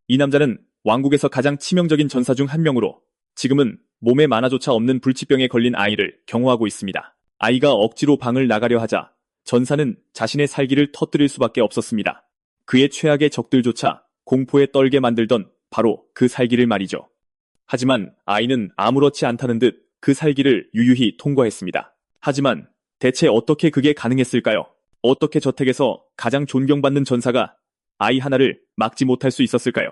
이 남자는 왕국에서 가장 치명적인 전사 중 한 명으로 지금은 몸에 만화조차 없는 불치병에 걸린 아이를 경호하고 있습니다. 아이가 억지로 방을 나가려 하자 전사는 자신의 살기를 터뜨릴 수밖에 없었습니다. 그의 최악의 적들조차 공포에 떨게 만들던 바로 그 살기를 말이죠. 하지만 아이는 아무렇지 않다는 듯 그 살기를 유유히 통과했습니다. 하지만 대체 어떻게 그게 가능했을까요? 어떻게 저택에서 가장 존경받는 전사가 아이 하나를 막지 못할 수 있었을까요?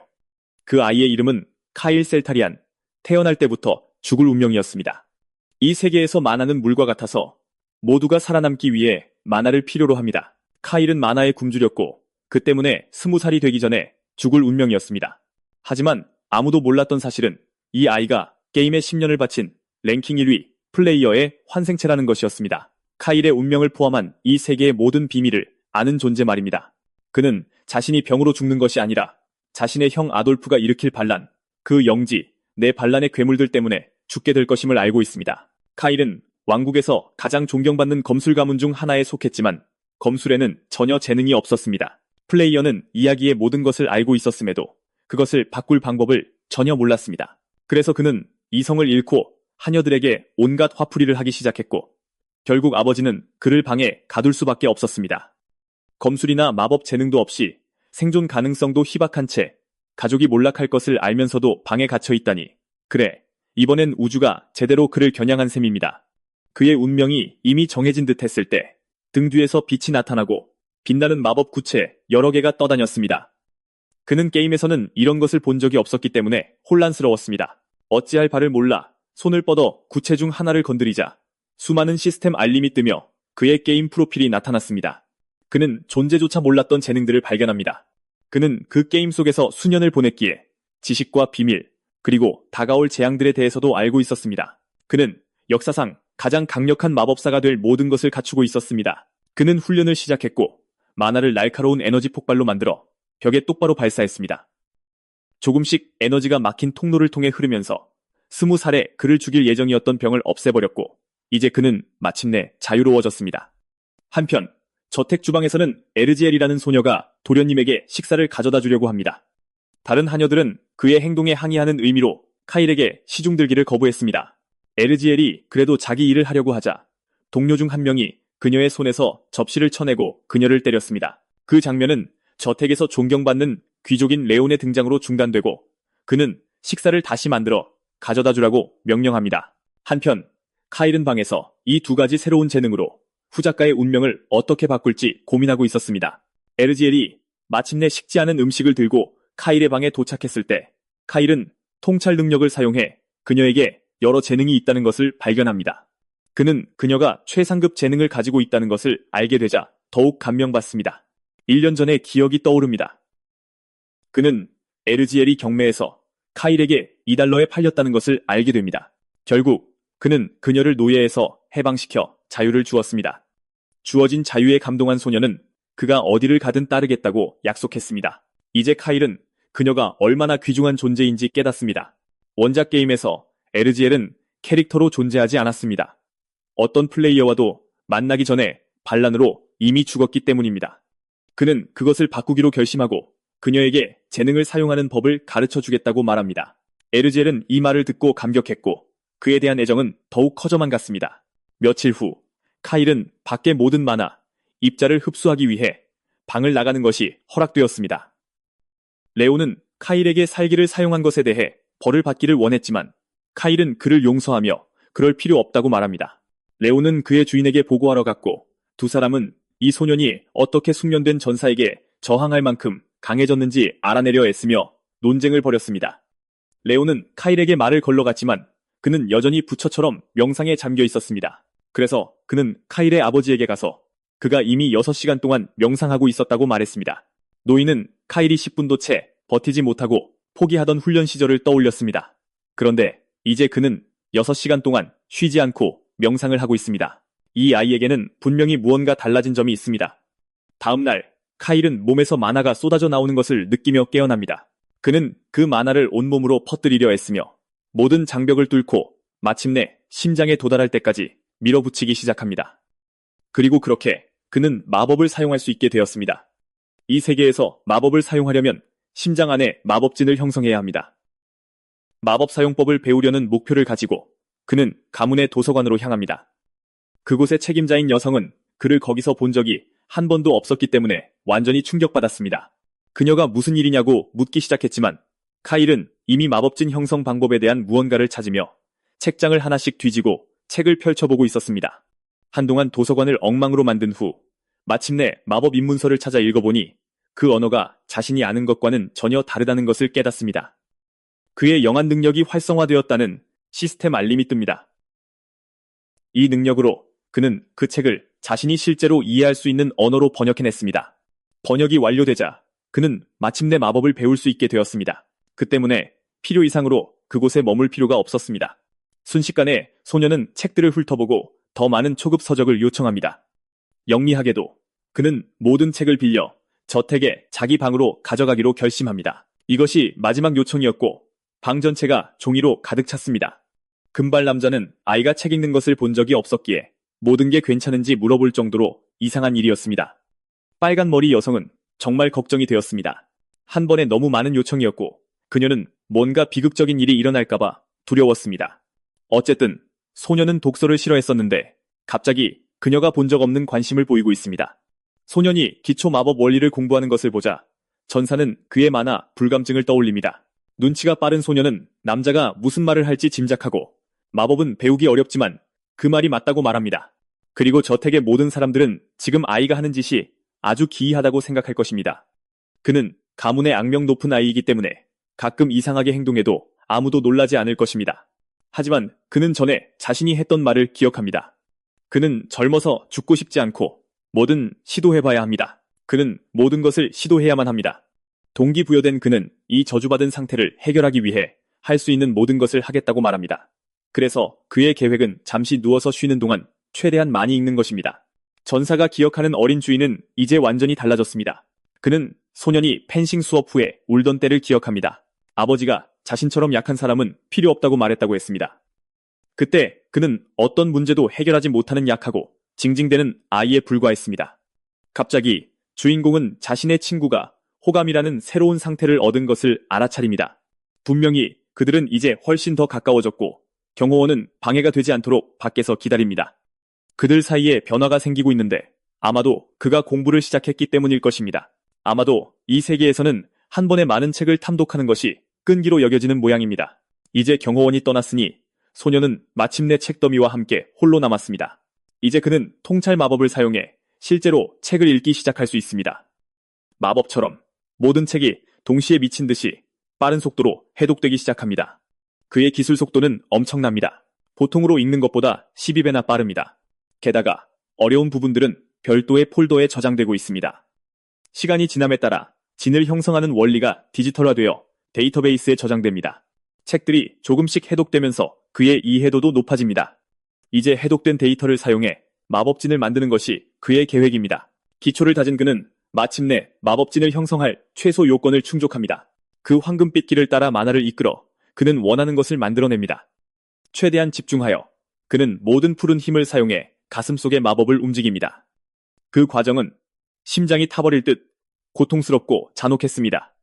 그 아이의 이름은 카일 셀타리안, 태어날 때부터 죽을 운명이었습니다. 이 세계에서 만화는 물과 같아서 모두가 살아남기 위해 만화를 필요로 합니다. 카일은 만화에 굶주렸고 그 때문에 20살이 되기 전에 죽을 운명이었습니다. 하지만 아무도 몰랐던 사실은 이 아이가 게임에 10년을 바친 랭킹 1위 플레이어의 환생체라는 것이었습니다. 카일의 운명을 포함한 이 세계의 모든 비밀을 아는 존재 말입니다. 그는 자신이 병으로 죽는 것이 아니라 자신의 형 아돌프가 일으킬 반란, 그 영지, 내 반란의 괴물들 때문에 죽게 될 것임을 알고 있습니다. 카일은 왕국에서 가장 존경받는 검술 가문 중 하나에 속했지만 검술에는 전혀 재능이 없었습니다. 플레이어는 이야기의 모든 것을 알고 있었음에도 그것을 바꿀 방법을 전혀 몰랐습니다. 그래서 그는 이성을 잃고 하녀들에게 온갖 화풀이를 하기 시작했고 결국 아버지는 그를 방에 가둘 수밖에 없었습니다. 검술이나 마법 재능도 없이 생존 가능성도 희박한 채 가족이 몰락할 것을 알면서도 방에 갇혀 있다니. 그래, 이번엔 우주가 제대로 그를 겨냥한 셈입니다. 그의 운명이 이미 정해진 듯 했을 때 등 뒤에서 빛이 나타나고 빛나는 마법 구체 여러 개가 떠다녔습니다. 그는 게임에서는 이런 것을 본 적이 없었기 때문에 혼란스러웠습니다. 어찌할 바를 몰라 손을 뻗어 구체 중 하나를 건드리자 수많은 시스템 알림이 뜨며 그의 게임 프로필이 나타났습니다. 그는 존재조차 몰랐던 재능들을 발견합니다. 그는 그 게임 속에서 수년을 보냈기에 지식과 비밀, 그리고 다가올 재앙들에 대해서도 알고 있었습니다. 그는 역사상 가장 강력한 마법사가 될 모든 것을 갖추고 있었습니다. 그는 훈련을 시작했고 만화를 날카로운 에너지 폭발로 만들어 벽에 똑바로 발사했습니다. 조금씩 에너지가 막힌 통로를 통해 흐르면서 20살에 그를 죽일 예정이었던 병을 없애버렸고 이제 그는 마침내 자유로워졌습니다. 한편 저택 주방에서는 에르지엘이라는 소녀가 도련님에게 식사를 가져다 주려고 합니다. 다른 하녀들은 그의 행동에 항의하는 의미로 카일에게 시중들기를 거부했습니다. 에르지엘이 그래도 자기 일을 하려고 하자 동료 중 한 명이 그녀의 손에서 접시를 쳐내고 그녀를 때렸습니다. 그 장면은 저택에서 존경받는 귀족인 레온의 등장으로 중단되고 그는 식사를 다시 만들어 가져다 주라고 명령합니다. 한편 카일은 방에서 이 두 가지 새로운 재능으로 후작가의 운명을 어떻게 바꿀지 고민하고 있었습니다. 에르지엘이 마침내 식지 않은 음식을 들고 카일의 방에 도착했을 때 카일은 통찰 능력을 사용해 그녀에게 여러 재능이 있다는 것을 발견합니다. 그는 그녀가 최상급 재능을 가지고 있다는 것을 알게 되자 더욱 감명받습니다. 1년 전의 기억이 떠오릅니다. 그는 에르지엘이 경매에서 카일에게 2달러에 팔렸다는 것을 알게 됩니다. 결국 그는 그녀를 노예에서 해방시켜 자유를 주었습니다. 주어진 자유에 감동한 소녀는 그가 어디를 가든 따르겠다고 약속했습니다. 이제 카일은 그녀가 얼마나 귀중한 존재인지 깨닫습니다. 원작 게임에서 에르지엘은 캐릭터로 존재하지 않았습니다. 어떤 플레이어와도 만나기 전에 반란으로 이미 죽었기 때문입니다. 그는 그것을 바꾸기로 결심하고 그녀에게 재능을 사용하는 법을 가르쳐주겠다고 말합니다. 에르지엘은 이 말을 듣고 감격했고 그에 대한 애정은 더욱 커져만 갔습니다. 며칠 후 카일은 밖의 모든 만화, 입자를 흡수하기 위해 방을 나가는 것이 허락되었습니다. 레오는 카일에게 살기를 사용한 것에 대해 벌을 받기를 원했지만 카일은 그를 용서하며 그럴 필요 없다고 말합니다. 레오는 그의 주인에게 보고하러 갔고 두 사람은 이 소년이 어떻게 숙련된 전사에게 저항할 만큼 강해졌는지 알아내려 애쓰며 논쟁을 벌였습니다. 레오는 카일에게 말을 걸러갔지만 그는 여전히 부처처럼 명상에 잠겨 있었습니다. 그래서 그는 카일의 아버지에게 가서 그가 이미 6시간 동안 명상하고 있었다고 말했습니다. 노인은 카일이 10분도 채 버티지 못하고 포기하던 훈련 시절을 떠올렸습니다. 그런데 이제 그는 6시간 동안 쉬지 않고 명상을 하고 있습니다. 이 아이에게는 분명히 무언가 달라진 점이 있습니다. 다음 날 카일은 몸에서 만화가 쏟아져 나오는 것을 느끼며 깨어납니다. 그는 그 만화를 온몸으로 퍼뜨리려 애쓰며 모든 장벽을 뚫고 마침내 심장에 도달할 때까지 밀어붙이기 시작합니다. 그리고 그렇게 그는 마법을 사용할 수 있게 되었습니다. 이 세계에서 마법을 사용하려면 심장 안에 마법진을 형성해야 합니다. 마법 사용법을 배우려는 목표를 가지고 그는 가문의 도서관으로 향합니다. 그곳의 책임자인 여성은 그를 거기서 본 적이 한 번도 없었기 때문에 완전히 충격받았습니다. 그녀가 무슨 일이냐고 묻기 시작했지만 카일은 이미 마법진 형성 방법에 대한 무언가를 찾으며 책장을 하나씩 뒤지고 책을 펼쳐보고 있었습니다. 한동안 도서관을 엉망으로 만든 후 마침내 마법 입문서를 찾아 읽어보니 그 언어가 자신이 아는 것과는 전혀 다르다는 것을 깨닫습니다. 그의 영한 능력이 활성화되었다는 시스템 알림이 뜹니다. 이 능력으로 그는 그 책을 자신이 실제로 이해할 수 있는 언어로 번역해냈습니다. 번역이 완료되자 그는 마침내 마법을 배울 수 있게 되었습니다. 그 때문에 필요 이상으로 그곳에 머물 필요가 없었습니다. 순식간에 소녀는 책들을 훑어보고 더 많은 초급 서적을 요청합니다. 영리하게도 그는 모든 책을 빌려 저택에 자기 방으로 가져가기로 결심합니다. 이것이 마지막 요청이었고 방 전체가 종이로 가득 찼습니다. 금발 남자는 아이가 책 읽는 것을 본 적이 없었기에 모든 게 괜찮은지 물어볼 정도로 이상한 일이었습니다. 빨간 머리 여성은 정말 걱정이 되었습니다. 한 번에 너무 많은 요청이었고 그녀는 뭔가 비극적인 일이 일어날까봐 두려웠습니다. 어쨌든 소녀는 독서를 싫어했었는데 갑자기 그녀가 본 적 없는 관심을 보이고 있습니다. 소년이 기초 마법 원리를 공부하는 것을 보자 전사는 그의 만화 불감증을 떠올립니다. 눈치가 빠른 소녀는 남자가 무슨 말을 할지 짐작하고 마법은 배우기 어렵지만 그 말이 맞다고 말합니다. 그리고 저택의 모든 사람들은 지금 아이가 하는 짓이 아주 기이하다고 생각할 것입니다. 그는 가문의 악명 높은 아이이기 때문에 가끔 이상하게 행동해도 아무도 놀라지 않을 것입니다. 하지만 그는 전에 자신이 했던 말을 기억합니다. 그는 젊어서 죽고 싶지 않고 뭐든 시도해봐야 합니다. 그는 모든 것을 시도해야만 합니다. 동기부여된 그는 이 저주받은 상태를 해결하기 위해 할 수 있는 모든 것을 하겠다고 말합니다. 그래서 그의 계획은 잠시 누워서 쉬는 동안 최대한 많이 읽는 것입니다. 전사가 기억하는 어린 주인은 이제 완전히 달라졌습니다. 그는 소년이 펜싱 수업 후에 울던 때를 기억합니다. 아버지가 자신처럼 약한 사람은 필요 없다고 말했다고 했습니다. 그때 그는 어떤 문제도 해결하지 못하는 약하고 징징대는 아이에 불과했습니다. 갑자기 주인공은 자신의 친구가 호감이라는 새로운 상태를 얻은 것을 알아차립니다. 분명히 그들은 이제 훨씬 더 가까워졌고 경호원은 방해가 되지 않도록 밖에서 기다립니다. 그들 사이에 변화가 생기고 있는데 아마도 그가 공부를 시작했기 때문일 것입니다. 아마도 이 세계에서는 한 번에 많은 책을 탐독하는 것이 끈기로 여겨지는 모양입니다. 이제 경호원이 떠났으니 소녀는 마침내 책더미와 함께 홀로 남았습니다. 이제 그는 통찰 마법을 사용해 실제로 책을 읽기 시작할 수 있습니다. 마법처럼 모든 책이 동시에 미친 듯이 빠른 속도로 해독되기 시작합니다. 그의 기술 속도는 엄청납니다. 보통으로 읽는 것보다 12배나 빠릅니다. 게다가 어려운 부분들은 별도의 폴더에 저장되고 있습니다. 시간이 지남에 따라 진을 형성하는 원리가 디지털화되어 데이터베이스에 저장됩니다. 책들이 조금씩 해독되면서 그의 이해도도 높아집니다. 이제 해독된 데이터를 사용해 마법진을 만드는 것이 그의 계획입니다. 기초를 다진 그는 마침내 마법진을 형성할 최소 요건을 충족합니다. 그 황금빛 길을 따라 만화를 이끌어 그는 원하는 것을 만들어냅니다. 최대한 집중하여 그는 모든 푸른 힘을 사용해 가슴 속의 마법을 움직입니다. 그 과정은 심장이 타버릴 듯 고통스럽고 잔혹했습니다.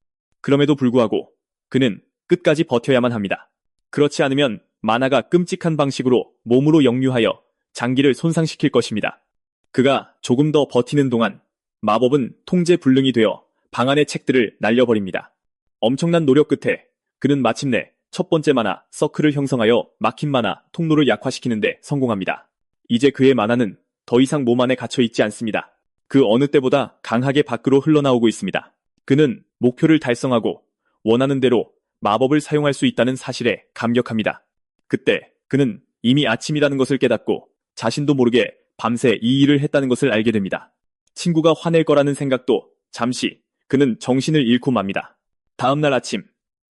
그럼에도 불구하고 그는 끝까지 버텨야만 합니다. 그렇지 않으면 만화가 끔찍한 방식으로 몸으로 역류하여 장기를 손상시킬 것입니다. 그가 조금 더 버티는 동안 마법은 통제 불능이 되어 방 안의 책들을 날려버립니다. 엄청난 노력 끝에 그는 마침내 첫 번째 만화 서클을 형성하여 막힌 만화 통로를 약화시키는데 성공합니다. 이제 그의 만화는 더 이상 몸 안에 갇혀 있지 않습니다. 그 어느 때보다 강하게 밖으로 흘러나오고 있습니다. 그는 목표를 달성하고 원하는 대로 마법을 사용할 수 있다는 사실에 감격합니다. 그때 그는 이미 아침이라는 것을 깨닫고 자신도 모르게 밤새 이 일을 했다는 것을 알게 됩니다. 친구가 화낼 거라는 생각도 잠시 그는 정신을 잃고 맙니다. 다음날 아침,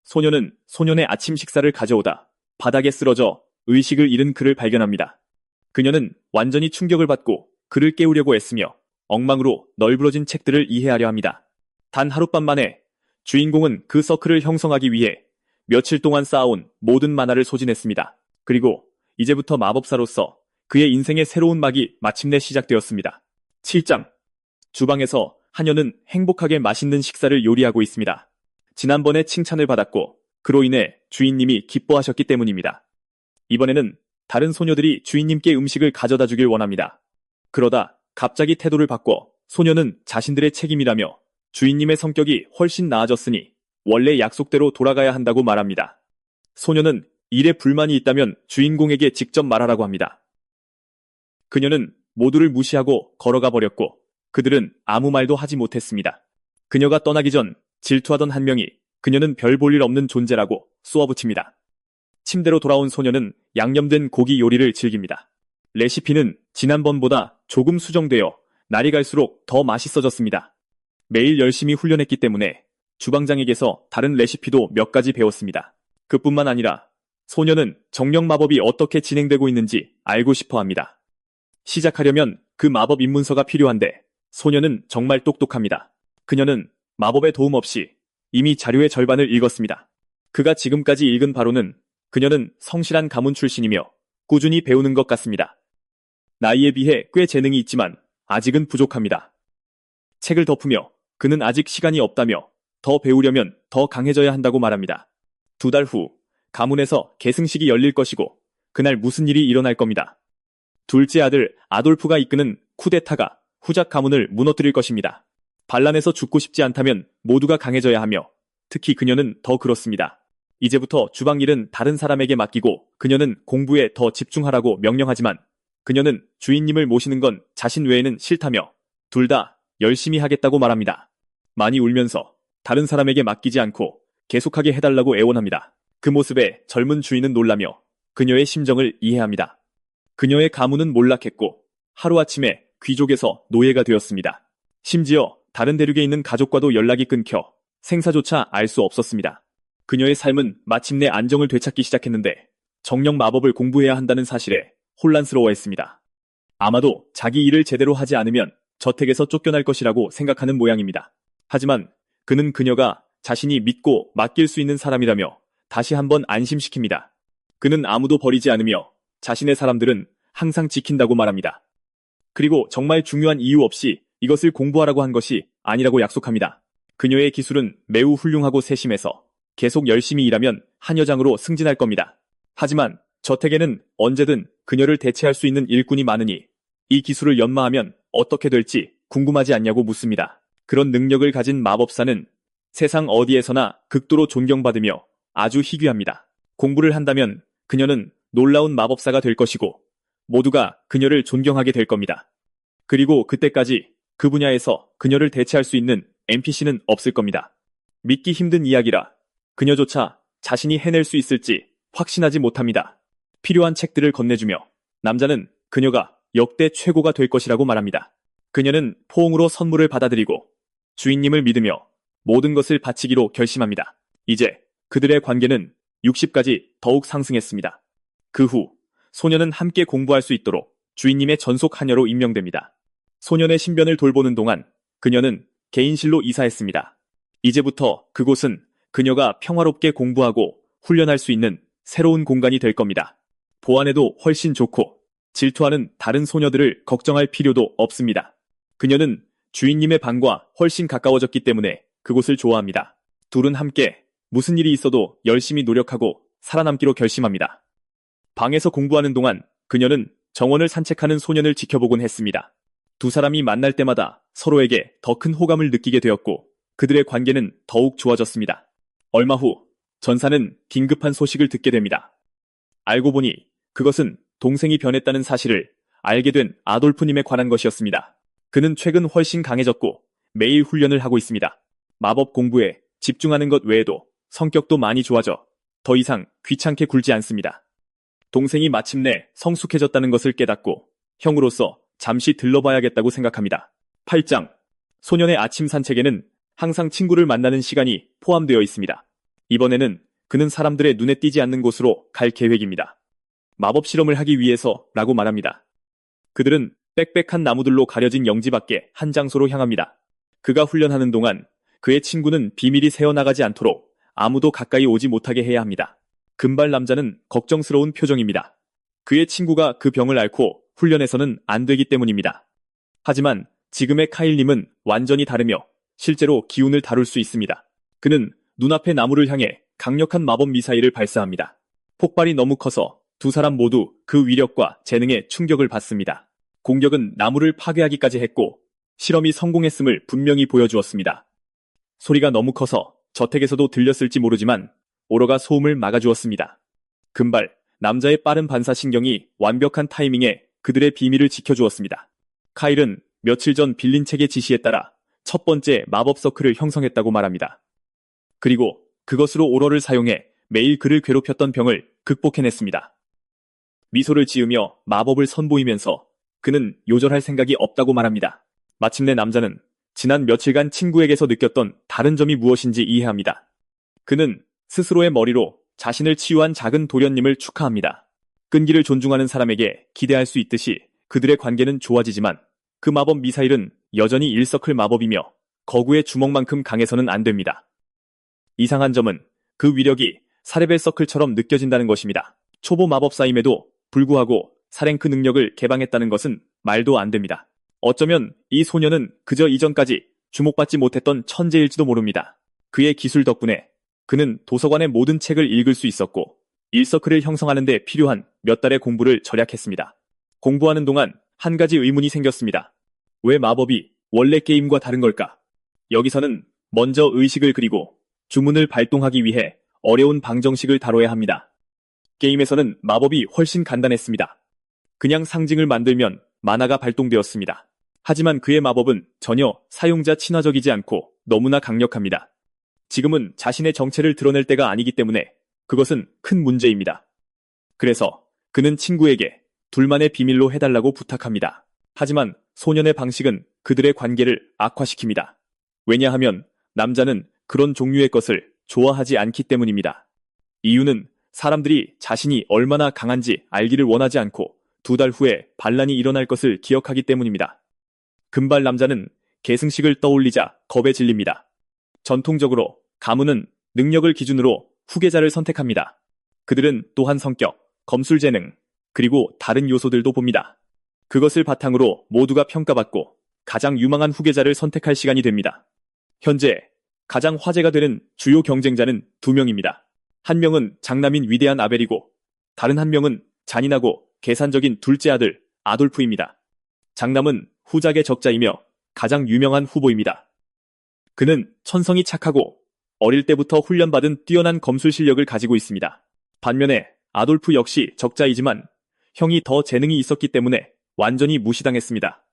소녀는 소년의 아침 식사를 가져오다 바닥에 쓰러져 의식을 잃은 그를 발견합니다. 그녀는 완전히 충격을 받고 그를 깨우려고 애쓰며 엉망으로 널브러진 책들을 이해하려 합니다. 단 하룻밤 만에 주인공은 그 서클을 형성하기 위해 며칠 동안 쌓아온 모든 만화를 소진했습니다. 그리고 이제부터 마법사로서 그의 인생의 새로운 막이 마침내 시작되었습니다. 7장. 주방에서 하녀는 행복하게 맛있는 식사를 요리하고 있습니다. 지난번에 칭찬을 받았고 그로 인해 주인님이 기뻐하셨기 때문입니다. 이번에는 다른 소녀들이 주인님께 음식을 가져다 주길 원합니다. 그러다 갑자기 태도를 바꿔 소녀는 자신들의 책임이라며 주인님의 성격이 훨씬 나아졌으니 원래 약속대로 돌아가야 한다고 말합니다. 소녀는 일에 불만이 있다면 주인공에게 직접 말하라고 합니다. 그녀는 모두를 무시하고 걸어가 버렸고 그들은 아무 말도 하지 못했습니다. 그녀가 떠나기 전 질투하던 한 명이 그녀는 별 볼 일 없는 존재라고 쏘아붙입니다. 침대로 돌아온 소녀는 양념된 고기 요리를 즐깁니다. 레시피는 지난번보다 조금 수정되어 날이 갈수록 더 맛있어졌습니다. 매일 열심히 훈련했기 때문에 주방장에게서 다른 레시피도 몇 가지 배웠습니다. 그뿐만 아니라 소녀는 정령 마법이 어떻게 진행되고 있는지 알고 싶어 합니다. 시작하려면 그 마법 입문서가 필요한데 소녀는 정말 똑똑합니다. 그녀는 마법의 도움 없이 이미 자료의 절반을 읽었습니다. 그가 지금까지 읽은 바로는 그녀는 성실한 가문 출신이며 꾸준히 배우는 것 같습니다. 나이에 비해 꽤 재능이 있지만 아직은 부족합니다. 책을 덮으며 그는 아직 시간이 없다며 더 배우려면 더 강해져야 한다고 말합니다. 2달 후 가문에서 계승식이 열릴 것이고 그날 무슨 일이 일어날 겁니다. 둘째 아들 아돌프가 이끄는 쿠데타가 후작 가문을 무너뜨릴 것입니다. 반란에서 죽고 싶지 않다면 모두가 강해져야 하며 특히 그녀는 더 그렇습니다. 이제부터 주방 일은 다른 사람에게 맡기고 그녀는 공부에 더 집중하라고 명령하지만 그녀는 주인님을 모시는 건 자신 외에는 싫다며 둘 다 열심히 하겠다고 말합니다. 많이 울면서 다른 사람에게 맡기지 않고 계속하게 해달라고 애원합니다. 그 모습에 젊은 주인은 놀라며 그녀의 심정을 이해합니다. 그녀의 가문은 몰락했고 하루아침에 귀족에서 노예가 되었습니다. 심지어 다른 대륙에 있는 가족과도 연락이 끊겨 생사조차 알 수 없었습니다. 그녀의 삶은 마침내 안정을 되찾기 시작했는데 정령 마법을 공부해야 한다는 사실에 혼란스러워했습니다. 아마도 자기 일을 제대로 하지 않으면 저택에서 쫓겨날 것이라고 생각하는 모양입니다. 하지만 그는 그녀가 자신이 믿고 맡길 수 있는 사람이라며 다시 한번 안심시킵니다. 그는 아무도 버리지 않으며 자신의 사람들은 항상 지킨다고 말합니다. 그리고 정말 중요한 이유 없이 이것을 공부하라고 한 것이 아니라고 약속합니다. 그녀의 기술은 매우 훌륭하고 세심해서 계속 열심히 일하면 한여장으로 승진할 겁니다. 하지만 저택에는 언제든 그녀를 대체할 수 있는 일꾼이 많으니 이 기술을 연마하면 어떻게 될지 궁금하지 않냐고 묻습니다. 그런 능력을 가진 마법사는 세상 어디에서나 극도로 존경받으며 아주 희귀합니다. 공부를 한다면 그녀는 놀라운 마법사가 될 것이고 모두가 그녀를 존경하게 될 겁니다. 그리고 그때까지 그 분야에서 그녀를 대체할 수 있는 NPC는 없을 겁니다. 믿기 힘든 이야기라 그녀조차 자신이 해낼 수 있을지 확신하지 못합니다. 필요한 책들을 건네주며 남자는 그녀가 역대 최고가 될 것이라고 말합니다. 그녀는 포옹으로 선물을 받아들이고 주인님을 믿으며 모든 것을 바치기로 결심합니다. 이제 그들의 관계는 60까지 더욱 상승했습니다. 그 후 소녀는 함께 공부할 수 있도록 주인님의 전속 하녀로 임명됩니다. 소년의 신변을 돌보는 동안 그녀는 개인실로 이사했습니다. 이제부터 그곳은 그녀가 평화롭게 공부하고 훈련할 수 있는 새로운 공간이 될 겁니다. 보안에도 훨씬 좋고 질투하는 다른 소녀들을 걱정할 필요도 없습니다. 그녀는 주인님의 방과 훨씬 가까워졌기 때문에 그곳을 좋아합니다. 둘은 함께 무슨 일이 있어도 열심히 노력하고 살아남기로 결심합니다. 방에서 공부하는 동안 그녀는 정원을 산책하는 소년을 지켜보곤 했습니다. 두 사람이 만날 때마다 서로에게 더 큰 호감을 느끼게 되었고 그들의 관계는 더욱 좋아졌습니다. 얼마 후 전사는 긴급한 소식을 듣게 됩니다. 알고 보니 그것은 동생이 변했다는 사실을 알게 된 아돌프님에 관한 것이었습니다. 그는 최근 훨씬 강해졌고 매일 훈련을 하고 있습니다. 마법 공부에 집중하는 것 외에도 성격도 많이 좋아져 더 이상 귀찮게 굴지 않습니다. 동생이 마침내 성숙해졌다는 것을 깨닫고 형으로서 잠시 들러봐야겠다고 생각합니다. 8장 소년의 아침 산책에는 항상 친구를 만나는 시간이 포함되어 있습니다. 이번에는 그는 사람들의 눈에 띄지 않는 곳으로 갈 계획입니다. 마법 실험을 하기 위해서라고 말합니다. 그들은 빽빽한 나무들로 가려진 영지 밖에 한 장소로 향합니다. 그가 훈련하는 동안 그의 친구는 비밀이 새어나가지 않도록 아무도 가까이 오지 못하게 해야 합니다. 금발 남자는 걱정스러운 표정입니다. 그의 친구가 그 병을 앓고 훈련에서는 안 되기 때문입니다. 하지만 지금의 카일님은 완전히 다르며 실제로 기운을 다룰 수 있습니다. 그는 눈앞의 나무를 향해 강력한 마법 미사일을 발사합니다. 폭발이 너무 커서 두 사람 모두 그 위력과 재능에 충격을 받습니다. 공격은 나무를 파괴하기까지 했고 실험이 성공했음을 분명히 보여주었습니다. 소리가 너무 커서 저택에서도 들렸을지 모르지만 오로가 소음을 막아주었습니다. 금발, 남자의 빠른 반사신경이 완벽한 타이밍에 그들의 비밀을 지켜주었습니다. 카일은 며칠 전 빌린 책의 지시에 따라 첫 번째 마법 서클을 형성했다고 말합니다. 그리고 그것으로 오러를 사용해 매일 그를 괴롭혔던 병을 극복해냈습니다. 미소를 지으며 마법을 선보이면서 그는 요절할 생각이 없다고 말합니다. 마침내 남자는 지난 며칠간 친구에게서 느꼈던 다른 점이 무엇인지 이해합니다. 그는 스스로의 머리로 자신을 치유한 작은 도련님을 축하합니다. 끈기를 존중하는 사람에게 기대할 수 있듯이 그들의 관계는 좋아지지만 그 마법 미사일은 여전히 1서클 마법이며 거구의 주먹만큼 강해서는 안 됩니다. 이상한 점은 그 위력이 사레벨 서클처럼 느껴진다는 것입니다. 초보 마법사임에도 불구하고 4랭크 능력을 개방했다는 것은 말도 안 됩니다. 어쩌면 이 소녀는 그저 이전까지 주목받지 못했던 천재일지도 모릅니다. 그의 기술 덕분에 그는 도서관의 모든 책을 읽을 수 있었고 1서클을 형성하는 데 필요한 몇 달의 공부를 절약했습니다. 공부하는 동안 한 가지 의문이 생겼습니다. 왜 마법이 원래 게임과 다른 걸까? 여기서는 먼저 의식을 그리고 주문을 발동하기 위해 어려운 방정식을 다뤄야 합니다. 게임에서는 마법이 훨씬 간단했습니다. 그냥 상징을 만들면 만화가 발동되었습니다. 하지만 그의 마법은 전혀 사용자 친화적이지 않고 너무나 강력합니다. 지금은 자신의 정체를 드러낼 때가 아니기 때문에 그것은 큰 문제입니다. 그래서 그는 친구에게 둘만의 비밀로 해달라고 부탁합니다. 하지만 소년의 방식은 그들의 관계를 악화시킵니다. 왜냐하면 남자는 그런 종류의 것을 좋아하지 않기 때문입니다. 이유는 사람들이 자신이 얼마나 강한지 알기를 원하지 않고 2달 후에 반란이 일어날 것을 기억하기 때문입니다. 금발 남자는 계승식을 떠올리자 겁에 질립니다. 전통적으로 가문은 능력을 기준으로 후계자를 선택합니다. 그들은 또한 성격, 검술 재능, 그리고 다른 요소들도 봅니다. 그것을 바탕으로 모두가 평가받고 가장 유망한 후계자를 선택할 시간이 됩니다. 현재 가장 화제가 되는 주요 경쟁자는 2명입니다. 한 명은 장남인 위대한 아벨이고 다른 한 명은 잔인하고 계산적인 둘째 아들 아돌프입니다. 장남은 후작의 적자이며 가장 유명한 후보입니다. 그는 천성이 착하고 어릴 때부터 훈련받은 뛰어난 검술 실력을 가지고 있습니다. 반면에 아돌프 역시 적자이지만 형이 더 재능이 있었기 때문에 완전히 무시당했습니다.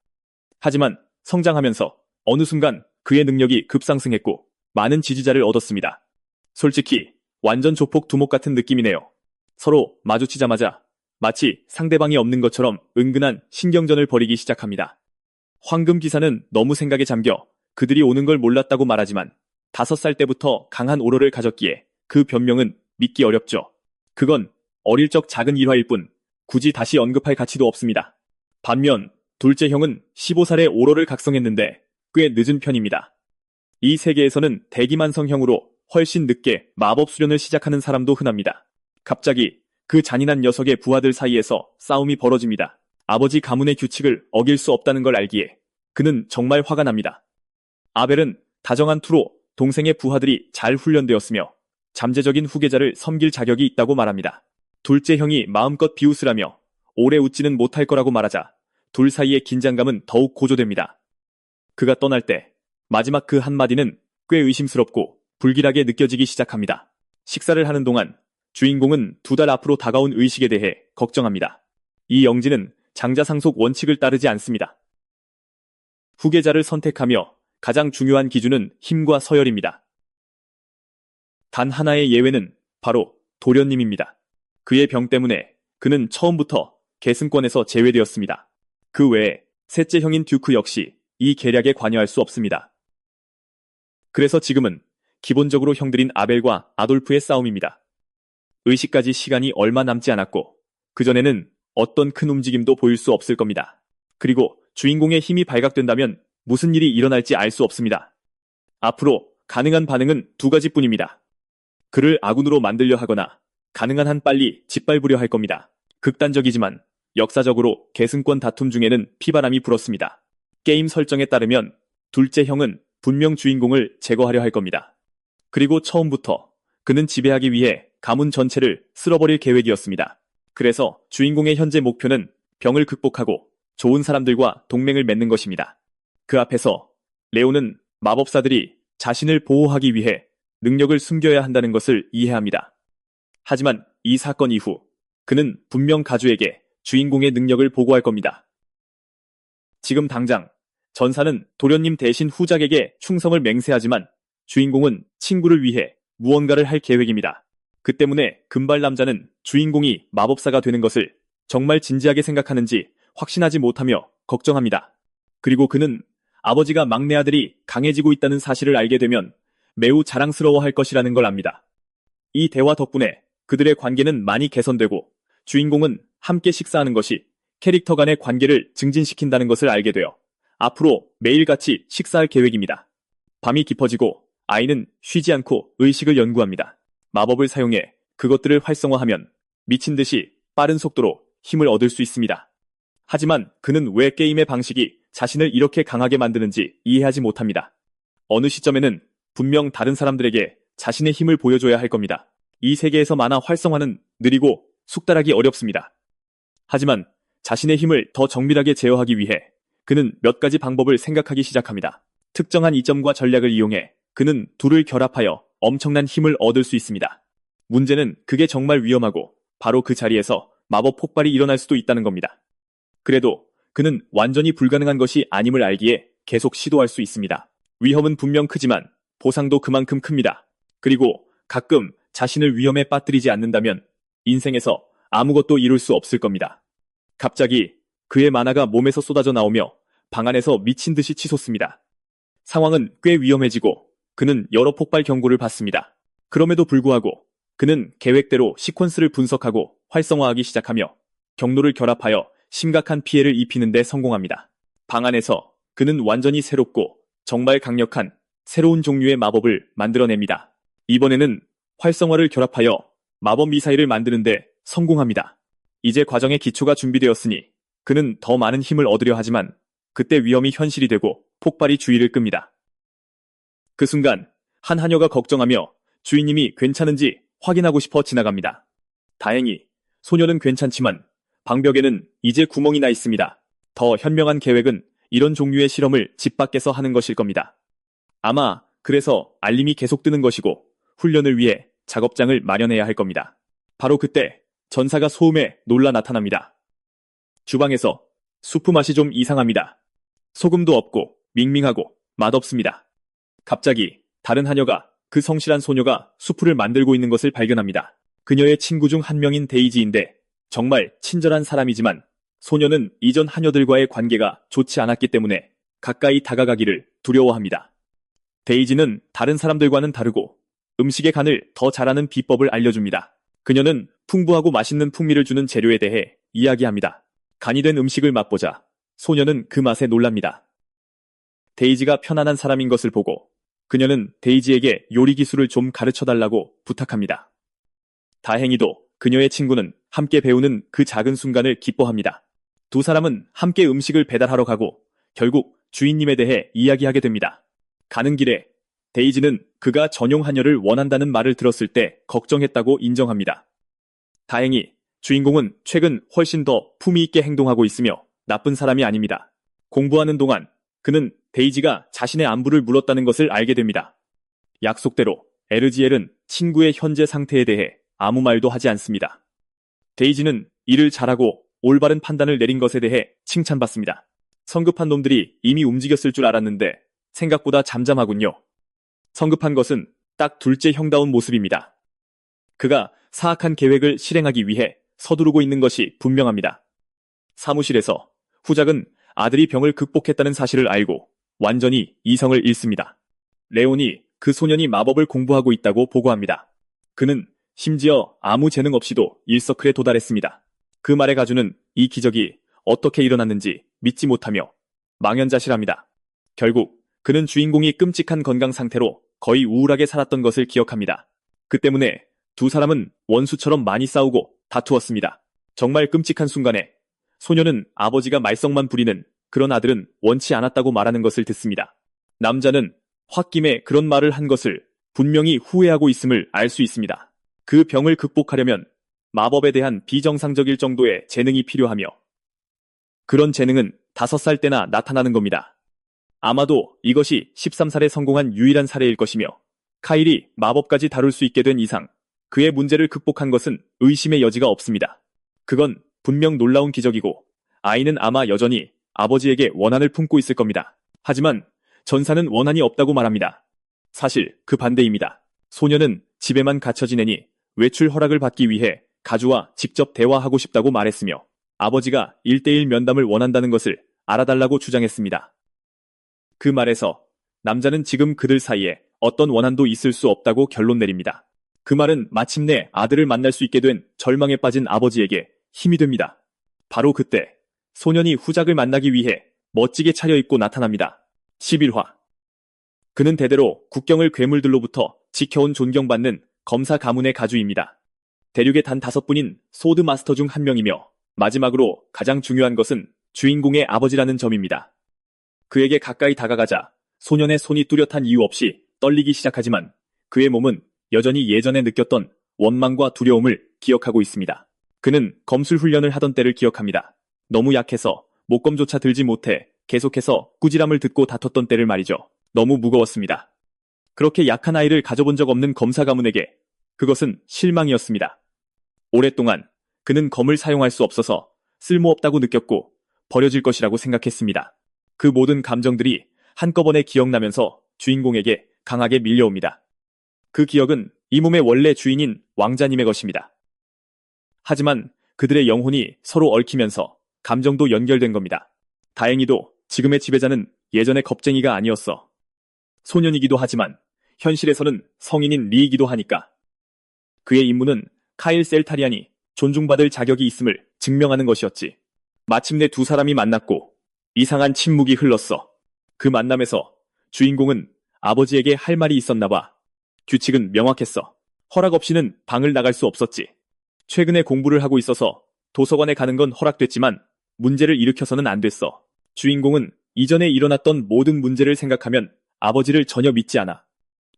하지만 성장하면서 어느 순간 그의 능력이 급상승했고 많은 지지자를 얻었습니다. 솔직히 완전 조폭 두목 같은 느낌이네요. 서로 마주치자마자 마치 상대방이 없는 것처럼 은근한 신경전을 벌이기 시작합니다. 황금 기사는 너무 생각에 잠겨 그들이 오는 걸 몰랐다고 말하지만 5살 때부터 강한 오러를 가졌기에 그 변명은 믿기 어렵죠. 그건 어릴 적 작은 일화일 뿐 굳이 다시 언급할 가치도 없습니다. 반면 둘째 형은 15살에 오러를 각성했는데 꽤 늦은 편입니다. 이 세계에서는 대기만성형으로 훨씬 늦게 마법 수련을 시작하는 사람도 흔합니다. 갑자기 그 잔인한 녀석의 부하들 사이에서 싸움이 벌어집니다. 아버지 가문의 규칙을 어길 수 없다는 걸 알기에 그는 정말 화가 납니다. 아벨은 다정한 투로 동생의 부하들이 잘 훈련되었으며 잠재적인 후계자를 섬길 자격이 있다고 말합니다. 둘째 형이 마음껏 비웃으라며 오래 웃지는 못할 거라고 말하자 둘 사이의 긴장감은 더욱 고조됩니다. 그가 떠날 때 마지막 그 한마디는 꽤 의심스럽고 불길하게 느껴지기 시작합니다. 식사를 하는 동안 주인공은 2달 앞으로 다가온 의식에 대해 걱정합니다. 이 영지는 장자상속 원칙을 따르지 않습니다. 후계자를 선택하며 가장 중요한 기준은 힘과 서열입니다. 단 하나의 예외는 바로 도련님입니다. 그의 병 때문에 그는 처음부터 계승권에서 제외되었습니다. 그 외에 셋째 형인 듀크 역시 이 계략에 관여할 수 없습니다. 그래서 지금은 기본적으로 형들인 아벨과 아돌프의 싸움입니다. 의식까지 시간이 얼마 남지 않았고 그전에는 어떤 큰 움직임도 보일 수 없을 겁니다. 그리고 주인공의 힘이 발각된다면 무슨 일이 일어날지 알 수 없습니다. 앞으로 가능한 반응은 2가지뿐입니다. 그를 아군으로 만들려 하거나 가능한 한 빨리 짓밟으려 할 겁니다. 극단적이지만 역사적으로 계승권 다툼 중에는 피바람이 불었습니다. 게임 설정에 따르면 둘째 형은 분명 주인공을 제거하려 할 겁니다. 그리고 처음부터 그는 지배하기 위해 가문 전체를 쓸어버릴 계획이었습니다. 그래서 주인공의 현재 목표는 병을 극복하고 좋은 사람들과 동맹을 맺는 것입니다. 그 앞에서 레오는 마법사들이 자신을 보호하기 위해 능력을 숨겨야 한다는 것을 이해합니다. 하지만 이 사건 이후 그는 분명 가주에게 주인공의 능력을 보고할 겁니다. 지금 당장 전사는 도련님 대신 후작에게 충성을 맹세하지만 주인공은 친구를 위해 무언가를 할 계획입니다. 그 때문에 금발 남자는 주인공이 마법사가 되는 것을 정말 진지하게 생각하는지 확신하지 못하며 걱정합니다. 그리고 그는 아버지가 막내 아들이 강해지고 있다는 사실을 알게 되면 매우 자랑스러워할 것이라는 걸 압니다. 이 대화 덕분에 그들의 관계는 많이 개선되고 주인공은 함께 식사하는 것이 캐릭터 간의 관계를 증진시킨다는 것을 알게 되어 앞으로 매일같이 식사할 계획입니다. 밤이 깊어지고 아이는 쉬지 않고 의식을 연구합니다. 마법을 사용해 그것들을 활성화하면 미친 듯이 빠른 속도로 힘을 얻을 수 있습니다. 하지만 그는 왜 게임의 방식이 자신을 이렇게 강하게 만드는지 이해하지 못합니다. 어느 시점에는 분명 다른 사람들에게 자신의 힘을 보여줘야 할 겁니다. 이 세계에서 만화 활성화는 느리고 숙달하기 어렵습니다. 하지만 자신의 힘을 더 정밀하게 제어하기 위해 그는 몇 가지 방법을 생각하기 시작합니다. 특정한 이점과 전략을 이용해 그는 둘을 결합하여 엄청난 힘을 얻을 수 있습니다. 문제는 그게 정말 위험하고 바로 그 자리에서 마법 폭발이 일어날 수도 있다는 겁니다. 그래도 그는 완전히 불가능한 것이 아님을 알기에 계속 시도할 수 있습니다. 위험은 분명 크지만 보상도 그만큼 큽니다. 그리고 가끔 자신을 위험에 빠뜨리지 않는다면 인생에서 아무것도 이룰 수 없을 겁니다. 갑자기 그의 만화가 몸에서 쏟아져 나오며 방 안에서 미친 듯이 치솟습니다. 상황은 꽤 위험해지고 그는 여러 폭발 경고를 받습니다. 그럼에도 불구하고 그는 계획대로 시퀀스를 분석하고 활성화하기 시작하며 경로를 결합하여 심각한 피해를 입히는 데 성공합니다. 방 안에서 그는 완전히 새롭고 정말 강력한 새로운 종류의 마법을 만들어냅니다. 이번에는 활성화를 결합하여 마법 미사일을 만드는데 성공합니다. 이제 과정의 기초가 준비되었으니 그는 더 많은 힘을 얻으려 하지만 그때 위험이 현실이 되고 폭발이 주의를 끕니다. 그 순간 한 하녀가 걱정하며 주인님이 괜찮은지 확인하고 싶어 지나갑니다. 다행히 소녀는 괜찮지만 방벽에는 이제 구멍이 나 있습니다. 더 현명한 계획은 이런 종류의 실험을 집 밖에서 하는 것일 겁니다. 아마 그래서 알림이 계속 뜨는 것이고 훈련을 위해 작업장을 마련해야 할 겁니다. 바로 그때 전사가 소음에 놀라 나타납니다. 주방에서 수프 맛이 좀 이상합니다. 소금도 없고 밍밍하고 맛없습니다. 갑자기 다른 하녀가 그 성실한 소녀가 수프를 만들고 있는 것을 발견합니다. 그녀의 친구 중 한 명인 데이지인데 정말 친절한 사람이지만 소녀는 이전 하녀들과의 관계가 좋지 않았기 때문에 가까이 다가가기를 두려워합니다. 데이지는 다른 사람들과는 다르고 음식의 간을 더 잘하는 비법을 알려줍니다. 그녀는 풍부하고 맛있는 풍미를 주는 재료에 대해 이야기합니다. 간이 된 음식을 맛보자 소녀는 그 맛에 놀랍니다. 데이지가 편안한 사람인 것을 보고 그녀는 데이지에게 요리 기술을 좀 가르쳐달라고 부탁합니다. 다행히도 그녀의 친구는 함께 배우는 그 작은 순간을 기뻐합니다. 두 사람은 함께 음식을 배달하러 가고 결국 주인님에 대해 이야기하게 됩니다. 가는 길에 데이지는 그가 전용 하녀를 원한다는 말을 들었을 때 걱정했다고 인정합니다. 다행히 주인공은 최근 훨씬 더 품위 있게 행동하고 있으며 나쁜 사람이 아닙니다. 공부하는 동안 그는 데이지가 자신의 안부를 물었다는 것을 알게 됩니다. 약속대로 에르지엘은 친구의 현재 상태에 대해 아무 말도 하지 않습니다. 데이지는 일을 잘하고 올바른 판단을 내린 것에 대해 칭찬받습니다. 성급한 놈들이 이미 움직였을 줄 알았는데 생각보다 잠잠하군요. 성급한 것은 딱 둘째 형다운 모습입니다. 그가 사악한 계획을 실행하기 위해 서두르고 있는 것이 분명합니다. 사무실에서 후작은 아들이 병을 극복했다는 사실을 알고 완전히 이성을 잃습니다. 레온이 그 소년이 마법을 공부하고 있다고 보고합니다. 그는 심지어 아무 재능 없이도 1서클에 도달했습니다. 그 말의 가주는 이 기적이 어떻게 일어났는지 믿지 못하며 망연자실합니다. 결국 그는 주인공이 끔찍한 건강 상태로 거의 우울하게 살았던 것을 기억합니다. 그 때문에 두 사람은 원수처럼 많이 싸우고 다투었습니다. 정말 끔찍한 순간에 소녀는 아버지가 말썽만 부리는 그런 아들은 원치 않았다고 말하는 것을 듣습니다. 남자는 홧김에 그런 말을 한 것을 분명히 후회하고 있음을 알 수 있습니다. 그 병을 극복하려면 마법에 대한 비정상적일 정도의 재능이 필요하며 그런 재능은 5살 때나 나타나는 겁니다. 아마도 이것이 13살에 성공한 유일한 사례일 것이며 카일이 마법까지 다룰 수 있게 된 이상 그의 문제를 극복한 것은 의심의 여지가 없습니다. 그건 분명 놀라운 기적이고 아이는 아마 여전히 아버지에게 원한을 품고 있을 겁니다. 하지만 전사는 원한이 없다고 말합니다. 사실 그 반대입니다. 소녀는 집에만 갇혀 지내니 외출 허락을 받기 위해 가주와 직접 대화하고 싶다고 말했으며 아버지가 1대1 면담을 원한다는 것을 알아달라고 주장했습니다. 그 말에서 남자는 지금 그들 사이에 어떤 원한도 있을 수 없다고 결론 내립니다. 그 말은 마침내 아들을 만날 수 있게 된 절망에 빠진 아버지에게 힘이 됩니다. 바로 그때 소년이 후작을 만나기 위해 멋지게 차려입고 나타납니다. 11화. 그는 대대로 국경을 괴물들로부터 지켜온 존경받는 검사 가문의 가주입니다. 대륙의 단 5분인 소드 마스터 중 한 명이며 마지막으로 가장 중요한 것은 주인공의 아버지라는 점입니다. 그에게 가까이 다가가자 소년의 손이 뚜렷한 이유 없이 떨리기 시작하지만 그의 몸은 여전히 예전에 느꼈던 원망과 두려움을 기억하고 있습니다. 그는 검술 훈련을 하던 때를 기억합니다. 너무 약해서 목검조차 들지 못해 계속해서 꾸지람을 듣고 다퉜던 때를 말이죠. 너무 무거웠습니다. 그렇게 약한 아이를 가져본 적 없는 검사 가문에게 그것은 실망이었습니다. 오랫동안 그는 검을 사용할 수 없어서 쓸모없다고 느꼈고 버려질 것이라고 생각했습니다. 그 모든 감정들이 한꺼번에 기억나면서 주인공에게 강하게 밀려옵니다. 그 기억은 이 몸의 원래 주인인 왕자님의 것입니다. 하지만 그들의 영혼이 서로 얽히면서 감정도 연결된 겁니다. 다행히도 지금의 지배자는 예전의 겁쟁이가 아니었어. 소년이기도 하지만 현실에서는 성인인 리이기도 하니까. 그의 임무는 카일 셀타리안이 존중받을 자격이 있음을 증명하는 것이었지. 마침내 두 사람이 만났고 이상한 침묵이 흘렀어. 그 만남에서 주인공은 아버지에게 할 말이 있었나 봐. 규칙은 명확했어. 허락 없이는 방을 나갈 수 없었지. 최근에 공부를 하고 있어서 도서관에 가는 건 허락됐지만 문제를 일으켜서는 안 됐어. 주인공은 이전에 일어났던 모든 문제를 생각하면 아버지를 전혀 믿지 않아.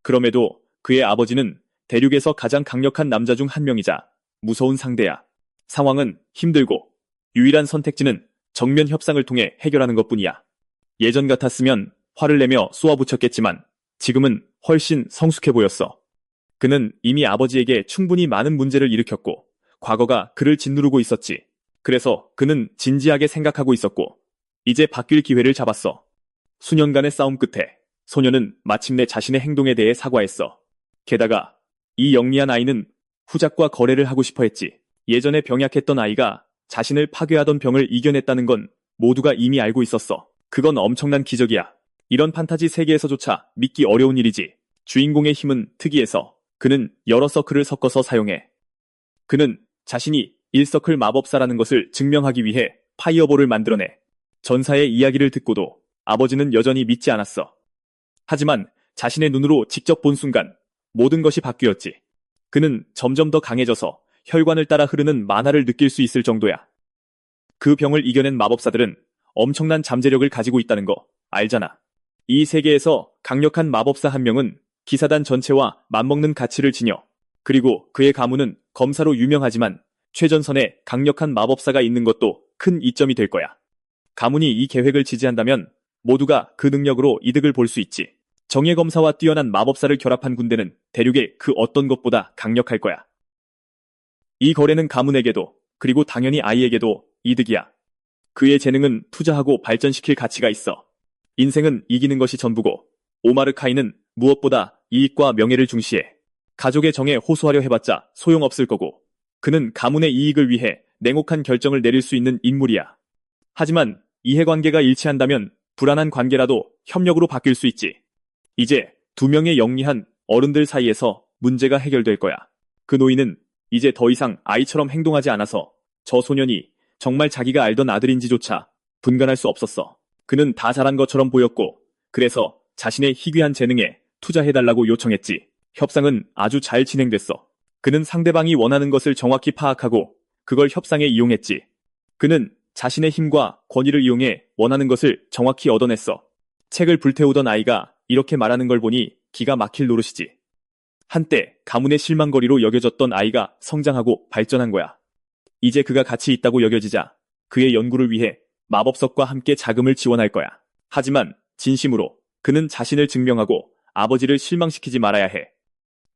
그럼에도 그의 아버지는 대륙에서 가장 강력한 남자 중 한 명이자 무서운 상대야. 상황은 힘들고 유일한 선택지는 정면 협상을 통해 해결하는 것뿐이야. 예전 같았으면 화를 내며 쏘아붙였겠지만 지금은 훨씬 성숙해 보였어. 그는 이미 아버지에게 충분히 많은 문제를 일으켰고 과거가 그를 짓누르고 있었지. 그래서 그는 진지하게 생각하고 있었고 이제 바뀔 기회를 잡았어. 수년간의 싸움 끝에 소녀는 마침내 자신의 행동에 대해 사과했어. 게다가 이 영리한 아이는 후작과 거래를 하고 싶어 했지. 예전에 병약했던 아이가 자신을 파괴하던 병을 이겨냈다는 건 모두가 이미 알고 있었어. 그건 엄청난 기적이야. 이런 판타지 세계에서조차 믿기 어려운 일이지. 주인공의 힘은 특이해서 그는 여러 서클을 섞어서 사용해. 그는 자신이 1서클 마법사라는 것을 증명하기 위해 파이어볼을 만들어내. 전사의 이야기를 듣고도 아버지는 여전히 믿지 않았어. 하지만 자신의 눈으로 직접 본 순간 모든 것이 바뀌었지. 그는 점점 더 강해져서 혈관을 따라 흐르는 만화를 느낄 수 있을 정도야. 그 병을 이겨낸 마법사들은 엄청난 잠재력을 가지고 있다는 거 알잖아. 이 세계에서 강력한 마법사 한 명은 기사단 전체와 맞먹는 가치를 지녀. 그리고 그의 가문은 검사로 유명하지만 최전선에 강력한 마법사가 있는 것도 큰 이점이 될 거야. 가문이 이 계획을 지지한다면 모두가 그 능력으로 이득을 볼 수 있지. 정예검사와 뛰어난 마법사를 결합한 군대는 대륙의 그 어떤 것보다 강력할 거야. 이 거래는 가문에게도 그리고 당연히 아이에게도 이득이야. 그의 재능은 투자하고 발전시킬 가치가 있어. 인생은 이기는 것이 전부고 오마르카이는 무엇보다 이익과 명예를 중시해. 가족의 정에 호소하려 해봤자 소용없을 거고 그는 가문의 이익을 위해 냉혹한 결정을 내릴 수 있는 인물이야. 하지만 이해관계가 일치한다면 불안한 관계라도 협력으로 바뀔 수 있지. 이제 두 명의 영리한 어른들 사이에서 문제가 해결될 거야. 그 노인은 이제 더 이상 아이처럼 행동하지 않아서 저 소년이 정말 자기가 알던 아들인지조차 분간할 수 없었어. 그는 다 잘한 것처럼 보였고 그래서 자신의 희귀한 재능에 투자해달라고 요청했지. 협상은 아주 잘 진행됐어. 그는 상대방이 원하는 것을 정확히 파악하고 그걸 협상에 이용했지. 그는 자신의 힘과 권위를 이용해 원하는 것을 정확히 얻어냈어. 책을 불태우던 아이가 이렇게 말하는 걸 보니 기가 막힐 노릇이지. 한때 가문의 실망거리로 여겨졌던 아이가 성장하고 발전한 거야. 이제 그가 가치 있다고 여겨지자 그의 연구를 위해 마법석과 함께 자금을 지원할 거야. 하지만 진심으로 그는 자신을 증명하고 아버지를 실망시키지 말아야 해.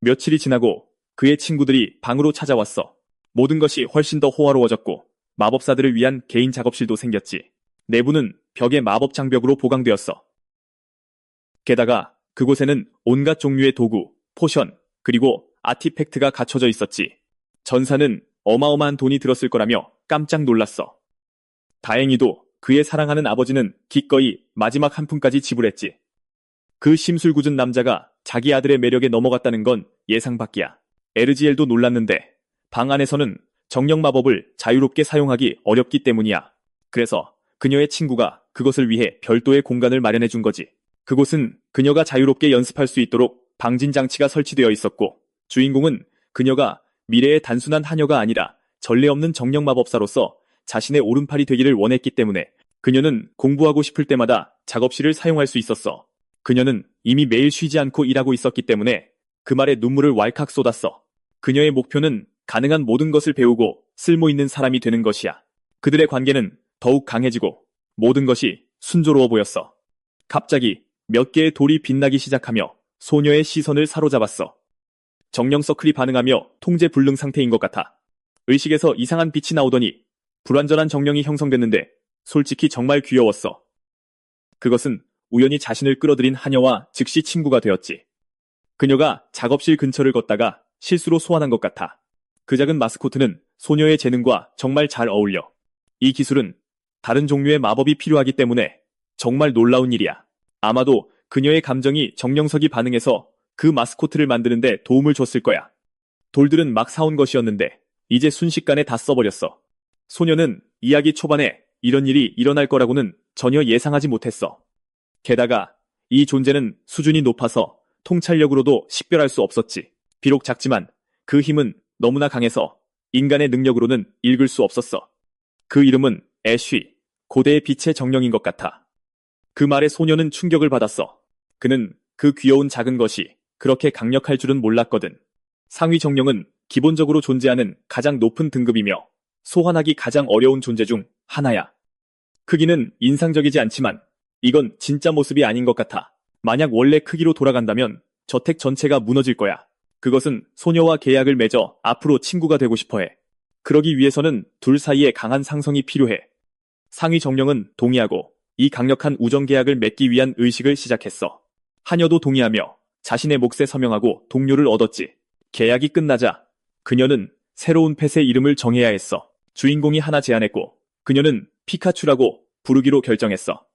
며칠이 지나고 그의 친구들이 방으로 찾아왔어. 모든 것이 훨씬 더 호화로워졌고 마법사들을 위한 개인 작업실도 생겼지. 내부는 벽에 마법 장벽으로 보강되었어. 게다가 그곳에는 온갖 종류의 도구, 포션, 그리고 아티팩트가 갖춰져 있었지. 전사는 어마어마한 돈이 들었을 거라며 깜짝 놀랐어. 다행히도 그의 사랑하는 아버지는 기꺼이 마지막 한 푼까지 지불했지. 그 심술궂은 남자가 자기 아들의 매력에 넘어갔다는 건 예상 밖이야. 에르지엘도 놀랐는데 방 안에서는 정령 마법을 자유롭게 사용하기 어렵기 때문이야. 그래서 그녀의 친구가 그것을 위해 별도의 공간을 마련해 준 거지. 그곳은 그녀가 자유롭게 연습할 수 있도록 방진 장치가 설치되어 있었고 주인공은 그녀가 미래의 단순한 하녀가 아니라 전례 없는 정령 마법사로서 자신의 오른팔이 되기를 원했기 때문에 그녀는 공부하고 싶을 때마다 작업실을 사용할 수 있었어. 그녀는 이미 매일 쉬지 않고 일하고 있었기 때문에 그 말에 눈물을 왈칵 쏟았어. 그녀의 목표는 가능한 모든 것을 배우고 쓸모있는 사람이 되는 것이야. 그들의 관계는 더욱 강해지고 모든 것이 순조로워 보였어. 갑자기 몇 개의 돌이 빛나기 시작하며 소녀의 시선을 사로잡았어. 정령 서클이 반응하며 통제 불능 상태인 것 같아. 의식에서 이상한 빛이 나오더니 불완전한 정령이 형성됐는데 솔직히 정말 귀여웠어. 그것은 우연히 자신을 끌어들인 하녀와 즉시 친구가 되었지. 그녀가 작업실 근처를 걷다가 실수로 소환한 것 같아. 그 작은 마스코트는 소녀의 재능과 정말 잘 어울려. 이 기술은 다른 종류의 마법이 필요하기 때문에 정말 놀라운 일이야. 아마도 그녀의 감정이 정령석이 반응해서 그 마스코트를 만드는데 도움을 줬을 거야. 돌들은 막 사온 것이었는데 이제 순식간에 다 써버렸어. 소녀는 이야기 초반에 이런 일이 일어날 거라고는 전혀 예상하지 못했어. 게다가 이 존재는 수준이 높아서 통찰력으로도 식별할 수 없었지. 비록 작지만 그 힘은 너무나 강해서 인간의 능력으로는 읽을 수 없었어. 그 이름은 애쉬, 고대의 빛의 정령인 것 같아. 그 말에 소녀는 충격을 받았어. 그는 그 귀여운 작은 것이 그렇게 강력할 줄은 몰랐거든. 상위 정령은 기본적으로 존재하는 가장 높은 등급이며 소환하기 가장 어려운 존재 중 하나야. 크기는 인상적이지 않지만 이건 진짜 모습이 아닌 것 같아. 만약 원래 크기로 돌아간다면 저택 전체가 무너질 거야. 그것은 소녀와 계약을 맺어 앞으로 친구가 되고 싶어해. 그러기 위해서는 둘 사이에 강한 상성이 필요해. 상위 정령은 동의하고 이 강력한 우정 계약을 맺기 위한 의식을 시작했어. 하녀도 동의하며 자신의 몫에 서명하고 동료를 얻었지. 계약이 끝나자 그녀는 새로운 펫의 이름을 정해야 했어. 주인공이 하나 제안했고 그녀는 피카츄라고 부르기로 결정했어.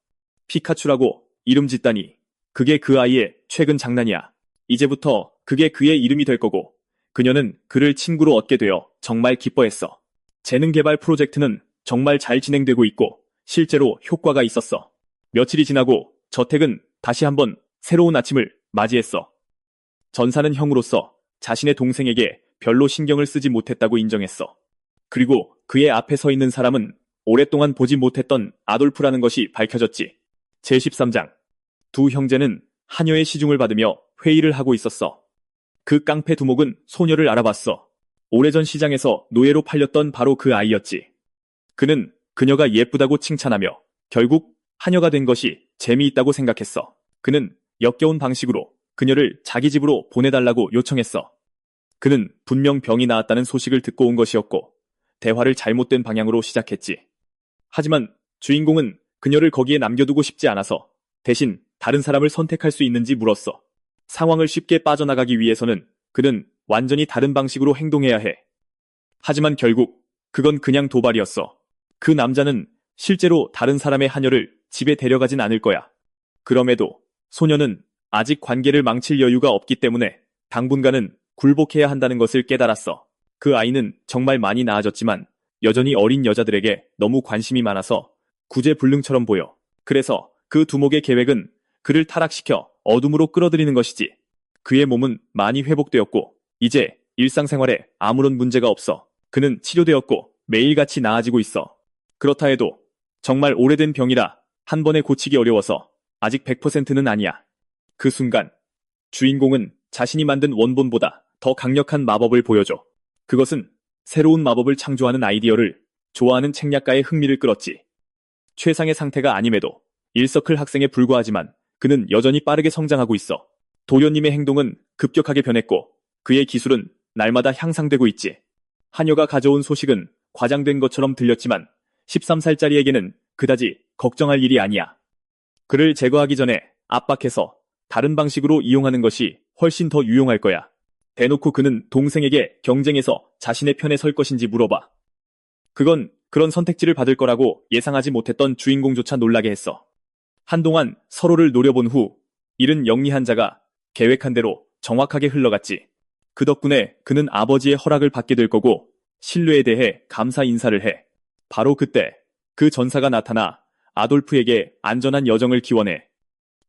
피카츄라고 이름 짓다니 그게 그 아이의 최근 장난이야. 이제부터 그게 그의 이름이 될 거고 그녀는 그를 친구로 얻게 되어 정말 기뻐했어. 재능 개발 프로젝트는 정말 잘 진행되고 있고 실제로 효과가 있었어. 며칠이 지나고 저택은 다시 한번 새로운 아침을 맞이했어. 전사는 형으로서 자신의 동생에게 별로 신경을 쓰지 못했다고 인정했어. 그리고 그의 앞에 서 있는 사람은 오랫동안 보지 못했던 아돌프라는 것이 밝혀졌지. 제13장. 두 형제는 하녀의 시중을 받으며 회의를 하고 있었어. 그 깡패 두목은 소녀를 알아봤어. 오래전 시장에서 노예로 팔렸던 바로 그 아이였지. 그는 그녀가 예쁘다고 칭찬하며 결국 하녀가 된 것이 재미있다고 생각했어. 그는 역겨운 방식으로 그녀를 자기 집으로 보내달라고 요청했어. 그는 분명 병이 나았다는 소식을 듣고 온 것이었고 대화를 잘못된 방향으로 시작했지. 하지만 주인공은 그녀를 거기에 남겨두고 싶지 않아서 대신 다른 사람을 선택할 수 있는지 물었어. 상황을 쉽게 빠져나가기 위해서는 그는 완전히 다른 방식으로 행동해야 해. 하지만 결국 그건 그냥 도발이었어. 그 남자는 실제로 다른 사람의 하녀를 집에 데려가진 않을 거야. 그럼에도 소녀는 아직 관계를 망칠 여유가 없기 때문에 당분간은 굴복해야 한다는 것을 깨달았어. 그 아이는 정말 많이 나아졌지만 여전히 어린 여자들에게 너무 관심이 많아서 구제불능처럼 보여. 그래서 그 두목의 계획은 그를 타락시켜 어둠으로 끌어들이는 것이지. 그의 몸은 많이 회복되었고 이제 일상생활에 아무런 문제가 없어. 그는 치료되었고 매일같이 나아지고 있어. 그렇다 해도 정말 오래된 병이라 한 번에 고치기 어려워서 아직 100%는 아니야. 그 순간 주인공은 자신이 만든 원본보다 더 강력한 마법을 보여줘. 그것은 새로운 마법을 창조하는 아이디어를 좋아하는 책략가의 흥미를 끌었지. 최상의 상태가 아님에도 1서클 학생에 불과하지만 그는 여전히 빠르게 성장하고 있어. 도련님의 행동은 급격하게 변했고 그의 기술은 날마다 향상되고 있지. 하녀가 가져온 소식은 과장된 것처럼 들렸지만 13살짜리에게는 그다지 걱정할 일이 아니야. 그를 제거하기 전에 압박해서 다른 방식으로 이용하는 것이 훨씬 더 유용할 거야. 대놓고 그는 동생에게 경쟁에서 자신의 편에 설 것인지 물어봐. 그건 그런 선택지를 받을 거라고 예상하지 못했던 주인공조차 놀라게 했어. 한동안 서로를 노려본 후 일은 영리한 자가 계획한 대로 정확하게 흘러갔지. 그 덕분에 그는 아버지의 허락을 받게 될 거고 신뢰에 대해 감사 인사를 해. 바로 그때 그 전사가 나타나 아돌프에게 안전한 여정을 기원해.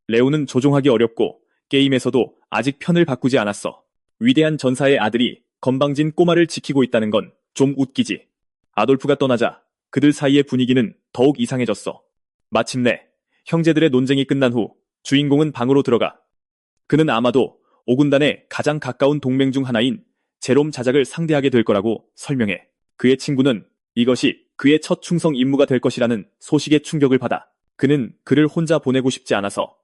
레오는 조종하기 어렵고 게임에서도 아직 편을 바꾸지 않았어. 위대한 전사의 아들이 건방진 꼬마를 지키고 있다는 건 좀 웃기지. 아돌프가 떠나자 그들 사이의 분위기는 더욱 이상해졌어. 마침내 형제들의 논쟁이 끝난 후 주인공은 방으로 들어가. 그는 아마도 오군단의 가장 가까운 동맹 중 하나인 제롬 자작을 상대하게 될 거라고 설명해. 그의 친구는 이것이 그의 첫 충성 임무가 될 것이라는 소식에 충격을 받아. 그는 그를 혼자 보내고 싶지 않아서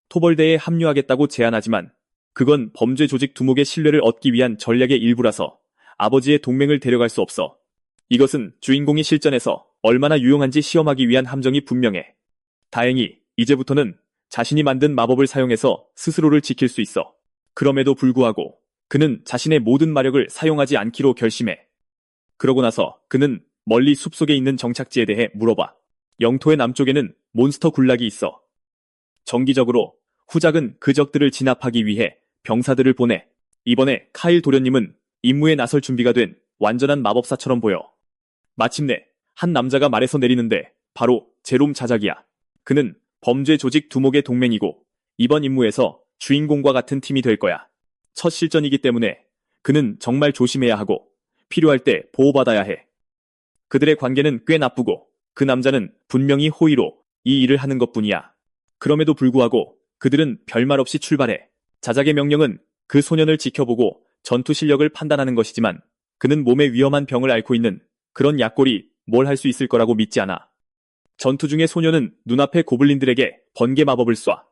토벌대에 합류하겠다고 제안하지만 그건 범죄 조직 두목의 신뢰를 얻기 위한 전략의 일부라서 아버지의 동맹을 데려갈 수 없어. 이것은 주인공이 실전에서 얼마나 유용한지 시험하기 위한 함정이 분명해. 다행히 이제부터는 자신이 만든 마법을 사용해서 스스로를 지킬 수 있어. 그럼에도 불구하고 그는 자신의 모든 마력을 사용하지 않기로 결심해. 그러고 나서 그는 멀리 숲속에 있는 정착지에 대해 물어봐. 영토의 남쪽에는 몬스터 군락이 있어. 정기적으로 후작은 그 적들을 진압하기 위해 병사들을 보내. 이번에 카일 도련님은 임무에 나설 준비가 된 완전한 마법사처럼 보여. 마침내 한 남자가 말에서 내리는데 바로 제롬 자작이야. 그는 범죄 조직 두목의 동맹이고 이번 임무에서 주인공과 같은 팀이 될 거야. 첫 실전이기 때문에 그는 정말 조심해야 하고 필요할 때 보호받아야 해. 그들의 관계는 꽤 나쁘고 그 남자는 분명히 호의로 이 일을 하는 것뿐이야. 그럼에도 불구하고 그들은 별말 없이 출발해. 자작의 명령은 그 소년을 지켜보고 전투 실력을 판단하는 것이지만 그는 몸에 위험한 병을 앓고 있는 그런 약골이 뭘 할 수 있을 거라고 믿지 않아. 전투 중에 소년은 눈앞의 고블린들에게 번개 마법을 쏴.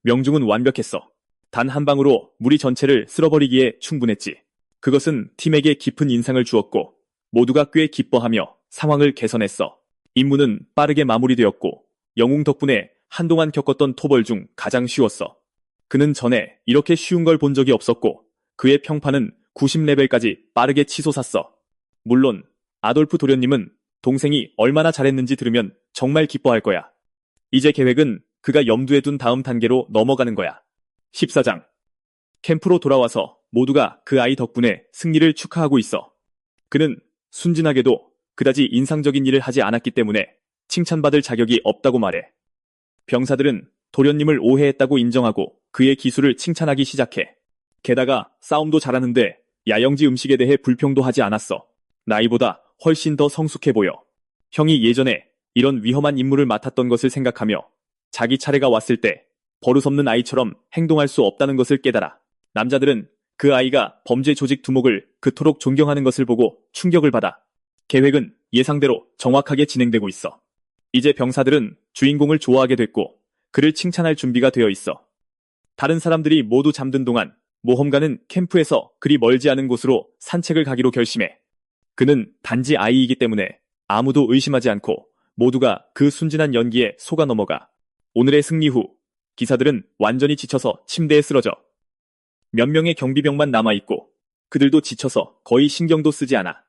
명중은 완벽했어. 단 한 방으로 무리 전체를 쓸어버리기에 충분했지. 그것은 팀에게 깊은 인상을 주었고 모두가 꽤 기뻐하며 상황을 개선했어. 임무는 빠르게 마무리되었고 영웅 덕분에 한동안 겪었던 토벌 중 가장 쉬웠어. 그는 전에 이렇게 쉬운 걸 본 적이 없었고 그의 평판은 90레벨까지 빠르게 치솟았어. 물론 아돌프 도련님은 동생이 얼마나 잘했는지 들으면 정말 기뻐할 거야. 이제 계획은 그가 염두에 둔 다음 단계로 넘어가는 거야. 14장. 캠프로 돌아와서 모두가 그 아이 덕분에 승리를 축하하고 있어. 그는 순진하게도 그다지 인상적인 일을 하지 않았기 때문에 칭찬받을 자격이 없다고 말해. 병사들은 도련님을 오해했다고 인정하고 그의 기술을 칭찬하기 시작해. 게다가 싸움도 잘하는데 야영지 음식에 대해 불평도 하지 않았어. 나이보다 훨씬 더 성숙해 보여. 형이 예전에 이런 위험한 임무를 맡았던 것을 생각하며 자기 차례가 왔을 때 버릇없는 아이처럼 행동할 수 없다는 것을 깨달아. 남자들은 그 아이가 범죄 조직 두목을 그토록 존경하는 것을 보고 충격을 받아. 계획은 예상대로 정확하게 진행되고 있어. 이제 병사들은 주인공을 좋아하게 됐고 그를 칭찬할 준비가 되어 있어. 다른 사람들이 모두 잠든 동안 모험가는 캠프에서 그리 멀지 않은 곳으로 산책을 가기로 결심해. 그는 단지 아이이기 때문에 아무도 의심하지 않고 모두가 그 순진한 연기에 속아 넘어가. 오늘의 승리 후 기사들은 완전히 지쳐서 침대에 쓰러져. 몇 명의 경비병만 남아있고 그들도 지쳐서 거의 신경도 쓰지 않아.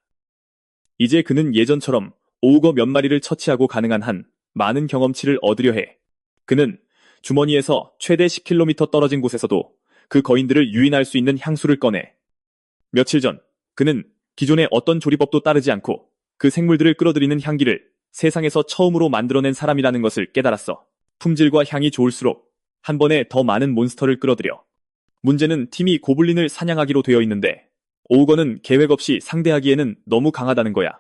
이제 그는 예전처럼 오우거 몇 마리를 처치하고 가능한 한 많은 경험치를 얻으려 해. 그는 주머니에서 최대 10km 떨어진 곳에서도 그 거인들을 유인할 수 있는 향수를 꺼내. 며칠 전 그는 기존의 어떤 조리법도 따르지 않고 그 생물들을 끌어들이는 향기를 세상에서 처음으로 만들어낸 사람이라는 것을 깨달았어. 품질과 향이 좋을수록 한 번에 더 많은 몬스터를 끌어들여. 문제는 팀이 고블린을 사냥하기로 되어 있는데 오우거는 계획 없이 상대하기에는 너무 강하다는 거야.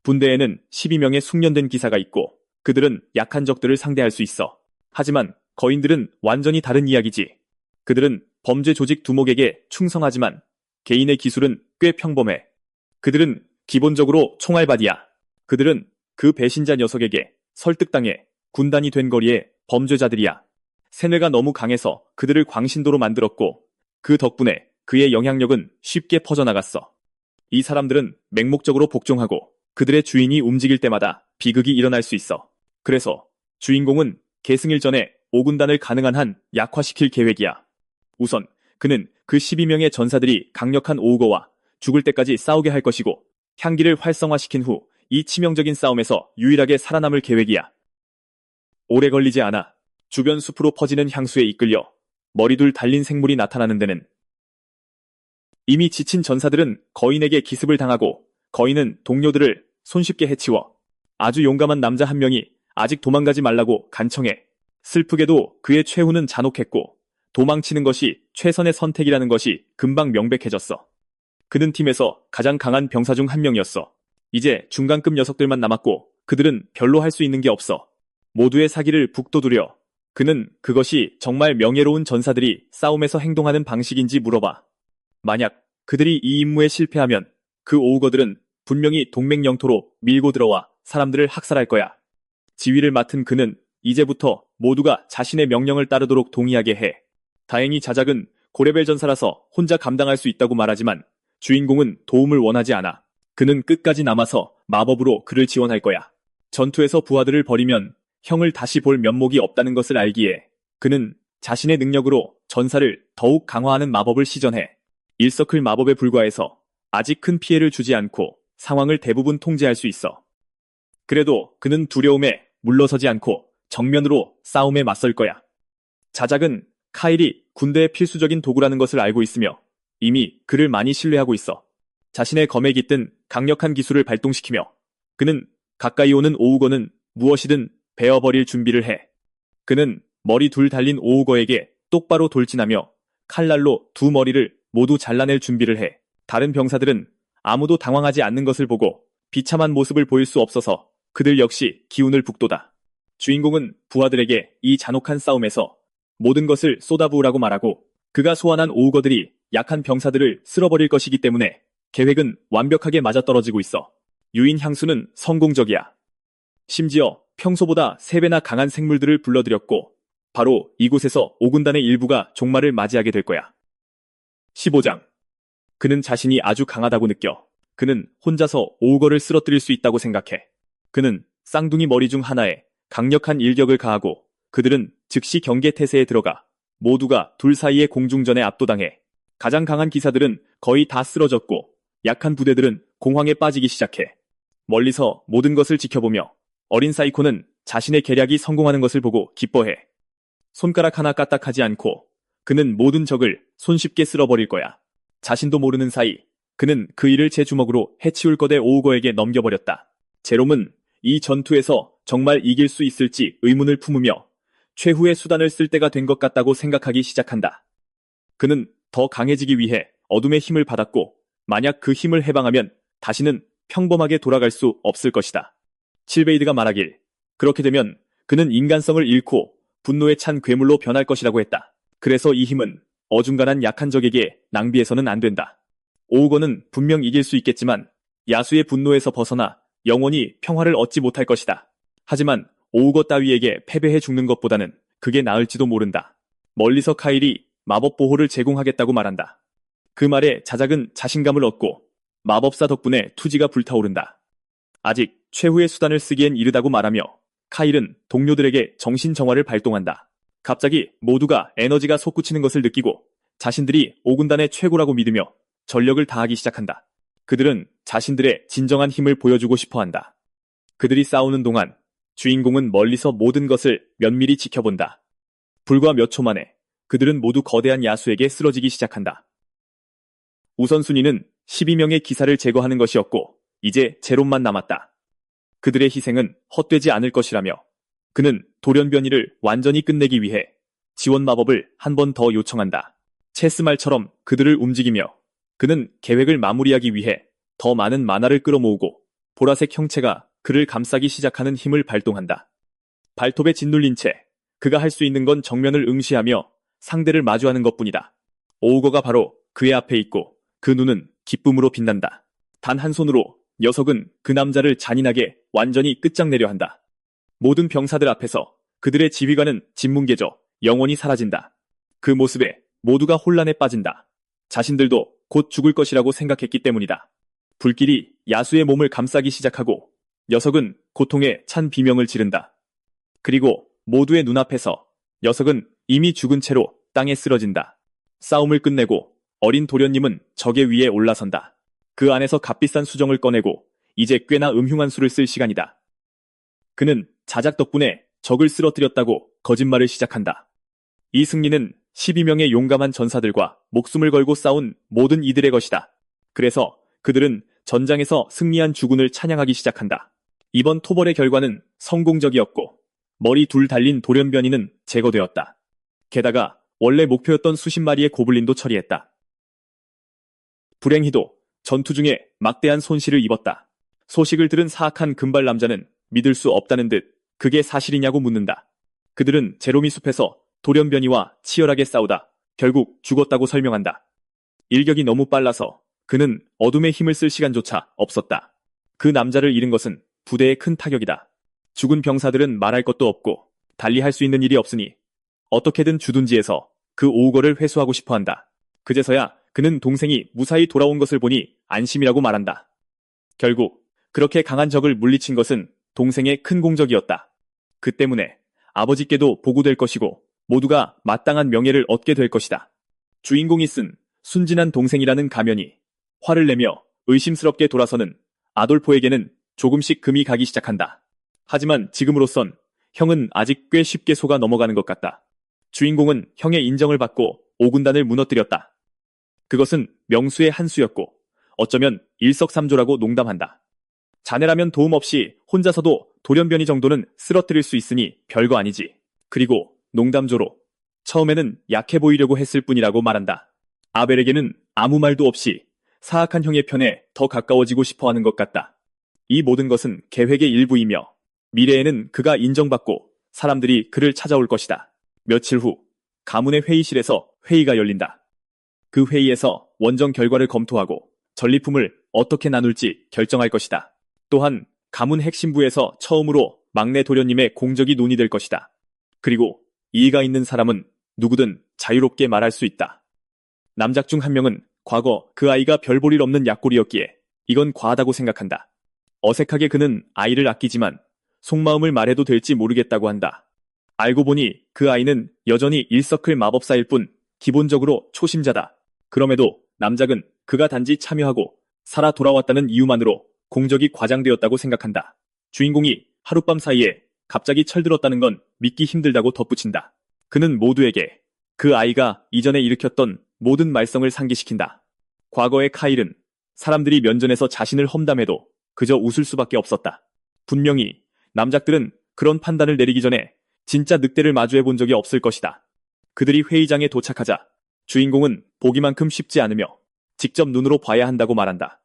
분대에는 12명의 숙련된 기사가 있고 그들은 약한 적들을 상대할 수 있어. 하지만 거인들은 완전히 다른 이야기지. 그들은 범죄 조직 두목에게 충성하지만 개인의 기술은 꽤 평범해. 그들은 기본적으로 총알바디야. 그들은 그 배신자 녀석에게 설득당해 군단이 된 거리의 범죄자들이야. 세뇌가 너무 강해서 그들을 광신도로 만들었고 그 덕분에 그의 영향력은 쉽게 퍼져나갔어. 이 사람들은 맹목적으로 복종하고 그들의 주인이 움직일 때마다 비극이 일어날 수 있어. 그래서 주인공은 계승일 전에 5군단을 가능한 한 약화시킬 계획이야. 우선 그는 그 12명의 전사들이 강력한 오우거와 죽을 때까지 싸우게 할 것이고 향기를 활성화시킨 후 이 치명적인 싸움에서 유일하게 살아남을 계획이야. 오래 걸리지 않아 주변 숲으로 퍼지는 향수에 이끌려 머리둘 달린 생물이 나타나는 데는 이미 지친 전사들은 거인에게 기습을 당하고 거인은 동료들을 손쉽게 해치워 아주 용감한 남자 한 명이 아직 도망가지 말라고 간청해. 슬프게도 그의 최후는 잔혹했고 도망치는 것이 최선의 선택이라는 것이 금방 명백해졌어. 그는 팀에서 가장 강한 병사 중 한 명이었어. 이제 중간급 녀석들만 남았고 그들은 별로 할 수 있는 게 없어. 모두의 사기를 북돋우려. 그는 그것이 정말 명예로운 전사들이 싸움에서 행동하는 방식인지 물어봐. 만약 그들이 이 임무에 실패하면 그 오우거들은 분명히 동맹 영토로 밀고 들어와 사람들을 학살할 거야. 지휘를 맡은 그는 이제부터 모두가 자신의 명령을 따르도록 동의하게 해. 다행히 자작은 고레벨 전사라서 혼자 감당할 수 있다고 말하지만 주인공은 도움을 원하지 않아. 그는 끝까지 남아서 마법으로 그를 지원할 거야. 전투에서 부하들을 버리면 형을 다시 볼 면목이 없다는 것을 알기에 그는 자신의 능력으로 전사를 더욱 강화하는 마법을 시전해. 일서클 마법에 불과해서 아직 큰 피해를 주지 않고 상황을 대부분 통제할 수 있어. 그래도 그는 두려움에 물러서지 않고 정면으로 싸움에 맞설 거야. 자작은 카일이 군대의 필수적인 도구라는 것을 알고 있으며 이미 그를 많이 신뢰하고 있어. 자신의 검에 깃든 강력한 기술을 발동시키며 그는 가까이 오는 오우거는 무엇이든 베어버릴 준비를 해. 그는 머리 둘 달린 오우거에게 똑바로 돌진하며 칼날로 두 머리를 모두 잘라낼 준비를 해. 다른 병사들은 아무도 당황하지 않는 것을 보고 비참한 모습을 보일 수 없어서 그들 역시 기운을 북돋아. 주인공은 부하들에게 이 잔혹한 싸움에서 모든 것을 쏟아부으라고 말하고 그가 소환한 오우거들이 약한 병사들을 쓸어버릴 것이기 때문에 계획은 완벽하게 맞아떨어지고 있어. 유인 향수는 성공적이야. 심지어 평소보다 3배나 강한 생물들을 불러들였고 바로 이곳에서 5군단의 일부가 종말을 맞이하게 될 거야. 15장. 그는 자신이 아주 강하다고 느껴. 그는 혼자서 오우거를 쓰러뜨릴 수 있다고 생각해. 그는 쌍둥이 머리 중 하나에 강력한 일격을 가하고 그들은 즉시 경계태세에 들어가 모두가 둘 사이의 공중전에 압도당해. 가장 강한 기사들은 거의 다 쓰러졌고 약한 부대들은 공황에 빠지기 시작해. 멀리서 모든 것을 지켜보며 어린 사이코는 자신의 계략이 성공하는 것을 보고 기뻐해. 손가락 하나 까딱하지 않고 그는 모든 적을 손쉽게 쓸어버릴 거야. 자신도 모르는 사이 그는 그 일을 제 주먹으로 해치울 거대 오우거에게 넘겨버렸다. 제롬은 이 전투에서 정말 이길 수 있을지 의문을 품으며 최후의 수단을 쓸 때가 된 것 같다고 생각하기 시작한다. 그는 더 강해지기 위해 어둠의 힘을 받았고 만약 그 힘을 해방하면 다시는 평범하게 돌아갈 수 없을 것이다. 칠베이드가 말하길 그렇게 되면 그는 인간성을 잃고 분노에 찬 괴물로 변할 것이라고 했다. 그래서 이 힘은 어중간한 약한 적에게 낭비해서는 안 된다. 오우거는 분명 이길 수 있겠지만 야수의 분노에서 벗어나 영원히 평화를 얻지 못할 것이다. 하지만 오우거 따위에게 패배해 죽는 것보다는 그게 나을지도 모른다. 멀리서 카일이 마법 보호를 제공하겠다고 말한다. 그 말에 자작은 자신감을 얻고 마법사 덕분에 투지가 불타오른다. 아직 최후의 수단을 쓰기엔 이르다고 말하며 카일은 동료들에게 정신정화를 발동한다. 갑자기 모두가 에너지가 솟구치는 것을 느끼고 자신들이 5군단의 최고라고 믿으며 전력을 다하기 시작한다. 그들은 자신들의 진정한 힘을 보여주고 싶어한다. 그들이 싸우는 동안 주인공은 멀리서 모든 것을 면밀히 지켜본다. 불과 몇 초 만에 그들은 모두 거대한 야수에게 쓰러지기 시작한다. 우선순위는 12명의 기사를 제거하는 것이었고 이제 제롬만 남았다. 그들의 희생은 헛되지 않을 것이라며 그는 돌연변이를 완전히 끝내기 위해 지원 마법을 한 번 더 요청한다. 체스말처럼 그들을 움직이며 그는 계획을 마무리하기 위해 더 많은 만화를 끌어모으고 보라색 형체가 그를 감싸기 시작하는 힘을 발동한다. 발톱에 짓눌린 채 그가 할 수 있는 건 정면을 응시하며 상대를 마주하는 것뿐이다. 오우거가 바로 그의 앞에 있고 그 눈은 기쁨으로 빛난다. 단 한 손으로 녀석은 그 남자를 잔인하게 완전히 끝장내려 한다. 모든 병사들 앞에서 그들의 지휘관은 짓뭉개져 영원히 사라진다. 그 모습에 모두가 혼란에 빠진다. 자신들도 곧 죽을 것이라고 생각했기 때문이다. 불길이 야수의 몸을 감싸기 시작하고 녀석은 고통에 찬 비명을 지른다. 그리고 모두의 눈앞에서 녀석은 이미 죽은 채로 땅에 쓰러진다. 싸움을 끝내고 어린 도련님은 적의 위에 올라선다. 그 안에서 값비싼 수정을 꺼내고 이제 꽤나 음흉한 수를 쓸 시간이다. 그는 자작 덕분에 적을 쓰러뜨렸다고 거짓말을 시작한다. 이 승리는 12명의 용감한 전사들과 목숨을 걸고 싸운 모든 이들의 것이다. 그래서 그들은 전장에서 승리한 주군을 찬양하기 시작한다. 이번 토벌의 결과는 성공적이었고 머리 둘 달린 돌연변이는 제거되었다. 게다가 원래 목표였던 수십 마리의 고블린도 처리했다. 불행히도 전투 중에 막대한 손실을 입었다. 소식을 들은 사악한 금발 남자는 믿을 수 없다는 듯 그게 사실이냐고 묻는다. 그들은 제로미 숲에서 돌연변이와 치열하게 싸우다 결국 죽었다고 설명한다. 일격이 너무 빨라서 그는 어둠의 힘을 쓸 시간조차 없었다. 그 남자를 잃은 것은 부대에 큰 타격이다. 죽은 병사들은 말할 것도 없고 달리 할 수 있는 일이 없으니 어떻게든 주둔지에서 그 오우거를 회수하고 싶어한다. 그제서야 그는 동생이 무사히 돌아온 것을 보니 안심이라고 말한다. 결국 그렇게 강한 적을 물리친 것은 동생의 큰 공적이었다. 그 때문에 아버지께도 보고될 것이고 모두가 마땅한 명예를 얻게 될 것이다. 주인공이 쓴 순진한 동생이라는 가면이 화를 내며 의심스럽게 돌아서는 아돌포에게는 조금씩 금이 가기 시작한다. 하지만 지금으로선 형은 아직 꽤 쉽게 속아 넘어가는 것 같다. 주인공은 형의 인정을 받고 오군단을 무너뜨렸다. 그것은 명수의 한 수였고 어쩌면 일석삼조라고 농담한다. 자네라면 도움 없이 혼자서도 돌연변이 정도는 쓰러뜨릴 수 있으니 별거 아니지. 그리고 농담조로 처음에는 약해 보이려고 했을 뿐이라고 말한다. 아벨에게는 아무 말도 없이 사악한 형의 편에 더 가까워지고 싶어하는 것 같다. 이 모든 것은 계획의 일부이며 미래에는 그가 인정받고 사람들이 그를 찾아올 것이다. 며칠 후 가문의 회의실에서 회의가 열린다. 그 회의에서 원정 결과를 검토하고 전리품을 어떻게 나눌지 결정할 것이다. 또한 가문 핵심부에서 처음으로 막내 도련님의 공적이 논의될 것이다. 그리고 이의가 있는 사람은 누구든 자유롭게 말할 수 있다. 남작 중 한 명은 과거 그 아이가 별 볼 일 없는 약골이었기에 이건 과하다고 생각한다. 어색하게 그는 아이를 아끼지만 속마음을 말해도 될지 모르겠다고 한다. 알고 보니 그 아이는 여전히 일서클 마법사일 뿐 기본적으로 초심자다. 그럼에도 남작은 그가 단지 참여하고 살아 돌아왔다는 이유만으로 공적이 과장되었다고 생각한다. 주인공이 하룻밤 사이에 갑자기 철들었다는 건 믿기 힘들다고 덧붙인다. 그는 모두에게 그 아이가 이전에 일으켰던 모든 말썽을 상기시킨다. 과거의 카일은 사람들이 면전에서 자신을 험담해도 그저 웃을 수밖에 없었다. 분명히 남작들은 그런 판단을 내리기 전에 진짜 늑대를 마주해 본 적이 없을 것이다. 그들이 회의장에 도착하자 주인공은 보기만큼 쉽지 않으며 직접 눈으로 봐야 한다고 말한다.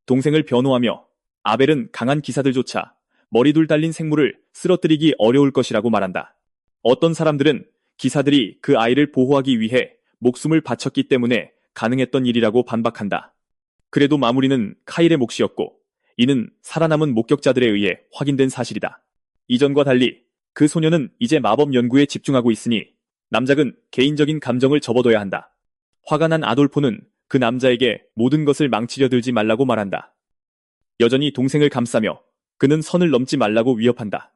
동생을 변호하며 아벨은 강한 기사들조차 머리둘 달린 생물을 쓰러뜨리기 어려울 것이라고 말한다. 어떤 사람들은 기사들이 그 아이를 보호하기 위해 목숨을 바쳤기 때문에 가능했던 일이라고 반박한다. 그래도 마무리는 카일의 몫이었고 이는 살아남은 목격자들에 의해 확인된 사실이다. 이전과 달리 그 소녀는 이제 마법 연구에 집중하고 있으니 남작은 개인적인 감정을 접어둬야 한다. 화가 난 아돌포는 그 남자에게 모든 것을 망치려 들지 말라고 말한다. 여전히 동생을 감싸며 그는 선을 넘지 말라고 위협한다.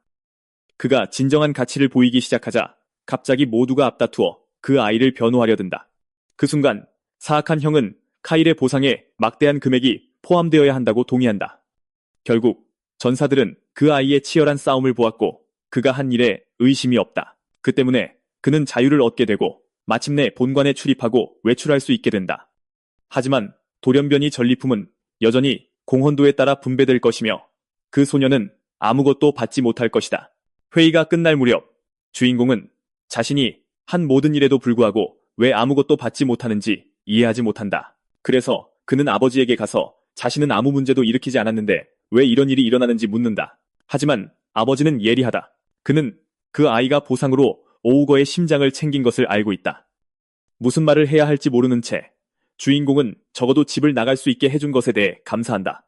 그가 진정한 가치를 보이기 시작하자 갑자기 모두가 앞다투어 그 아이를 변호하려 든다. 그 순간 사악한 형은 카일의 보상에 막대한 금액이 포함되어야 한다고 동의한다. 결국 전사들은 그 아이의 치열한 싸움을 보았고 그가 한 일에 의심이 없다. 그 때문에 그는 자유를 얻게 되고 마침내 본관에 출입하고 외출할 수 있게 된다. 하지만 돌연변이 전리품은 여전히 공헌도에 따라 분배될 것이며 그 소녀는 아무것도 받지 못할 것이다. 회의가 끝날 무렵 주인공은 자신이 한 모든 일에도 불구하고 왜 아무것도 받지 못하는지 이해하지 못한다. 그래서 그는 아버지에게 가서 자신은 아무 문제도 일으키지 않았는데 왜 이런 일이 일어나는지 묻는다. 하지만 아버지는 예리하다. 그는 그 아이가 보상으로 오우거의 심장을 챙긴 것을 알고 있다. 무슨 말을 해야 할지 모르는 채 주인공은 적어도 집을 나갈 수 있게 해준 것에 대해 감사한다.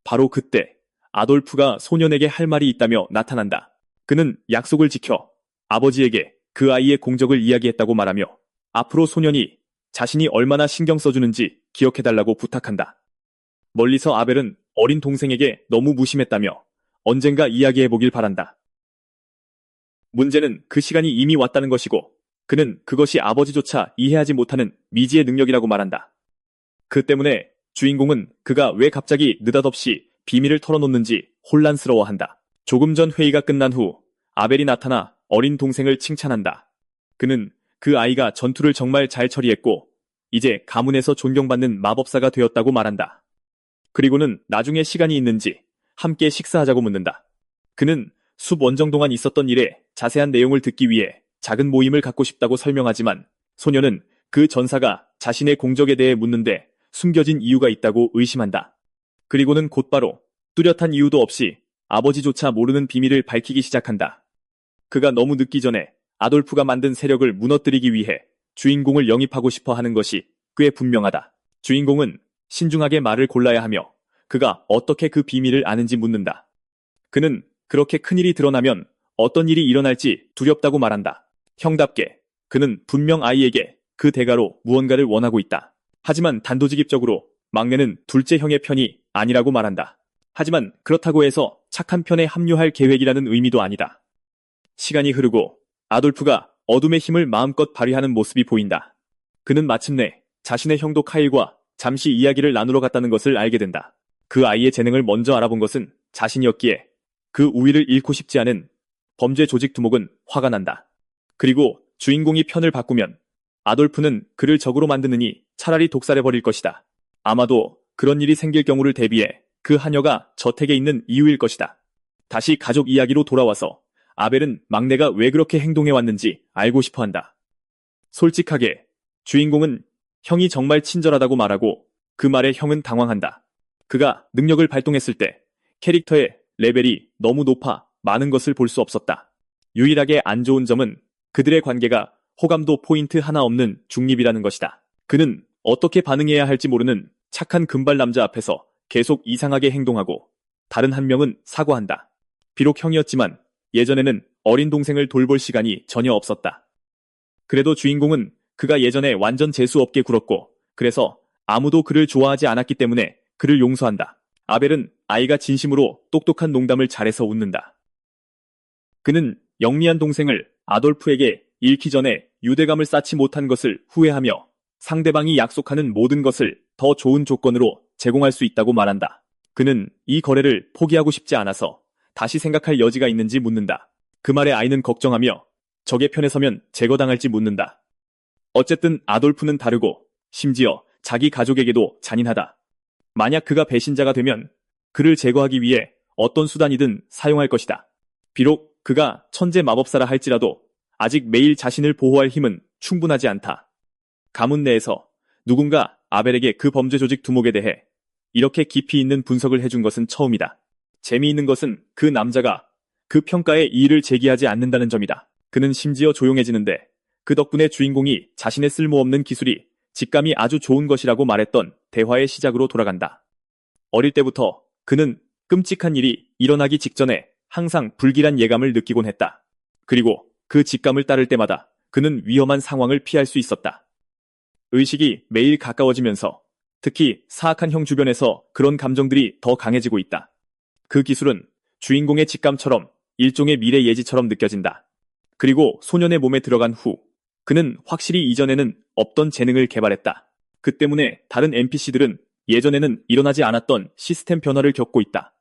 바로 그때 아돌프가 소년에게 할 말이 있다며 나타난다. 그는 약속을 지켜 아버지에게 그 아이의 공적을 이야기했다고 말하며 앞으로 소년이 자신이 얼마나 신경 써주는지 기억해달라고 부탁한다. 멀리서 아벨은 어린 동생에게 너무 무심했다며 언젠가 이야기해보길 바란다. 문제는 그 시간이 이미 왔다는 것이고 그는 그것이 아버지조차 이해하지 못하는 미지의 능력이라고 말한다. 그 때문에 주인공은 그가 왜 갑자기 느닷없이 비밀을 털어놓는지 혼란스러워한다. 조금 전 회의가 끝난 후 아벨이 나타나 어린 동생을 칭찬한다. 그는 그 아이가 전투를 정말 잘 처리했고 이제 가문에서 존경받는 마법사가 되었다고 말한다. 그리고는 나중에 시간이 있는지 함께 식사하자고 묻는다. 그는 숲 원정 동안 있었던 일에 자세한 내용을 듣기 위해 작은 모임을 갖고 싶다고 설명하지만 소녀는 그 전사가 자신의 공적에 대해 묻는데 숨겨진 이유가 있다고 의심한다. 그리고는 곧바로 뚜렷한 이유도 없이 아버지조차 모르는 비밀을 밝히기 시작한다. 그가 너무 늦기 전에 아돌프가 만든 세력을 무너뜨리기 위해 주인공을 영입하고 싶어 하는 것이 꽤 분명하다. 주인공은 신중하게 말을 골라야 하며 그가 어떻게 그 비밀을 아는지 묻는다. 그는 그렇게 큰일이 드러나면 어떤 일이 일어날지 두렵다고 말한다. 형답게 그는 분명 아이에게 그 대가로 무언가를 원하고 있다. 하지만 단도직입적으로 막내는 둘째 형의 편이 아니라고 말한다. 하지만 그렇다고 해서 착한 편에 합류할 계획이라는 의미도 아니다. 시간이 흐르고 아돌프가 어둠의 힘을 마음껏 발휘하는 모습이 보인다. 그는 마침내 자신의 형도 카일과 잠시 이야기를 나누러 갔다는 것을 알게 된다. 그 아이의 재능을 먼저 알아본 것은 자신이었기에 그 우위를 잃고 싶지 않은 범죄 조직 두목은 화가 난다. 그리고 주인공이 편을 바꾸면 아돌프는 그를 적으로 만드느니 차라리 독살해버릴 것이다. 아마도 그런 일이 생길 경우를 대비해 그 하녀가 저택에 있는 이유일 것이다. 다시 가족 이야기로 돌아와서 아벨은 막내가 왜 그렇게 행동해왔는지 알고 싶어한다. 솔직하게 주인공은 형이 정말 친절하다고 말하고 그 말에 형은 당황한다. 그가 능력을 발동했을 때 캐릭터의 레벨이 너무 높아 많은 것을 볼 수 없었다. 유일하게 안 좋은 점은 그들의 관계가 호감도 포인트 하나 없는 중립이라는 것이다. 그는 어떻게 반응해야 할지 모르는 착한 금발 남자 앞에서 계속 이상하게 행동하고 다른 한 명은 사과한다. 비록 형이었지만 예전에는 어린 동생을 돌볼 시간이 전혀 없었다. 그래도 주인공은 그가 예전에 완전 재수없게 굴었고 그래서 아무도 그를 좋아하지 않았기 때문에 그를 용서한다. 아벨은 아이가 진심으로 똑똑한 농담을 잘해서 웃는다. 그는 영리한 동생을 아돌프에게 잃기 전에 유대감을 쌓지 못한 것을 후회하며 상대방이 약속하는 모든 것을 더 좋은 조건으로 제공할 수 있다고 말한다. 그는 이 거래를 포기하고 싶지 않아서 다시 생각할 여지가 있는지 묻는다. 그 말에 아이는 걱정하며 적의 편에 서면 제거당할지 묻는다. 어쨌든 아돌프는 다르고 심지어 자기 가족에게도 잔인하다. 만약 그가 배신자가 되면 그를 제거하기 위해 어떤 수단이든 사용할 것이다. 비록 그가 천재 마법사라 할지라도 아직 매일 자신을 보호할 힘은 충분하지 않다. 가문 내에서 누군가 아벨에게 그 범죄 조직 두목에 대해 이렇게 깊이 있는 분석을 해준 것은 처음이다. 재미있는 것은 그 남자가 그 평가에 이의를 제기하지 않는다는 점이다. 그는 심지어 조용해지는데 그 덕분에 주인공이 자신의 쓸모없는 기술이 직감이 아주 좋은 것이라고 말했던 대화의 시작으로 돌아간다. 어릴 때부터 그는 끔찍한 일이 일어나기 직전에 항상 불길한 예감을 느끼곤 했다. 그리고 그 직감을 따를 때마다 그는 위험한 상황을 피할 수 있었다. 의식이 매일 가까워지면서 특히 사악한 형 주변에서 그런 감정들이 더 강해지고 있다. 그 기술은 주인공의 직감처럼 일종의 미래 예지처럼 느껴진다. 그리고 소년의 몸에 들어간 후 그는 확실히 이전에는 없던 재능을 개발했다. 그 때문에 다른 NPC들은 예전에는 일어나지 않았던 시스템 변화를 겪고 있다.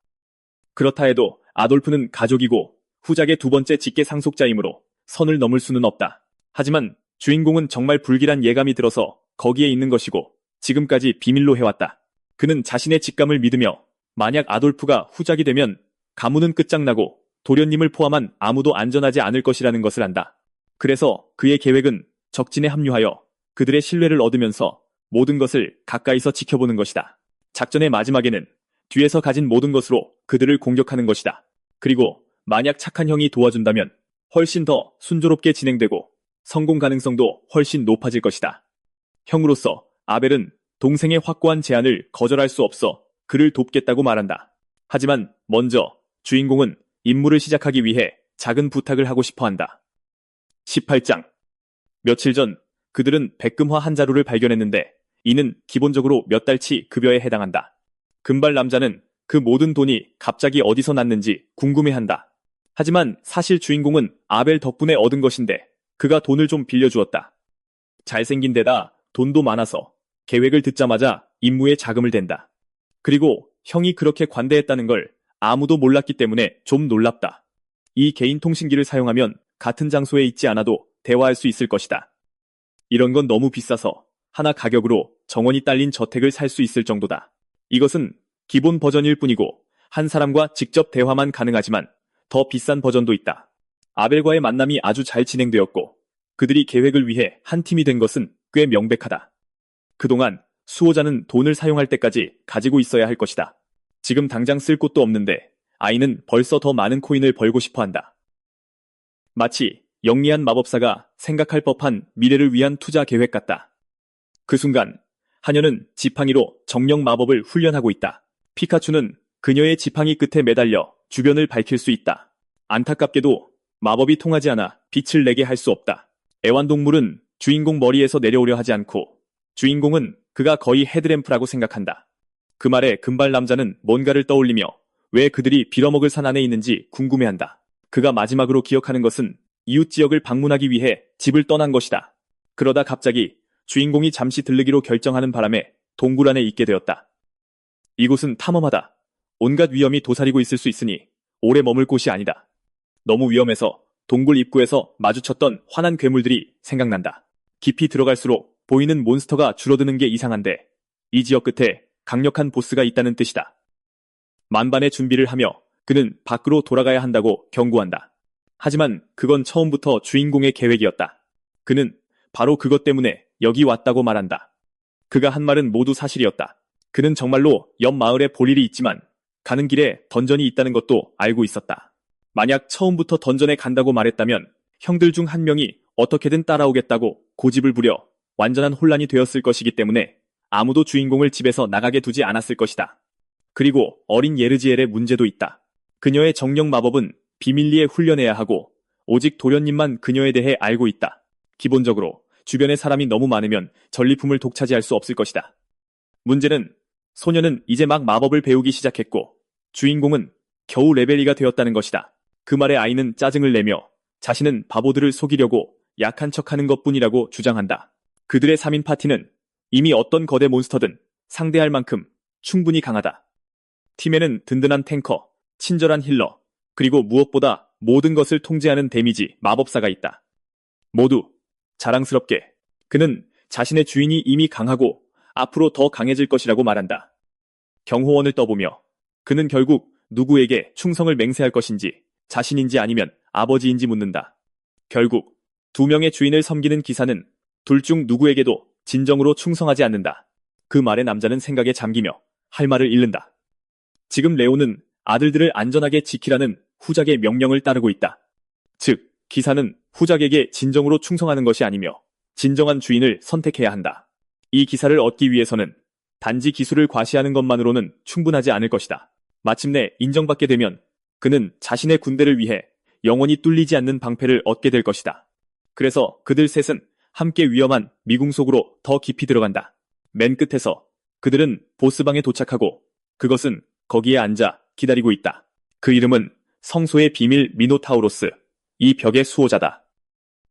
그렇다 해도 아돌프는 가족이고 후작의 두 번째 직계 상속자이므로 선을 넘을 수는 없다. 하지만 주인공은 정말 불길한 예감이 들어서 거기에 있는 것이고 지금까지 비밀로 해왔다. 그는 자신의 직감을 믿으며 만약 아돌프가 후작이 되면 가문은 끝장나고 도련님을 포함한 아무도 안전하지 않을 것이라는 것을 안다. 그래서 그의 계획은 적진에 합류하여 그들의 신뢰를 얻으면서 모든 것을 가까이서 지켜보는 것이다. 작전의 마지막에는 뒤에서 가진 모든 것으로 그들을 공격하는 것이다. 그리고 만약 착한 형이 도와준다면 훨씬 더 순조롭게 진행되고 성공 가능성도 훨씬 높아질 것이다. 형으로서 아벨은 동생의 확고한 제안을 거절할 수 없어 그를 돕겠다고 말한다. 하지만 먼저 주인공은 임무를 시작하기 위해 작은 부탁을 하고 싶어 한다. 18장. 며칠 전 그들은 백금화 한 자루를 발견했는데 이는 기본적으로 몇 달치 급여에 해당한다. 금발 남자는 그 모든 돈이 갑자기 어디서 났는지 궁금해한다. 하지만 사실 주인공은 아벨 덕분에 얻은 것인데 그가 돈을 좀 빌려주었다. 잘생긴 데다 돈도 많아서 계획을 듣자마자 임무에 자금을 댄다. 그리고 형이 그렇게 관대했다는 걸 아무도 몰랐기 때문에 좀 놀랍다. 이 개인 통신기를 사용하면 같은 장소에 있지 않아도 대화할 수 있을 것이다. 이런 건 너무 비싸서 하나 가격으로 정원이 딸린 저택을 살 수 있을 정도다. 이것은 기본 버전일 뿐이고 한 사람과 직접 대화만 가능하지만 더 비싼 버전도 있다. 아벨과의 만남이 아주 잘 진행되었고 그들이 계획을 위해 한 팀이 된 것은 꽤 명백하다. 그동안 수호자는 돈을 사용할 때까지 가지고 있어야 할 것이다. 지금 당장 쓸 곳도 없는데 아이는 벌써 더 많은 코인을 벌고 싶어 한다. 마치 영리한 마법사가 생각할 법한 미래를 위한 투자 계획 같다. 그 순간 하녀는 지팡이로 정령 마법을 훈련하고 있다. 피카츄는 그녀의 지팡이 끝에 매달려 주변을 밝힐 수 있다. 안타깝게도 마법이 통하지 않아 빛을 내게 할 수 없다. 애완동물은 주인공 머리에서 내려오려 하지 않고 주인공은 그가 거의 헤드램프라고 생각한다. 그 말에 금발 남자는 뭔가를 떠올리며 왜 그들이 빌어먹을 산 안에 있는지 궁금해한다. 그가 마지막으로 기억하는 것은 이웃 지역을 방문하기 위해 집을 떠난 것이다. 그러다 갑자기 주인공이 잠시 들르기로 결정하는 바람에 동굴 안에 있게 되었다. 이곳은 탐험하다. 온갖 위험이 도사리고 있을 수 있으니 오래 머물 곳이 아니다. 너무 위험해서 동굴 입구에서 마주쳤던 환한 괴물들이 생각난다. 깊이 들어갈수록 보이는 몬스터가 줄어드는 게 이상한데 이 지역 끝에 강력한 보스가 있다는 뜻이다. 만반의 준비를 하며 그는 밖으로 돌아가야 한다고 경고한다. 하지만 그건 처음부터 주인공의 계획이었다. 그는 바로 그것 때문에 여기 왔다고 말한다. 그가 한 말은 모두 사실이었다. 그는 정말로 옆 마을에 볼 일이 있지만 가는 길에 던전이 있다는 것도 알고 있었다. 만약 처음부터 던전에 간다고 말했다면 형들 중 한 명이 어떻게든 따라오겠다고 고집을 부려 완전한 혼란이 되었을 것이기 때문에 아무도 주인공을 집에서 나가게 두지 않았을 것이다. 그리고 어린 예르지엘의 문제도 있다. 그녀의 정령 마법은 비밀리에 훈련해야 하고 오직 도련님만 그녀에 대해 알고 있다. 기본적으로 주변에 사람이 너무 많으면 전리품을 독차지할 수 없을 것이다. 문제는 소녀는 이제 막 마법을 배우기 시작했고 주인공은 겨우 레벨 2가 되었다는 것이다. 그 말에 아이는 짜증을 내며 자신은 바보들을 속이려고 약한 척하는 것뿐이라고 주장한다. 그들의 3인 파티는 이미 어떤 거대 몬스터든 상대할 만큼 충분히 강하다. 팀에는 든든한 탱커, 친절한 힐러, 그리고 무엇보다 모든 것을 통제하는 데미지 마법사가 있다. 모두 자랑스럽게 그는 자신의 주인이 이미 강하고 앞으로 더 강해질 것이라고 말한다. 경호원을 떠보며 그는 결국 누구에게 충성을 맹세할 것인지 자신인지 아니면 아버지인지 묻는다. 결국 2명의 주인을 섬기는 기사는 둘 중 누구에게도 진정으로 충성하지 않는다. 그 말에 남자는 생각에 잠기며 할 말을 잃는다. 지금 레오는 아들들을 안전하게 지키라는 후작의 명령을 따르고 있다. 즉, 기사는 후작에게 진정으로 충성하는 것이 아니며 진정한 주인을 선택해야 한다. 이 기사를 얻기 위해서는 단지 기술을 과시하는 것만으로는 충분하지 않을 것이다. 마침내 인정받게 되면 그는 자신의 군대를 위해 영원히 뚫리지 않는 방패를 얻게 될 것이다. 그래서 그들 셋은 함께 위험한 미궁 속으로 더 깊이 들어간다. 맨 끝에서 그들은 보스방에 도착하고 그것은 거기에 앉아 기다리고 있다. 그 이름은 성소의 비밀 미노타우로스, 이 벽의 수호자다.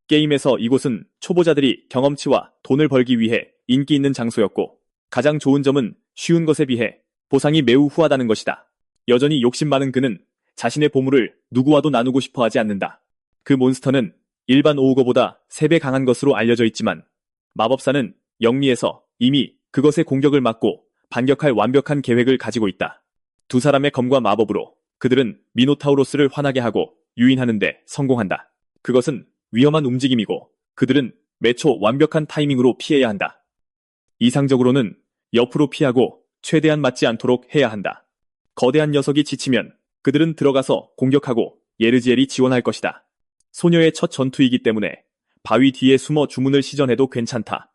게임에서 이곳은 초보자들이 경험치와 돈을 벌기 위해 인기 있는 장소였고 가장 좋은 점은 쉬운 것에 비해 보상이 매우 후하다는 것이다. 여전히 욕심 많은 그는 자신의 보물을 누구와도 나누고 싶어 하지 않는다. 그 몬스터는 일반 오우거보다 3배 강한 것으로 알려져 있지만 마법사는 영리해서 이미 그것의 공격을 막고 반격할 완벽한 계획을 가지고 있다. 두 사람의 검과 마법으로 그들은 미노타우로스를 화나게 하고 유인하는 데 성공한다. 그것은 위험한 움직임이고 그들은 매초 완벽한 타이밍으로 피해야 한다. 이상적으로는 옆으로 피하고 최대한 맞지 않도록 해야 한다. 거대한 녀석이 지치면 그들은 들어가서 공격하고 예르지엘이 지원할 것이다. 소녀의 첫 전투이기 때문에 바위 뒤에 숨어 주문을 시전해도 괜찮다.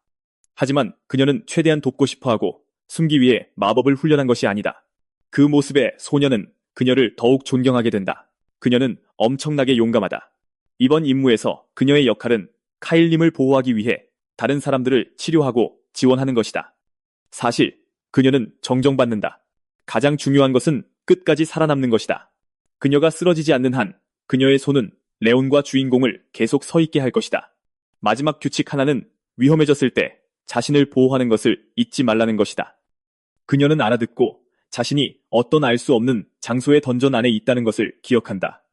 하지만 그녀는 최대한 돕고 싶어하고 숨기 위해 마법을 훈련한 것이 아니다. 그 모습에 소녀는 그녀를 더욱 존경하게 된다. 그녀는 엄청나게 용감하다. 이번 임무에서 그녀의 역할은 카일님을 보호하기 위해 다른 사람들을 치료하고 지원하는 것이다. 사실 그녀는 정정받는다. 가장 중요한 것은 끝까지 살아남는 것이다. 그녀가 쓰러지지 않는 한 그녀의 손은 레온과 주인공을 계속 서 있게 할 것이다. 마지막 규칙 하나는 위험해졌을 때 자신을 보호하는 것을 잊지 말라는 것이다. 그녀는 알아듣고 자신이 어떤 알 수 없는 장소의 던전 안에 있다는 것을 기억한다.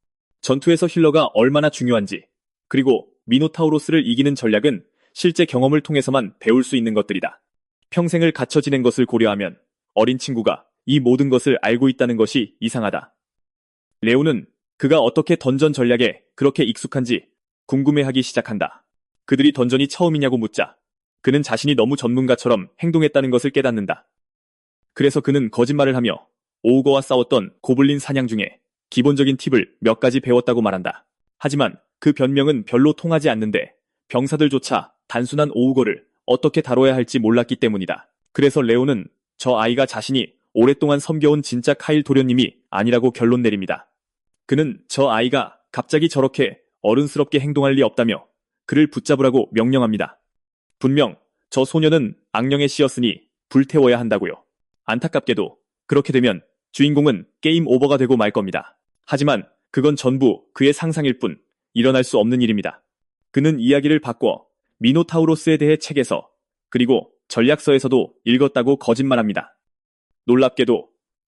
전투에서 힐러가 얼마나 중요한지, 그리고 미노타우로스를 이기는 전략은 실제 경험을 통해서만 배울 수 있는 것들이다. 평생을 갇혀 지낸 것을 고려하면 어린 친구가 이 모든 것을 알고 있다는 것이 이상하다. 레오는 그가 어떻게 던전 전략에 그렇게 익숙한지 궁금해하기 시작한다. 그들이 던전이 처음이냐고 묻자 그는 자신이 너무 전문가처럼 행동했다는 것을 깨닫는다. 그래서 그는 거짓말을 하며 오우거와 싸웠던 고블린 사냥 중에 기본적인 팁을 몇 가지 배웠다고 말한다. 하지만 그 변명은 별로 통하지 않는데 병사들조차 단순한 오우거를 어떻게 다뤄야 할지 몰랐기 때문이다. 그래서 레오는 저 아이가 자신이 오랫동안 섬겨온 진짜 카일 도련님이 아니라고 결론 내립니다. 그는 저 아이가 갑자기 저렇게 어른스럽게 행동할 리 없다며 그를 붙잡으라고 명령합니다. 분명 저 소녀는 악령의 씨였으니 불태워야 한다고요. 안타깝게도 그렇게 되면 주인공은 게임 오버가 되고 말 겁니다. 하지만 그건 전부 그의 상상일 뿐 일어날 수 없는 일입니다. 그는 이야기를 바꿔 미노타우로스에 대해 책에서 그리고 전략서에서도 읽었다고 거짓말합니다. 놀랍게도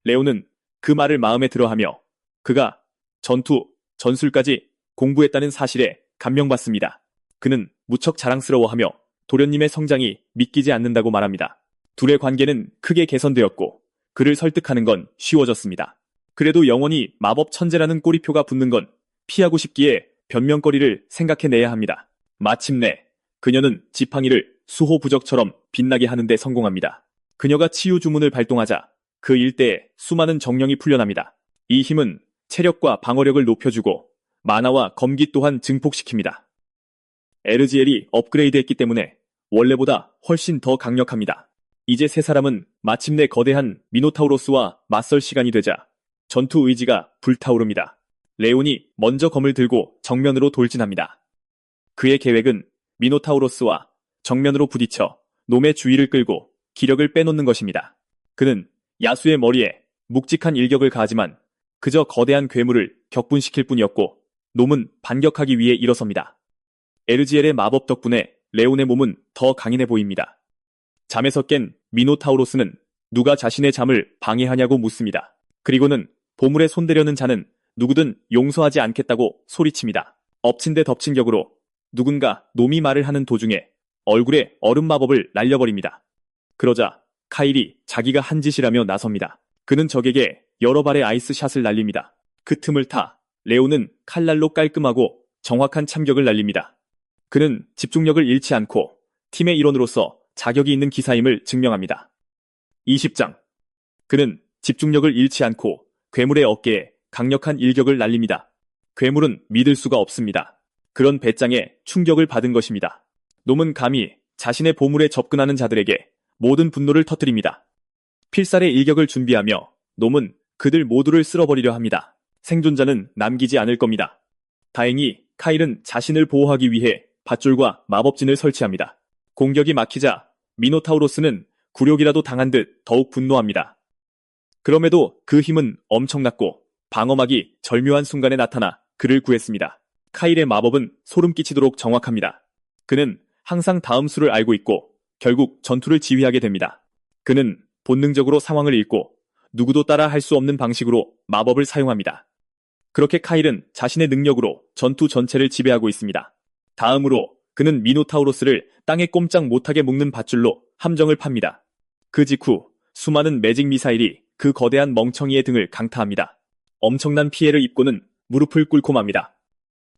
레오는 그 말을 마음에 들어하며 그가 전투, 전술까지 공부했다는 사실에 감명받습니다. 그는 무척 자랑스러워하며 도련님의 성장이 믿기지 않는다고 말합니다. 둘의 관계는 크게 개선되었고 그를 설득하는 건 쉬워졌습니다. 그래도 영원히 마법 천재라는 꼬리표가 붙는 건 피하고 싶기에 변명거리를 생각해내야 합니다. 마침내 그녀는 지팡이를 수호 부적처럼 빛나게 하는 데 성공합니다. 그녀가 치유 주문을 발동하자 그 일대에 수많은 정령이 풀려납니다. 이 힘은 체력과 방어력을 높여주고 만화와 검기 또한 증폭시킵니다. 에르지엘이 업그레이드했기 때문에 원래보다 훨씬 더 강력합니다. 이제 세 사람은 마침내 거대한 미노타우로스와 맞설 시간이 되자 전투 의지가 불타오릅니다. 레온이 먼저 검을 들고 정면으로 돌진합니다. 그의 계획은 미노타우로스와 정면으로 부딪혀 놈의 주의를 끌고 기력을 빼놓는 것입니다. 그는 야수의 머리에 묵직한 일격을 가하지만 그저 거대한 괴물을 격분시킬 뿐이었고 놈은 반격하기 위해 일어섭니다. 에르지엘의 마법 덕분에 레온의 몸은 더 강인해 보입니다. 잠에서 깬 미노타우로스는 누가 자신의 잠을 방해하냐고 묻습니다. 그리고는 보물에 손대려는 자는 누구든 용서하지 않겠다고 소리칩니다. 엎친 데 덮친 격으로 누군가 놈이 말을 하는 도중에 얼굴에 얼음 마법을 날려버립니다. 그러자 카일이 자기가 한 짓이라며 나섭니다. 그는 적에게 여러 발의 아이스샷을 날립니다. 그 틈을 타 레오는 칼날로 깔끔하고 정확한 참격을 날립니다. 그는 집중력을 잃지 않고 팀의 일원으로서 자격이 있는 기사임을 증명합니다. 20장. 그는 집중력을 잃지 않고 괴물의 어깨에 강력한 일격을 날립니다. 괴물은 믿을 수가 없습니다. 그런 배짱에 충격을 받은 것입니다. 놈은 감히 자신의 보물에 접근하는 자들에게 모든 분노를 터뜨립니다. 필살의 일격을 준비하며 놈은 그들 모두를 쓸어버리려 합니다. 생존자는 남기지 않을 겁니다. 다행히 카일은 자신을 보호하기 위해 밧줄과 마법진을 설치합니다. 공격이 막히자 미노타우로스는 굴욕이라도 당한 듯 더욱 분노합니다. 그럼에도 그 힘은 엄청났고 방어막이 절묘한 순간에 나타나 그를 구했습니다. 카일의 마법은 소름 끼치도록 정확합니다. 그는 항상 다음 수를 알고 있고 결국 전투를 지휘하게 됩니다. 그는 본능적으로 상황을 읽고 누구도 따라 할 수 없는 방식으로 마법을 사용합니다. 그렇게 카일은 자신의 능력으로 전투 전체를 지배하고 있습니다. 다음으로 그는 미노타우로스를 땅에 꼼짝 못하게 묶는 밧줄로 함정을 팝니다. 그 직후 수많은 매직 미사일이 그 거대한 멍청이의 등을 강타합니다. 엄청난 피해를 입고는 무릎을 꿇고 맙니다.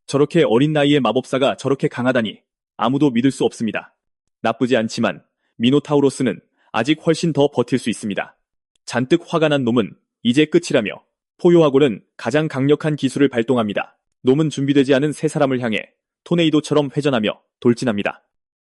저렇게 어린 나이에 마법사가 저렇게 강하다니 아무도 믿을 수 없습니다. 나쁘지 않지만 미노타우로스는 아직 훨씬 더 버틸 수 있습니다. 잔뜩 화가 난 놈은 이제 끝이라며 포효하고는 가장 강력한 기술을 발동합니다. 놈은 준비되지 않은 세 사람을 향해 토네이도처럼 회전하며 돌진합니다.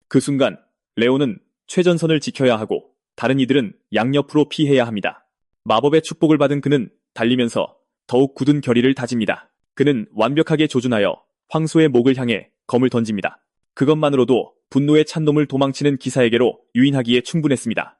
그 순간 레오는 최전선을 지켜야 하고 다른 이들은 양옆으로 피해야 합니다. 마법의 축복을 받은 그는 달리면서 더욱 굳은 결의를 다집니다. 그는 완벽하게 조준하여 황소의 목을 향해 검을 던집니다. 그것만으로도 분노에 찬 놈을 도망치는 기사에게로 유인하기에 충분했습니다.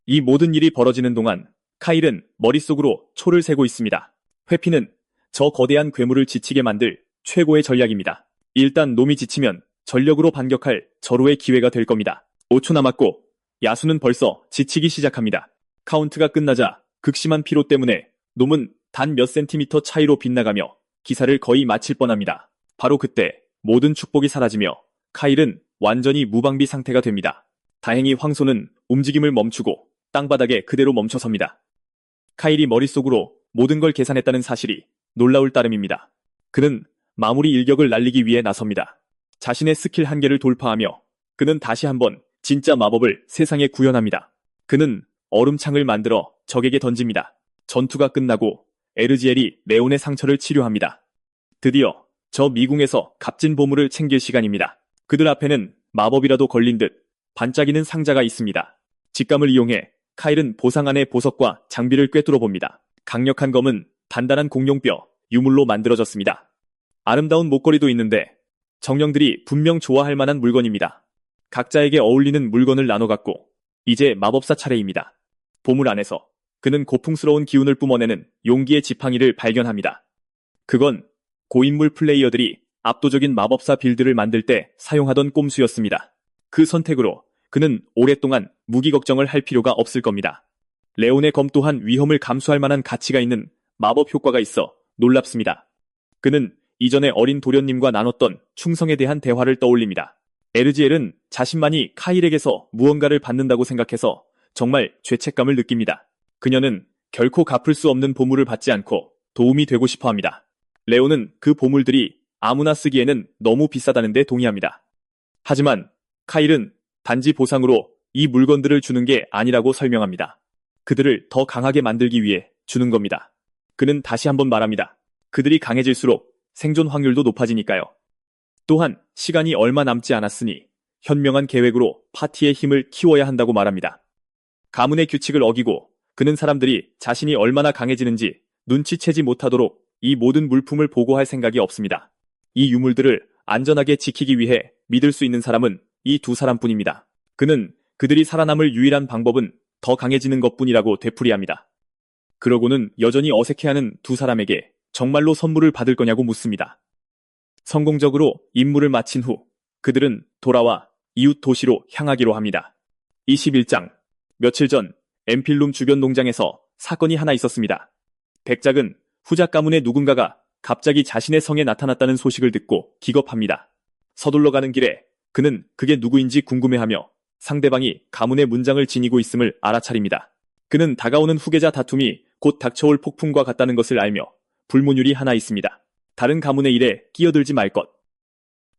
이 모든 일이 벌어지는 동안 카일은 머릿속으로 초를 세고 있습니다. 회피는 저 거대한 괴물을 지치게 만들 최고의 전략입니다. 일단 놈이 지치면 전력으로 반격할 절호의 기회가 될 겁니다. 5초 남았고 야수는 벌써 지치기 시작합니다. 카운트가 끝나자 극심한 피로 때문에 놈은 단 몇 센티미터 차이로 빗나가며 기사를 거의 마칠 뻔합니다. 바로 그때 모든 축복이 사라지며 카일은 완전히 무방비 상태가 됩니다. 다행히 황소는 움직임을 멈추고 땅바닥에 그대로 멈춰섭니다. 카일이 머릿속으로 모든 걸 계산했다는 사실이 놀라울 따름입니다. 그는 마무리 일격을 날리기 위해 나섭니다. 자신의 스킬 한계를 돌파하며 그는 다시 한번 진짜 마법을 세상에 구현합니다. 그는 얼음창을 만들어 적에게 던집니다. 전투가 끝나고 에르지엘이 레온의 상처를 치료합니다. 드디어 저 미궁에서 값진 보물을 챙길 시간입니다. 그들 앞에는 마법이라도 걸린 듯 반짝이는 상자가 있습니다. 직감을 이용해 카일은 보상 안의 보석과 장비를 꿰뚫어 봅니다. 강력한 검은 단단한 공룡뼈, 유물로 만들어졌습니다. 아름다운 목걸이도 있는데 정령들이 분명 좋아할 만한 물건입니다. 각자에게 어울리는 물건을 나눠 갖고 이제 마법사 차례입니다. 보물 안에서 그는 고풍스러운 기운을 뿜어내는 용기의 지팡이를 발견합니다. 그건 고인물 플레이어들이 압도적인 마법사 빌드를 만들 때 사용하던 꼼수였습니다. 그 선택으로 그는 오랫동안 무기 걱정을 할 필요가 없을 겁니다. 레온의 검 또한 위험을 감수할 만한 가치가 있는 마법 효과가 있어 놀랍습니다. 그는 이전에 어린 도련님과 나눴던 충성에 대한 대화를 떠올립니다. 에르지엘은 자신만이 카일에게서 무언가를 받는다고 생각해서 정말 죄책감을 느낍니다. 그녀는 결코 갚을 수 없는 보물을 받지 않고 도움이 되고 싶어 합니다. 레온은 그 보물들이 아무나 쓰기에는 너무 비싸다는데 동의합니다. 하지만 카일은 단지 보상으로 이 물건들을 주는 게 아니라고 설명합니다. 그들을 더 강하게 만들기 위해 주는 겁니다. 그는 다시 한번 말합니다. 그들이 강해질수록 생존 확률도 높아지니까요. 또한 시간이 얼마 남지 않았으니 현명한 계획으로 파티의 힘을 키워야 한다고 말합니다. 가문의 규칙을 어기고 그는 사람들이 자신이 얼마나 강해지는지 눈치채지 못하도록 이 모든 물품을 보고할 생각이 없습니다. 이 유물들을 안전하게 지키기 위해 믿을 수 있는 사람은 이 두 사람뿐입니다. 그는 그들이 살아남을 유일한 방법은 더 강해지는 것뿐이라고 되풀이합니다. 그러고는 여전히 어색해하는 두 사람에게 정말로 선물을 받을 거냐고 묻습니다. 성공적으로 임무를 마친 후 그들은 돌아와 이웃 도시로 향하기로 합니다. 21장. 며칠 전 엠필룸 주변 농장에서 사건이 하나 있었습니다. 백작은 후작 가문의 누군가가 갑자기 자신의 성에 나타났다는 소식을 듣고 기겁합니다. 서둘러 가는 길에 그는 그게 누구인지 궁금해하며 상대방이 가문의 문장을 지니고 있음을 알아차립니다. 그는 다가오는 후계자 다툼이 곧 닥쳐올 폭풍과 같다는 것을 알며 불문율이 하나 있습니다. 다른 가문의 일에 끼어들지 말 것.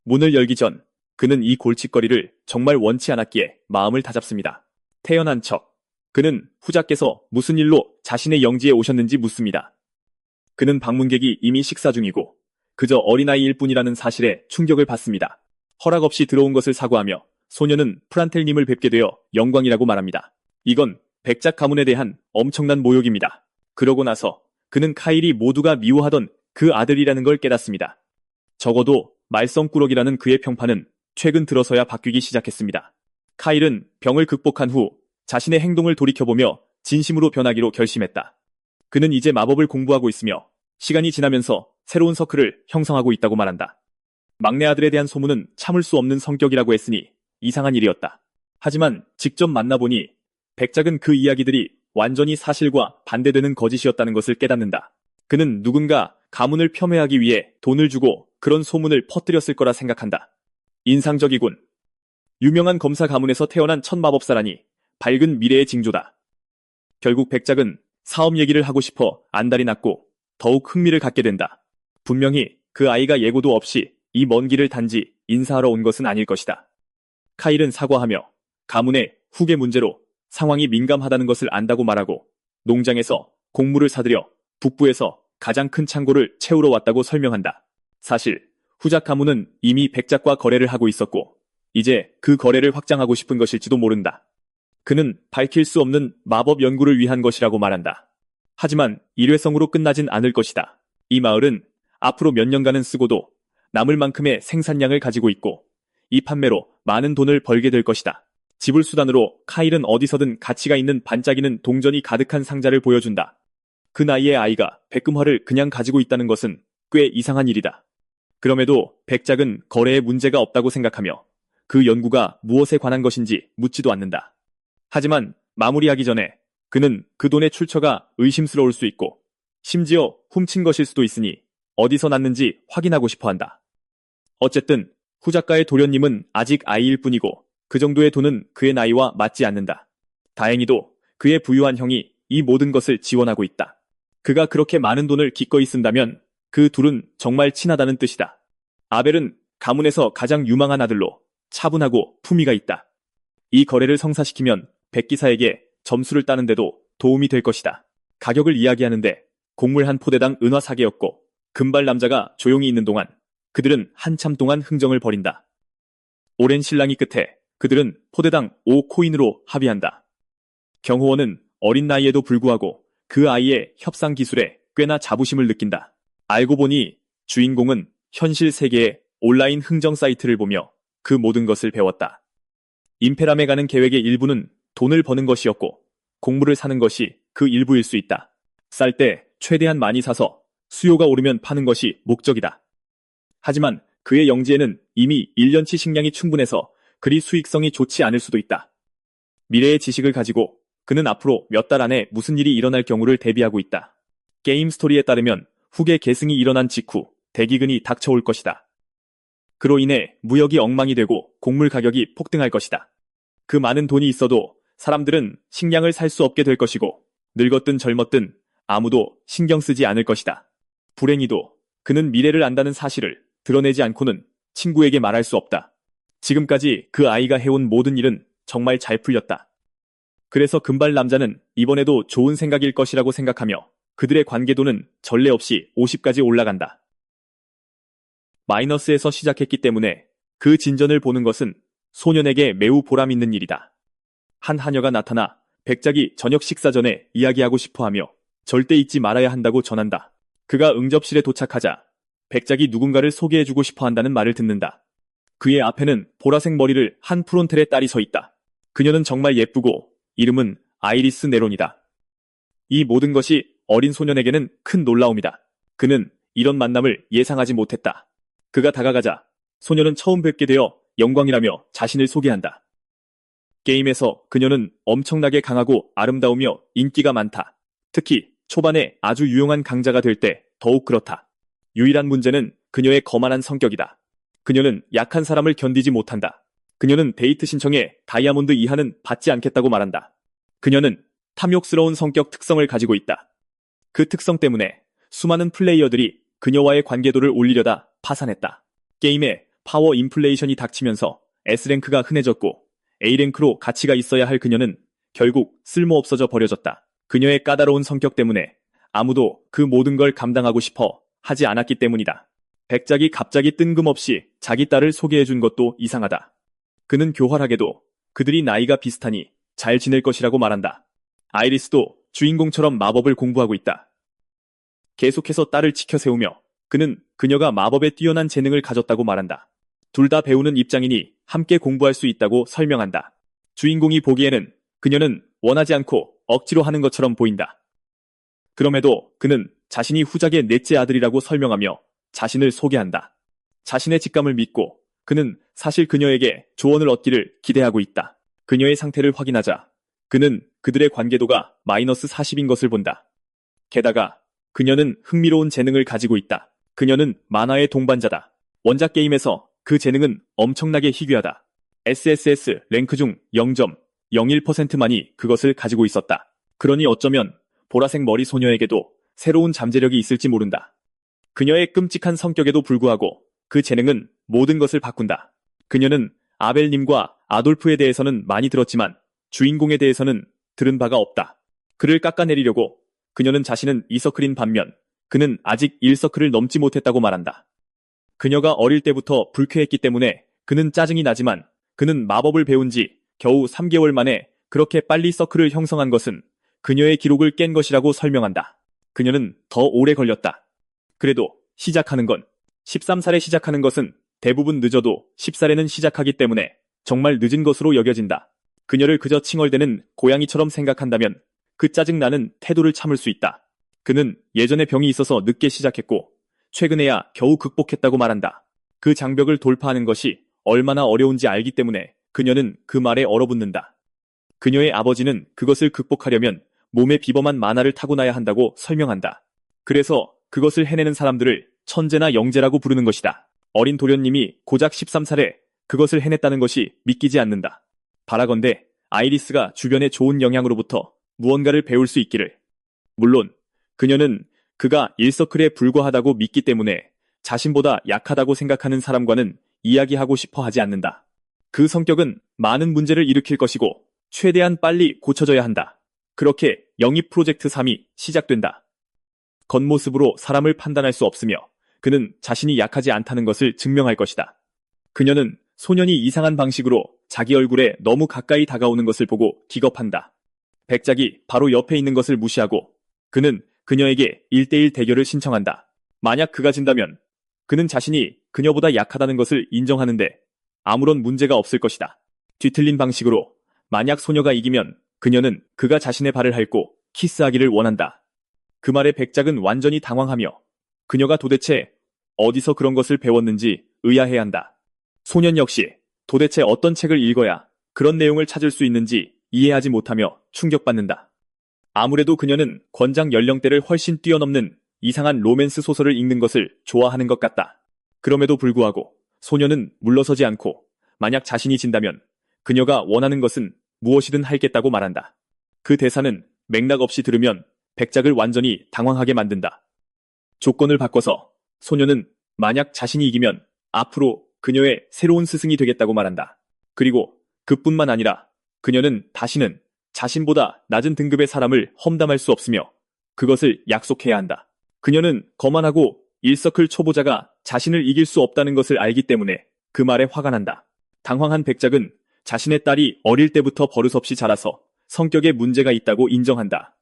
문을 열기 전 그는 이 골칫거리를 정말 원치 않았기에 마음을 다잡습니다. 태연한 척. 그는 후자께서 무슨 일로 자신의 영지에 오셨는지 묻습니다. 그는 방문객이 이미 식사 중이고 그저 어린아이일 뿐이라는 사실에 충격을 받습니다. 허락 없이 들어온 것을 사과하며 소녀는 프란텔님을 뵙게 되어 영광이라고 말합니다. 이건 백작 가문에 대한 엄청난 모욕입니다. 그러고 나서 그는 카일이 모두가 미워하던 그 아들이라는 걸 깨닫습니다. 적어도 말썽꾸러기라는 그의 평판은 최근 들어서야 바뀌기 시작했습니다. 카일은 병을 극복한 후 자신의 행동을 돌이켜보며 진심으로 변하기로 결심했다. 그는 이제 마법을 공부하고 있으며 시간이 지나면서 새로운 서클을 형성하고 있다고 말한다. 막내 아들에 대한 소문은 참을 수 없는 성격이라고 했으니 이상한 일이었다. 하지만 직접 만나보니 백작은 그 이야기들이 완전히 사실과 반대되는 거짓이었다는 것을 깨닫는다. 그는 누군가 가문을 폄훼하기 위해 돈을 주고 그런 소문을 퍼뜨렸을 거라 생각한다. 인상적이군. 유명한 검사 가문에서 태어난 첫 마법사라니 밝은 미래의 징조다. 결국 백작은 사업 얘기를 하고 싶어 안달이 났고 더욱 흥미를 갖게 된다. 분명히 그 아이가 예고도 없이 이 먼 길을 단지 인사하러 온 것은 아닐 것이다. 카일은 사과하며 가문의 후계 문제로 상황이 민감하다는 것을 안다고 말하고 농장에서 곡물을 사들여 북부에서 가장 큰 창고를 채우러 왔다고 설명한다. 사실 후작 가문은 이미 백작과 거래를 하고 있었고 이제 그 거래를 확장하고 싶은 것일지도 모른다. 그는 밝힐 수 없는 마법 연구를 위한 것이라고 말한다. 하지만 일회성으로 끝나진 않을 것이다. 이 마을은 앞으로 몇 년간은 쓰고도 남을 만큼의 생산량을 가지고 있고 이 판매로 많은 돈을 벌게 될 것이다. 지불 수단으로 카일은 어디서든 가치가 있는 반짝이는 동전이 가득한 상자를 보여준다. 그 나이의 아이가 백금화를 그냥 가지고 있다는 것은 꽤 이상한 일이다. 그럼에도 백작은 거래에 문제가 없다고 생각하며 그 연구가 무엇에 관한 것인지 묻지도 않는다. 하지만 마무리하기 전에 그는 그 돈의 출처가 의심스러울 수 있고 심지어 훔친 것일 수도 있으니 어디서 났는지 확인하고 싶어 한다. 어쨌든 후작가의 도련님은 아직 아이일 뿐이고 그 정도의 돈은 그의 나이와 맞지 않는다. 다행히도 그의 부유한 형이 이 모든 것을 지원하고 있다. 그가 그렇게 많은 돈을 기꺼이 쓴다면 그 둘은 정말 친하다는 뜻이다. 아벨은 가문에서 가장 유망한 아들로 차분하고 품위가 있다. 이 거래를 성사시키면 백기사에게 점수를 따는데도 도움이 될 것이다. 가격을 이야기하는데 곡물 한 포대당 은화 4개였고 금발 남자가 조용히 있는 동안 그들은 한참 동안 흥정을 벌인다. 오랜 실랑이 끝에 그들은 포대당 5코인으로 합의한다. 경호원은 어린 나이에도 불구하고 그 아이의 협상 기술에 꽤나 자부심을 느낀다. 알고 보니 주인공은 현실 세계의 온라인 흥정 사이트를 보며 그 모든 것을 배웠다. 임페람에 가는 계획의 일부는 돈을 버는 것이었고 곡물을 사는 것이 그 일부일 수 있다. 쌀 때 최대한 많이 사서 수요가 오르면 파는 것이 목적이다. 하지만 그의 영지에는 이미 1년치 식량이 충분해서 그리 수익성이 좋지 않을 수도 있다. 미래의 지식을 가지고 그는 앞으로 몇 달 안에 무슨 일이 일어날 경우를 대비하고 있다. 게임 스토리에 따르면 후계 계승이 일어난 직후 대기근이 닥쳐올 것이다. 그로 인해 무역이 엉망이 되고 곡물 가격이 폭등할 것이다. 그 많은 돈이 있어도 사람들은 식량을 살 수 없게 될 것이고 늙었든 젊었든 아무도 신경 쓰지 않을 것이다. 불행히도 그는 미래를 안다는 사실을 드러내지 않고는 친구에게 말할 수 없다. 지금까지 그 아이가 해온 모든 일은 정말 잘 풀렸다. 그래서 금발 남자는 이번에도 좋은 생각일 것이라고 생각하며 그들의 관계도는 전례 없이 50까지 올라간다. 마이너스에서 시작했기 때문에 그 진전을 보는 것은 소년에게 매우 보람 있는 일이다. 한 하녀가 나타나 백작이 저녁 식사 전에 이야기하고 싶어하며 절대 잊지 말아야 한다고 전한다. 그가 응접실에 도착하자 백작이 누군가를 소개해주고 싶어한다는 말을 듣는다. 그의 앞에는 보라색 머리를 한 프론텔의 딸이 서 있다. 그녀는 정말 예쁘고 이름은 아이리스 네론이다. 이 모든 것이 어린 소년에게는 큰 놀라움이다. 그는 이런 만남을 예상하지 못했다. 그가 다가가자 소년은 처음 뵙게 되어 영광이라며 자신을 소개한다. 게임에서 그녀는 엄청나게 강하고 아름다우며 인기가 많다. 특히 초반에 아주 유용한 강자가 될 때 더욱 그렇다. 유일한 문제는 그녀의 거만한 성격이다. 그녀는 약한 사람을 견디지 못한다. 그녀는 데이트 신청에 다이아몬드 이하는 받지 않겠다고 말한다. 그녀는 탐욕스러운 성격 특성을 가지고 있다. 그 특성 때문에 수많은 플레이어들이 그녀와의 관계도를 올리려다 파산했다. 게임에 파워 인플레이션이 닥치면서 S랭크가 흔해졌고 A랭크로 가치가 있어야 할 그녀는 결국 쓸모없어져 버려졌다. 그녀의 까다로운 성격 때문에 아무도 그 모든 걸 감당하고 싶어 하지 않았기 때문이다. 백작이 갑자기 뜬금없이 자기 딸을 소개해준 것도 이상하다. 그는 교활하게도 그들이 나이가 비슷하니 잘 지낼 것이라고 말한다. 아이리스도 주인공처럼 마법을 공부하고 있다. 계속해서 딸을 치켜세우며 그는 그녀가 마법에 뛰어난 재능을 가졌다고 말한다. 둘 다 배우는 입장이니 함께 공부할 수 있다고 설명한다. 주인공이 보기에는 그녀는 원하지 않고 억지로 하는 것처럼 보인다. 그럼에도 그는 자신이 후작의 넷째 아들이라고 설명하며 자신을 소개한다. 자신의 직감을 믿고 그는 사실 그녀에게 조언을 얻기를 기대하고 있다. 그녀의 상태를 확인하자 그는 그들의 관계도가 마이너스 40인 것을 본다. 게다가 그녀는 흥미로운 재능을 가지고 있다. 그녀는 만화의 동반자다. 원작 게임에서 그 재능은 엄청나게 희귀하다. SSS 랭크 중 0.01%만이 그것을 가지고 있었다. 그러니 어쩌면 보라색 머리 소녀에게도 새로운 잠재력이 있을지 모른다. 그녀의 끔찍한 성격에도 불구하고 그 재능은 모든 것을 바꾼다. 그녀는 아벨님과 아돌프에 대해서는 많이 들었지만 주인공에 대해서는 들은 바가 없다. 그를 깎아내리려고 그녀는 자신은 2서클인 반면 그는 아직 1서클을 넘지 못했다고 말한다. 그녀가 어릴 때부터 불쾌했기 때문에 그는 짜증이 나지만 그는 마법을 배운 지 겨우 3개월 만에 그렇게 빨리 서클을 형성한 것은 그녀의 기록을 깬 것이라고 설명한다. 그녀는 더 오래 걸렸다. 그래도 시작하는 건 13살에 시작하는 것은 대부분 늦어도 10살에는 시작하기 때문에 정말 늦은 것으로 여겨진다. 그녀를 그저 칭얼대는 고양이처럼 생각한다면 그 짜증나는 태도를 참을 수 있다. 그는 예전에 병이 있어서 늦게 시작했고 최근에야 겨우 극복했다고 말한다. 그 장벽을 돌파하는 것이 얼마나 어려운지 알기 때문에 그녀는 그 말에 얼어붙는다. 그녀의 아버지는 그것을 극복하려면 몸에 비범한 만화를 타고나야 한다고 설명한다. 그래서 그것을 해내는 사람들을 천재나 영재라고 부르는 것이다. 어린 도련님이 고작 13살에 그것을 해냈다는 것이 믿기지 않는다. 바라건대 아이리스가 주변의 좋은 영향으로부터 무언가를 배울 수 있기를. 물론 그녀는 그가 1서클에 불과하다고 믿기 때문에 자신보다 약하다고 생각하는 사람과는 이야기하고 싶어 하지 않는다. 그 성격은 많은 문제를 일으킬 것이고 최대한 빨리 고쳐져야 한다. 그렇게 영입 프로젝트 3이 시작된다. 겉모습으로 사람을 판단할 수 없으며 그는 자신이 약하지 않다는 것을 증명할 것이다. 그녀는 소년이 이상한 방식으로 자기 얼굴에 너무 가까이 다가오는 것을 보고 기겁한다. 백작이 바로 옆에 있는 것을 무시하고 그는 그녀에게 1대1 대결을 신청한다. 만약 그가 진다면 그는 자신이 그녀보다 약하다는 것을 인정하는데 아무런 문제가 없을 것이다. 뒤틀린 방식으로 만약 소녀가 이기면 그녀는 그가 자신의 발을 핥고 키스하기를 원한다. 그 말에 백작은 완전히 당황하며 그녀가 도대체 어디서 그런 것을 배웠는지 의아해한다. 소년 역시 도대체 어떤 책을 읽어야 그런 내용을 찾을 수 있는지 이해하지 못하며 충격받는다. 아무래도 그녀는 권장 연령대를 훨씬 뛰어넘는 이상한 로맨스 소설을 읽는 것을 좋아하는 것 같다. 그럼에도 불구하고 소녀는 물러서지 않고 만약 자신이 진다면 그녀가 원하는 것은 무엇이든 하겠다고 말한다. 그 대사는 맥락 없이 들으면 백작을 완전히 당황하게 만든다. 조건을 바꿔서 소녀는 만약 자신이 이기면 앞으로 그녀의 새로운 스승이 되겠다고 말한다. 그리고 그뿐만 아니라 그녀는 다시는 자신보다 낮은 등급의 사람을 험담할 수 없으며 그것을 약속해야 한다. 그녀는 거만하고 1서클 초보자가 자신을 이길 수 없다는 것을 알기 때문에 그 말에 화가 난다. 당황한 백작은 자신의 딸이 어릴 때부터 버릇없이 자라서 성격에 문제가 있다고 인정한다.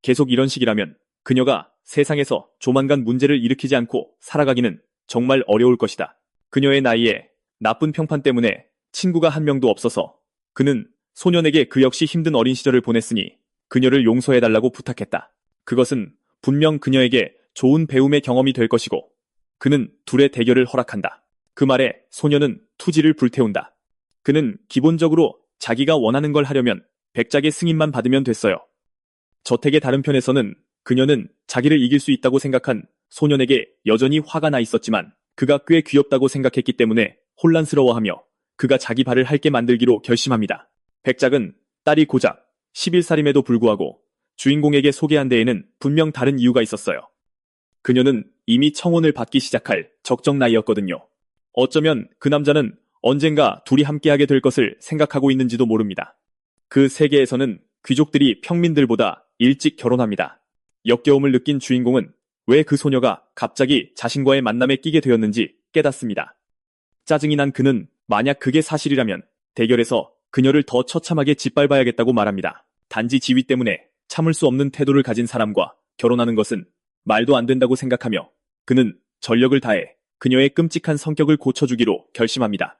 계속 이런 식이라면 그녀가 세상에서 조만간 문제를 일으키지 않고 살아가기는 정말 어려울 것이다. 그녀의 나이에 나쁜 평판 때문에 친구가 한 명도 없어서 그는 소년에게 그 역시 힘든 어린 시절을 보냈으니 그녀를 용서해달라고 부탁했다. 그것은 분명 그녀에게 좋은 배움의 경험이 될 것이고 그는 둘의 대결을 허락한다. 그 말에 소년은 투지를 불태운다. 그는 기본적으로 자기가 원하는 걸 하려면 백작의 승인만 받으면 됐어요. 저택의 다른 편에서는 그녀는 자기를 이길 수 있다고 생각한 소년에게 여전히 화가 나 있었지만 그가 꽤 귀엽다고 생각했기 때문에 혼란스러워하며 그가 자기 발을 핥게 만들기로 결심합니다. 백작은 딸이 고작 11살임에도 불구하고 주인공에게 소개한 데에는 분명 다른 이유가 있었어요. 그녀는 이미 청혼을 받기 시작할 적정 나이였거든요. 어쩌면 그 남자는 언젠가 둘이 함께하게 될 것을 생각하고 있는지도 모릅니다. 그 세계에서는 귀족들이 평민들보다 일찍 결혼합니다. 역겨움을 느낀 주인공은 왜 그 소녀가 갑자기 자신과의 만남에 끼게 되었는지 깨닫습니다. 짜증이 난 그는 만약 그게 사실이라면 대결에서 그녀를 더 처참하게 짓밟아야겠다고 말합니다. 단지 지위 때문에 참을 수 없는 태도를 가진 사람과 결혼하는 것은 말도 안 된다고 생각하며 그는 전력을 다해 그녀의 끔찍한 성격을 고쳐주기로 결심합니다.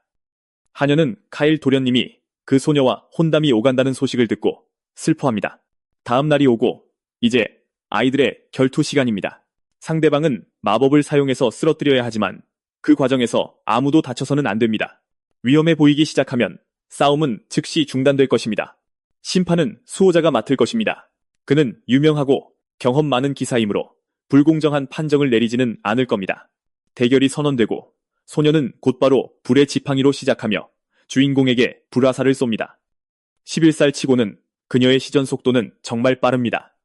하녀는 카일 도련님이 그 소녀와 혼담이 오간다는 소식을 듣고 슬퍼합니다. 다음 날이 오고 이제 아이들의 결투 시간입니다. 상대방은 마법을 사용해서 쓰러뜨려야 하지만 그 과정에서 아무도 다쳐서는 안 됩니다. 위험해 보이기 시작하면 싸움은 즉시 중단될 것입니다. 심판은 수호자가 맡을 것입니다. 그는 유명하고 경험 많은 기사이므로 불공정한 판정을 내리지는 않을 겁니다. 대결이 선언되고 소녀는 곧바로 불의 지팡이로 시작하며 주인공에게 불화살을 쏩니다. 11살 치고는 그녀의 시전 속도는 정말 빠릅니다.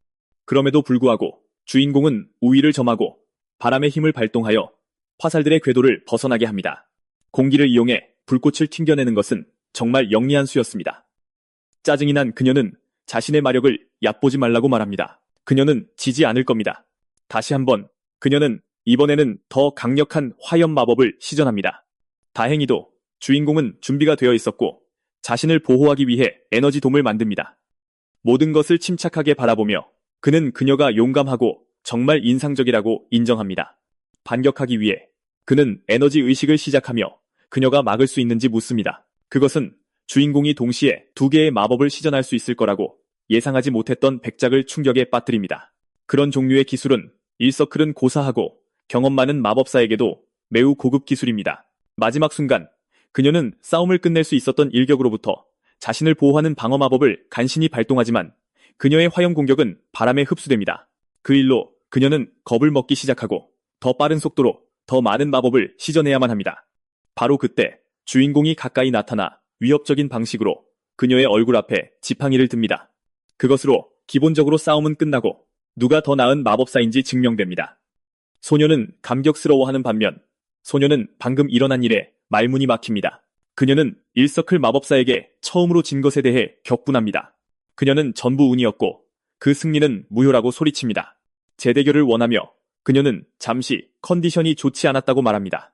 그럼에도 불구하고 주인공은 우위를 점하고 바람의 힘을 발동하여 화살들의 궤도를 벗어나게 합니다. 공기를 이용해 불꽃을 튕겨내는 것은 정말 영리한 수였습니다. 짜증이 난 그녀는 자신의 마력을 얕보지 말라고 말합니다. 그녀는 지지 않을 겁니다. 다시 한번 그녀는 이번에는 더 강력한 화염 마법을 시전합니다. 다행히도 주인공은 준비가 되어 있었고 자신을 보호하기 위해 에너지돔을 만듭니다. 모든 것을 침착하게 바라보며 그는 그녀가 용감하고 정말 인상적이라고 인정합니다. 반격하기 위해 그는 에너지 의식을 시작하며 그녀가 막을 수 있는지 묻습니다. 그것은 주인공이 동시에 두 개의 마법을 시전할 수 있을 거라고 예상하지 못했던 백작을 충격에 빠뜨립니다. 그런 종류의 기술은 일서클은 고사하고 경험 많은 마법사에게도 매우 고급 기술입니다. 마지막 순간 그녀는 싸움을 끝낼 수 있었던 일격으로부터 자신을 보호하는 방어 마법을 간신히 발동하지만 그녀의 화염 공격은 바람에 흡수됩니다. 그 일로 그녀는 겁을 먹기 시작하고 더 빠른 속도로 더 많은 마법을 시전해야만 합니다. 바로 그때 주인공이 가까이 나타나 위협적인 방식으로 그녀의 얼굴 앞에 지팡이를 듭니다. 그것으로 기본적으로 싸움은 끝나고 누가 더 나은 마법사인지 증명됩니다. 소녀는 감격스러워하는 반면 소녀는 방금 일어난 일에 말문이 막힙니다. 그녀는 일서클 마법사에게 처음으로 진 것에 대해 격분합니다. 그녀는 전부 운이었고 그 승리는 무효라고 소리칩니다. 재대결을 원하며 그녀는 잠시 컨디션이 좋지 않았다고 말합니다.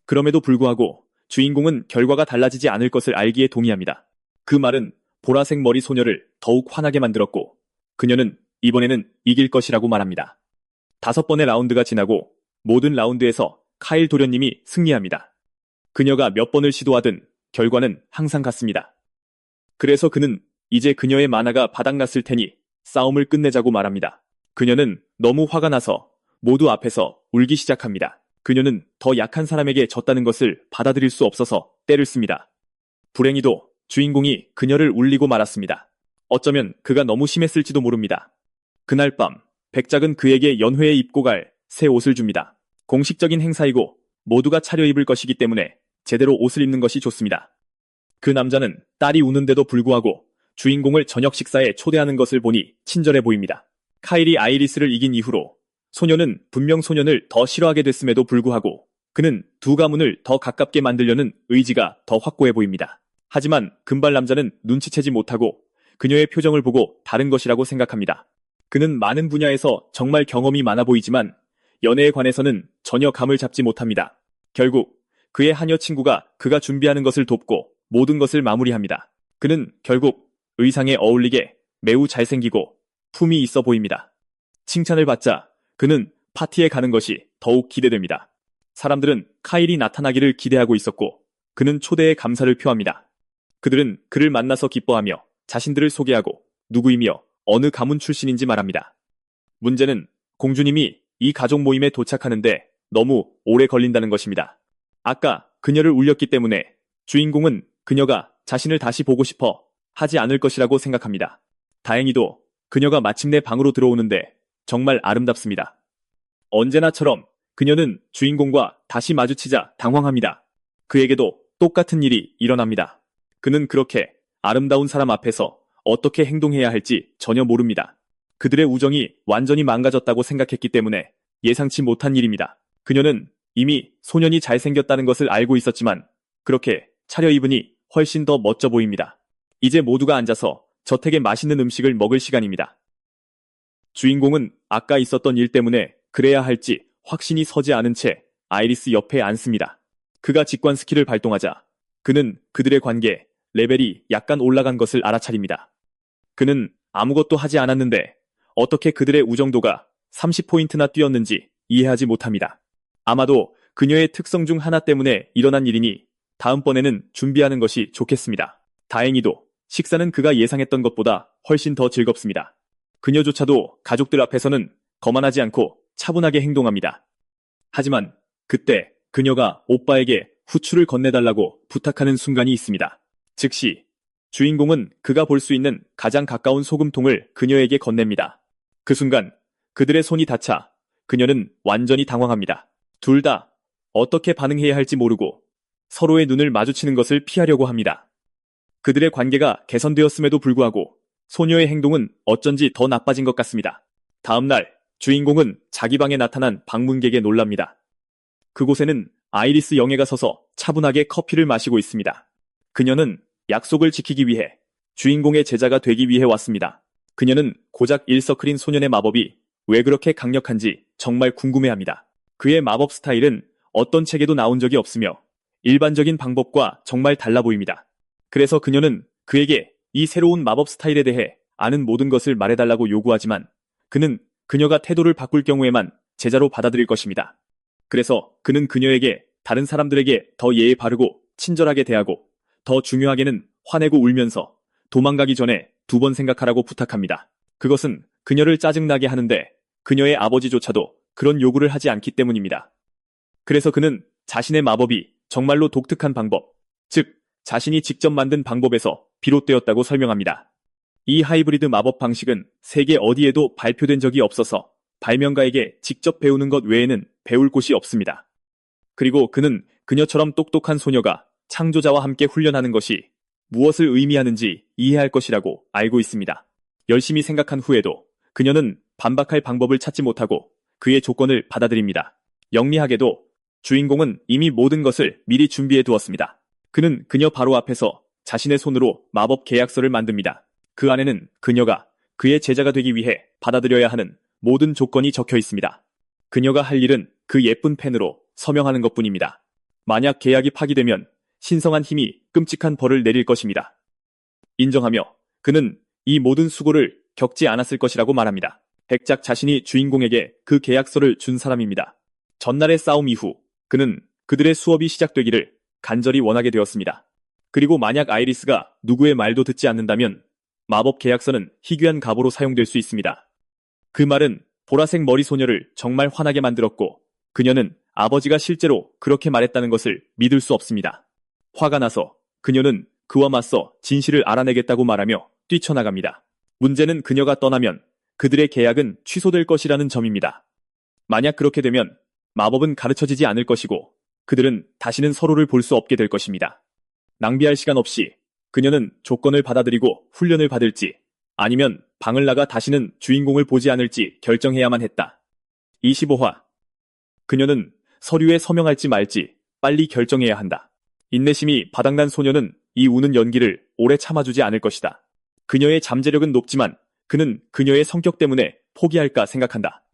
그럼에도 불구하고 주인공은 결과가 달라지지 않을 것을 알기에 동의합니다. 그 말은 보라색 머리 소녀를 더욱 화나게 만들었고 그녀는 이번에는 이길 것이라고 말합니다. 5번의 라운드가 지나고 모든 라운드에서 카일 도련님이 승리합니다. 그녀가 몇 번을 시도하든 결과는 항상 같습니다. 그래서 그는 이제 그녀의 만화가 바닥났을 테니 싸움을 끝내자고 말합니다. 그녀는 너무 화가 나서 모두 앞에서 울기 시작합니다. 그녀는 더 약한 사람에게 졌다는 것을 받아들일 수 없어서 때를 씁니다. 불행히도 주인공이 그녀를 울리고 말았습니다. 어쩌면 그가 너무 심했을지도 모릅니다. 그날 밤 백작은 그에게 연회에 입고 갈 새 옷을 줍니다. 공식적인 행사이고 모두가 차려입을 것이기 때문에 제대로 옷을 입는 것이 좋습니다. 그 남자는 딸이 우는데도 불구하고 주인공을 저녁 식사에 초대하는 것을 보니 친절해 보입니다. 카일이 아이리스를 이긴 이후로 소녀는 분명 소년을 더 싫어하게 됐음에도 불구하고 그는 두 가문을 더 가깝게 만들려는 의지가 더 확고해 보입니다. 하지만 금발 남자는 눈치채지 못하고 그녀의 표정을 보고 다른 것이라고 생각합니다. 그는 많은 분야에서 정말 경험이 많아 보이지만 연애에 관해서는 전혀 감을 잡지 못합니다. 결국 그의 하녀 친구가 그가 준비하는 것을 돕고 모든 것을 마무리합니다. 그는 결국 의상에 어울리게 매우 잘생기고 품이 있어 보입니다. 칭찬을 받자 그는 파티에 가는 것이 더욱 기대됩니다. 사람들은 카일이 나타나기를 기대하고 있었고 그는 초대에 감사를 표합니다. 그들은 그를 만나서 기뻐하며 자신들을 소개하고 누구이며 어느 가문 출신인지 말합니다. 문제는 공주님이 이 가족 모임에 도착하는데 너무 오래 걸린다는 것입니다. 아까 그녀를 울렸기 때문에 주인공은 그녀가 자신을 다시 보고 싶어 하지 않을 것이라고 생각합니다. 다행히도 그녀가 마침내 방으로 들어오는데 정말 아름답습니다. 언제나처럼 그녀는 주인공과 다시 마주치자 당황합니다. 그에게도 똑같은 일이 일어납니다. 그는 그렇게 아름다운 사람 앞에서 어떻게 행동해야 할지 전혀 모릅니다. 그들의 우정이 완전히 망가졌다고 생각했기 때문에 예상치 못한 일입니다. 그녀는 이미 소년이 잘생겼다는 것을 알고 있었지만 그렇게 차려입으니 훨씬 더 멋져 보입니다. 이제 모두가 앉아서 저택의 맛있는 음식을 먹을 시간입니다. 주인공은 아까 있었던 일 때문에 그래야 할지 확신이 서지 않은 채 아이리스 옆에 앉습니다. 그가 직관 스킬을 발동하자 그는 그들의 관계 레벨이 약간 올라간 것을 알아차립니다. 그는 아무것도 하지 않았는데 어떻게 그들의 우정도가 30포인트나 뛰었는지 이해하지 못합니다. 아마도 그녀의 특성 중 하나 때문에 일어난 일이니 다음번에는 준비하는 것이 좋겠습니다. 다행히도 식사는 그가 예상했던 것보다 훨씬 더 즐겁습니다. 그녀조차도 가족들 앞에서는 거만하지 않고 차분하게 행동합니다. 하지만 그때 그녀가 오빠에게 후추를 건네달라고 부탁하는 순간이 있습니다. 즉시 주인공은 그가 볼 수 있는 가장 가까운 소금통을 그녀에게 건넵니다. 그 순간 그들의 손이 닿자 그녀는 완전히 당황합니다. 둘 다 어떻게 반응해야 할지 모르고 서로의 눈을 마주치는 것을 피하려고 합니다. 그들의 관계가 개선되었음에도 불구하고 소녀의 행동은 어쩐지 더 나빠진 것 같습니다. 다음 날 주인공은 자기 방에 나타난 방문객에 놀랍니다. 그곳에는 아이리스 영예가 서서 차분하게 커피를 마시고 있습니다. 그녀는 약속을 지키기 위해 주인공의 제자가 되기 위해 왔습니다. 그녀는 고작 일서클인 소년의 마법이 왜 그렇게 강력한지 정말 궁금해합니다. 그의 마법 스타일은 어떤 책에도 나온 적이 없으며 일반적인 방법과 정말 달라 보입니다. 그래서 그녀는 그에게 이 새로운 마법 스타일에 대해 아는 모든 것을 말해달라고 요구하지만 그는 그녀가 태도를 바꿀 경우에만 제자로 받아들일 것입니다. 그래서 그는 그녀에게 다른 사람들에게 더 예의 바르고 친절하게 대하고 더 중요하게는 화내고 울면서 도망가기 전에 2번 생각하라고 부탁합니다. 그것은 그녀를 짜증나게 하는데 그녀의 아버지조차도 그런 요구를 하지 않기 때문입니다. 그래서 그는 자신의 마법이 정말로 독특한 방법, 즉 자신이 직접 만든 방법에서 비롯되었다고 설명합니다. 이 하이브리드 마법 방식은 세계 어디에도 발표된 적이 없어서 발명가에게 직접 배우는 것 외에는 배울 곳이 없습니다. 그리고 그는 그녀처럼 똑똑한 소녀가 창조자와 함께 훈련하는 것이 무엇을 의미하는지 이해할 것이라고 알고 있습니다. 열심히 생각한 후에도 그녀는 반박할 방법을 찾지 못하고 그의 조건을 받아들입니다. 영리하게도 주인공은 이미 모든 것을 미리 준비해 두었습니다. 그는 그녀 바로 앞에서 자신의 손으로 마법 계약서를 만듭니다. 그 안에는 그녀가 그의 제자가 되기 위해 받아들여야 하는 모든 조건이 적혀 있습니다. 그녀가 할 일은 그 예쁜 펜으로 서명하는 것뿐입니다. 만약 계약이 파기되면 신성한 힘이 끔찍한 벌을 내릴 것입니다. 인정하며 그는 이 모든 수고를 겪지 않았을 것이라고 말합니다. 백작 자신이 주인공에게 그 계약서를 준 사람입니다. 전날의 싸움 이후 그는 그들의 수업이 시작되기를 간절히 원하게 되었습니다. 그리고 만약 아이리스가 누구의 말도 듣지 않는다면 마법 계약서는 희귀한 갑오로 사용될 수 있습니다. 그 말은 보라색 머리 소녀를 정말 화나게 만들었고 그녀는 아버지가 실제로 그렇게 말했다는 것을 믿을 수 없습니다. 화가 나서 그녀는 그와 맞서 진실을 알아내겠다고 말하며 뛰쳐나갑니다. 문제는 그녀가 떠나면 그들의 계약은 취소될 것이라는 점입니다. 만약 그렇게 되면 마법은 가르쳐지지 않을 것이고 그들은 다시는 서로를 볼 수 없게 될 것입니다. 낭비할 시간 없이 그녀는 조건을 받아들이고 훈련을 받을지 아니면 방을 나가 다시는 주인공을 보지 않을지 결정해야만 했다. 25화. 그녀는 서류에 서명할지 말지 빨리 결정해야 한다. 인내심이 바닥난 소녀는 이 우는 연기를 오래 참아주지 않을 것이다. 그녀의 잠재력은 높지만 그는 그녀의 성격 때문에 포기할까 생각한다.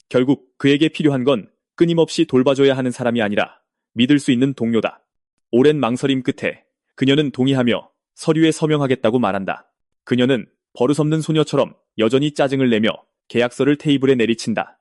결국 그에게 필요한 건 끊임없이 돌봐줘야 하는 사람이 아니라 믿을 수 있는 동료다. 오랜 망설임 끝에 그녀는 동의하며 서류에 서명하겠다고 말한다. 그녀는 버릇없는 소녀처럼 여전히 짜증을 내며 계약서를 테이블에 내리친다.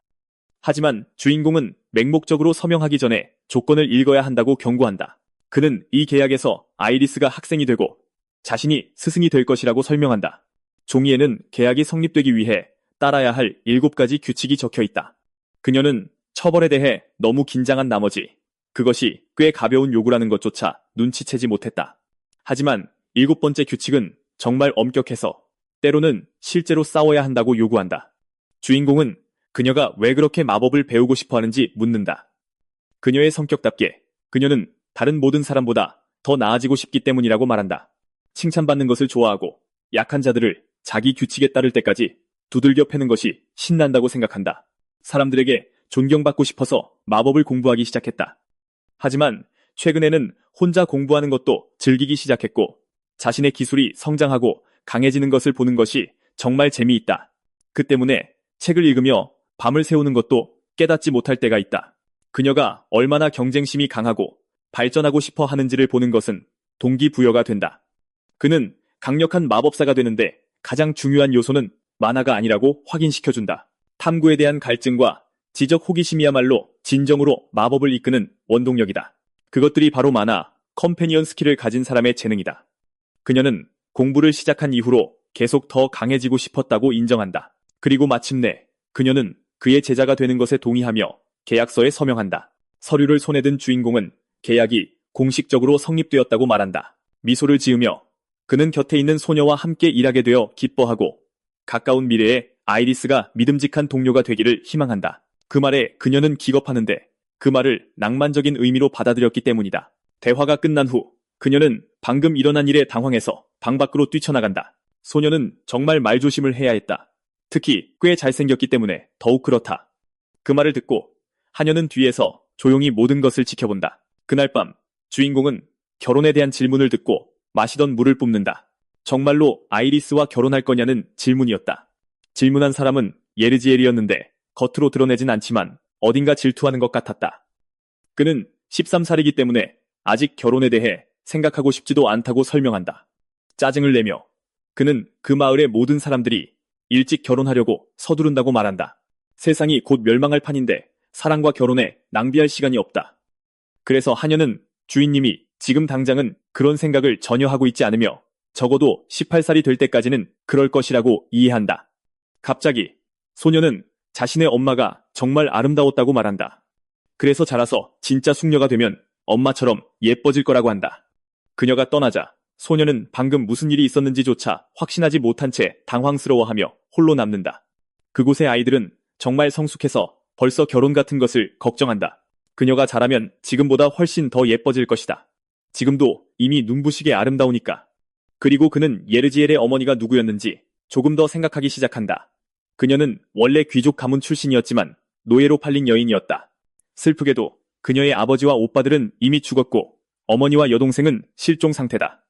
하지만 주인공은 맹목적으로 서명하기 전에 조건을 읽어야 한다고 경고한다. 그는 이 계약에서 아이리스가 학생이 되고 자신이 스승이 될 것이라고 설명한다. 종이에는 계약이 성립되기 위해 따라야 할 7가지 규칙이 적혀 있다. 그녀는 처벌에 대해 너무 긴장한 나머지 그것이 꽤 가벼운 요구라는 것조차 눈치채지 못했다. 하지만 7번째 규칙은 정말 엄격해서 때로는 실제로 싸워야 한다고 요구한다. 주인공은 그녀가 왜 그렇게 마법을 배우고 싶어 하는지 묻는다. 그녀의 성격답게 그녀는 다른 모든 사람보다 더 나아지고 싶기 때문이라고 말한다. 칭찬받는 것을 좋아하고 약한 자들을 자기 규칙에 따를 때까지 두들겨 패는 것이 신난다고 생각한다. 사람들에게 존경받고 싶어서 마법을 공부하기 시작했다. 하지만 최근에는 혼자 공부하는 것도 즐기기 시작했고 자신의 기술이 성장하고 강해지는 것을 보는 것이 정말 재미있다. 그 때문에 책을 읽으며 밤을 새우는 것도 깨닫지 못할 때가 있다. 그녀가 얼마나 경쟁심이 강하고 발전하고 싶어 하는지를 보는 것은 동기부여가 된다. 그는 강력한 마법사가 되는데 가장 중요한 요소는 만화가 아니라고 확인시켜준다. 탐구에 대한 갈증과 지적 호기심이야말로 진정으로 마법을 이끄는 원동력이다. 그것들이 바로 만화, 컴패니언 스킬을 가진 사람의 재능이다. 그녀는 공부를 시작한 이후로 계속 더 강해지고 싶었다고 인정한다. 그리고 마침내 그녀는 그의 제자가 되는 것에 동의하며 계약서에 서명한다. 서류를 손에 든 주인공은 계약이 공식적으로 성립되었다고 말한다. 미소를 지으며 그는 곁에 있는 소녀와 함께 일하게 되어 기뻐하고 가까운 미래에 아이리스가 믿음직한 동료가 되기를 희망한다. 그 말에 그녀는 기겁하는데 그 말을 낭만적인 의미로 받아들였기 때문이다. 대화가 끝난 후 그녀는 방금 일어난 일에 당황해서 방 밖으로 뛰쳐나간다. 소녀는 정말 말조심을 해야 했다. 특히 꽤 잘생겼기 때문에 더욱 그렇다. 그 말을 듣고 하녀는 뒤에서 조용히 모든 것을 지켜본다. 그날 밤 주인공은 결혼에 대한 질문을 듣고 마시던 물을 뿜는다. 정말로 아이리스와 결혼할 거냐는 질문이었다. 질문한 사람은 예르지엘이었는데 겉으로 드러내진 않지만 어딘가 질투하는 것 같았다. 그는 13살이기 때문에 아직 결혼에 대해 생각하고 싶지도 않다고 설명한다. 짜증을 내며 그는 그 마을의 모든 사람들이 일찍 결혼하려고 서두른다고 말한다. 세상이 곧 멸망할 판인데 사랑과 결혼에 낭비할 시간이 없다. 그래서 하녀는 주인님이 지금 당장은 그런 생각을 전혀 하고 있지 않으며 적어도 18살이 될 때까지는 그럴 것이라고 이해한다. 갑자기 소녀는 자신의 엄마가 정말 아름다웠다고 말한다. 그래서 자라서 진짜 숙녀가 되면 엄마처럼 예뻐질 거라고 한다. 그녀가 떠나자 소녀는 방금 무슨 일이 있었는지조차 확신하지 못한 채 당황스러워하며 홀로 남는다. 그곳의 아이들은 정말 성숙해서 벌써 결혼 같은 것을 걱정한다. 그녀가 자라면 지금보다 훨씬 더 예뻐질 것이다. 지금도 이미 눈부시게 아름다우니까. 그리고 그는 예르지엘의 어머니가 누구였는지 조금 더 생각하기 시작한다. 그녀는 원래 귀족 가문 출신이었지만 노예로 팔린 여인이었다. 슬프게도 그녀의 아버지와 오빠들은 이미 죽었고 어머니와 여동생은 실종 상태다.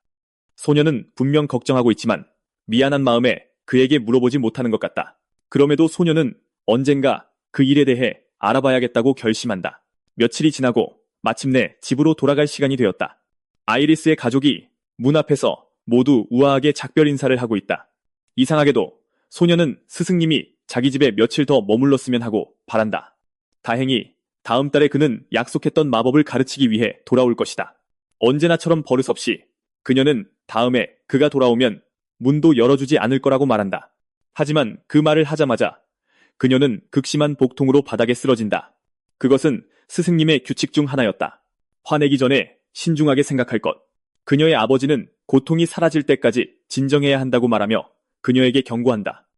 소녀는 분명 걱정하고 있지만 미안한 마음에 그에게 물어보지 못하는 것 같다. 그럼에도 소녀는 언젠가 그 일에 대해 알아봐야겠다고 결심한다. 며칠이 지나고 마침내 집으로 돌아갈 시간이 되었다. 아이리스의 가족이 문 앞에서 모두 우아하게 작별 인사를 하고 있다. 이상하게도 소녀는 스승님이 자기 집에 며칠 더 머물렀으면 하고 바란다. 다행히 다음 달에 그는 약속했던 마법을 가르치기 위해 돌아올 것이다. 언제나처럼 버릇없이 그녀는 다음에 그가 돌아오면 문도 열어주지 않을 거라고 말한다. 하지만 그 말을 하자마자 그녀는 극심한 복통으로 바닥에 쓰러진다. 그것은 스승님의 규칙 중 하나였다. 화내기 전에 신중하게 생각할 것. 그녀의 아버지는 고통이 사라질 때까지 진정해야 한다고 말하며 그녀에게 경고한다.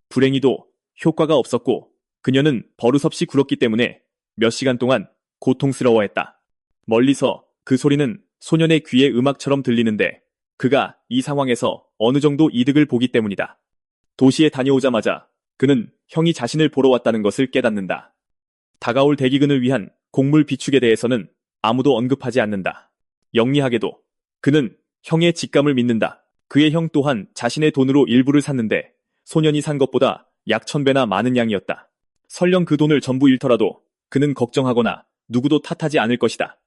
불행히도 효과가 없었고 그녀는 버릇없이 굴었기 때문에 몇 시간 동안 고통스러워했다. 멀리서 그 소리는 소년의 귀에 음악처럼 들리는데 그가 이 상황에서 어느 정도 이득을 보기 때문이다. 도시에 다녀오자마자 그는 형이 자신을 보러 왔다는 것을 깨닫는다. 다가올 대기근을 위한 곡물 비축에 대해서는 아무도 언급하지 않는다. 영리하게도 그는 형의 직감을 믿는다. 그의 형 또한 자신의 돈으로 일부를 샀는데 소년이 산 것보다 약 1000배나 많은 양이었다. 설령 그 돈을 전부 잃더라도 그는 걱정하거나 누구도 탓하지 않을 것이다.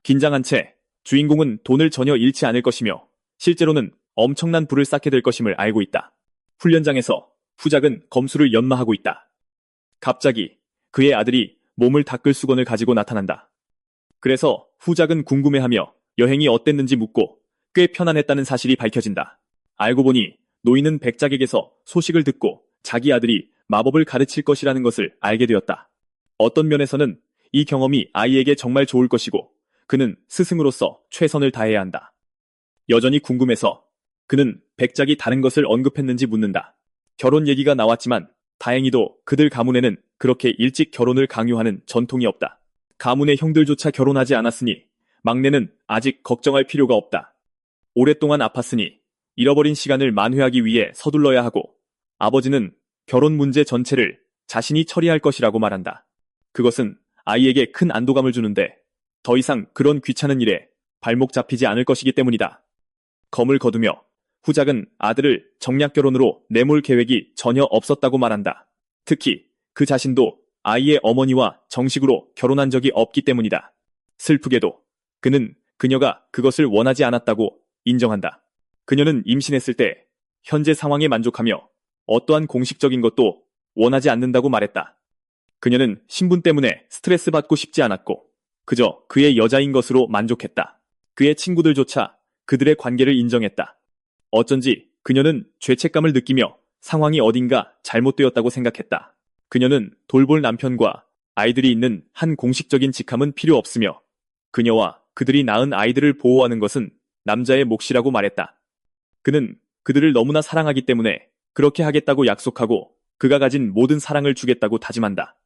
긴장한 채 주인공은 돈을 전혀 잃지 않을 것이며 실제로는 엄청난 부를 쌓게 될 것임을 알고 있다. 훈련장에서 후작은 검수를 연마하고 있다. 갑자기 그의 아들이 몸을 닦을 수건을 가지고 나타난다. 그래서 후작은 궁금해하며 여행이 어땠는지 묻고 꽤 편안했다는 사실이 밝혀진다. 알고 보니 노인은 백작에게서 소식을 듣고 자기 아들이 마법을 가르칠 것이라는 것을 알게 되었다. 어떤 면에서는 이 경험이 아이에게 정말 좋을 것이고 그는 스승으로서 최선을 다해야 한다. 여전히 궁금해서 그는 백작이 다른 것을 언급했는지 묻는다. 결혼 얘기가 나왔지만 다행히도 그들 가문에는 그렇게 일찍 결혼을 강요하는 전통이 없다. 가문의 형들조차 결혼하지 않았으니 막내는 아직 걱정할 필요가 없다. 오랫동안 아팠으니 잃어버린 시간을 만회하기 위해 서둘러야 하고 아버지는 결혼 문제 전체를 자신이 처리할 것이라고 말한다. 그것은 아이에게 큰 안도감을 주는데 더 이상 그런 귀찮은 일에 발목 잡히지 않을 것이기 때문이다. 검을 거두며 후작은 아들을 정략 결혼으로 내몰 계획이 전혀 없었다고 말한다. 특히 그 자신도 아이의 어머니와 정식으로 결혼한 적이 없기 때문이다. 슬프게도 그는 그녀가 그것을 원하지 않았다고 인정한다. 그녀는 임신했을 때 현재 상황에 만족하며 어떠한 공식적인 것도 원하지 않는다고 말했다. 그녀는 신분 때문에 스트레스 받고 싶지 않았고 그저 그의 여자인 것으로 만족했다. 그의 친구들조차 그들의 관계를 인정했다. 어쩐지 그녀는 죄책감을 느끼며 상황이 어딘가 잘못되었다고 생각했다. 그녀는 돌볼 남편과 아이들이 있는 한 공식적인 직함은 필요 없으며 그녀와 그들이 낳은 아이들을 보호하는 것은 남자의 몫이라고 말했다. 그는 그들을 너무나 사랑하기 때문에 그렇게 하겠다고 약속하고 그가 가진 모든 사랑을 주겠다고 다짐한다.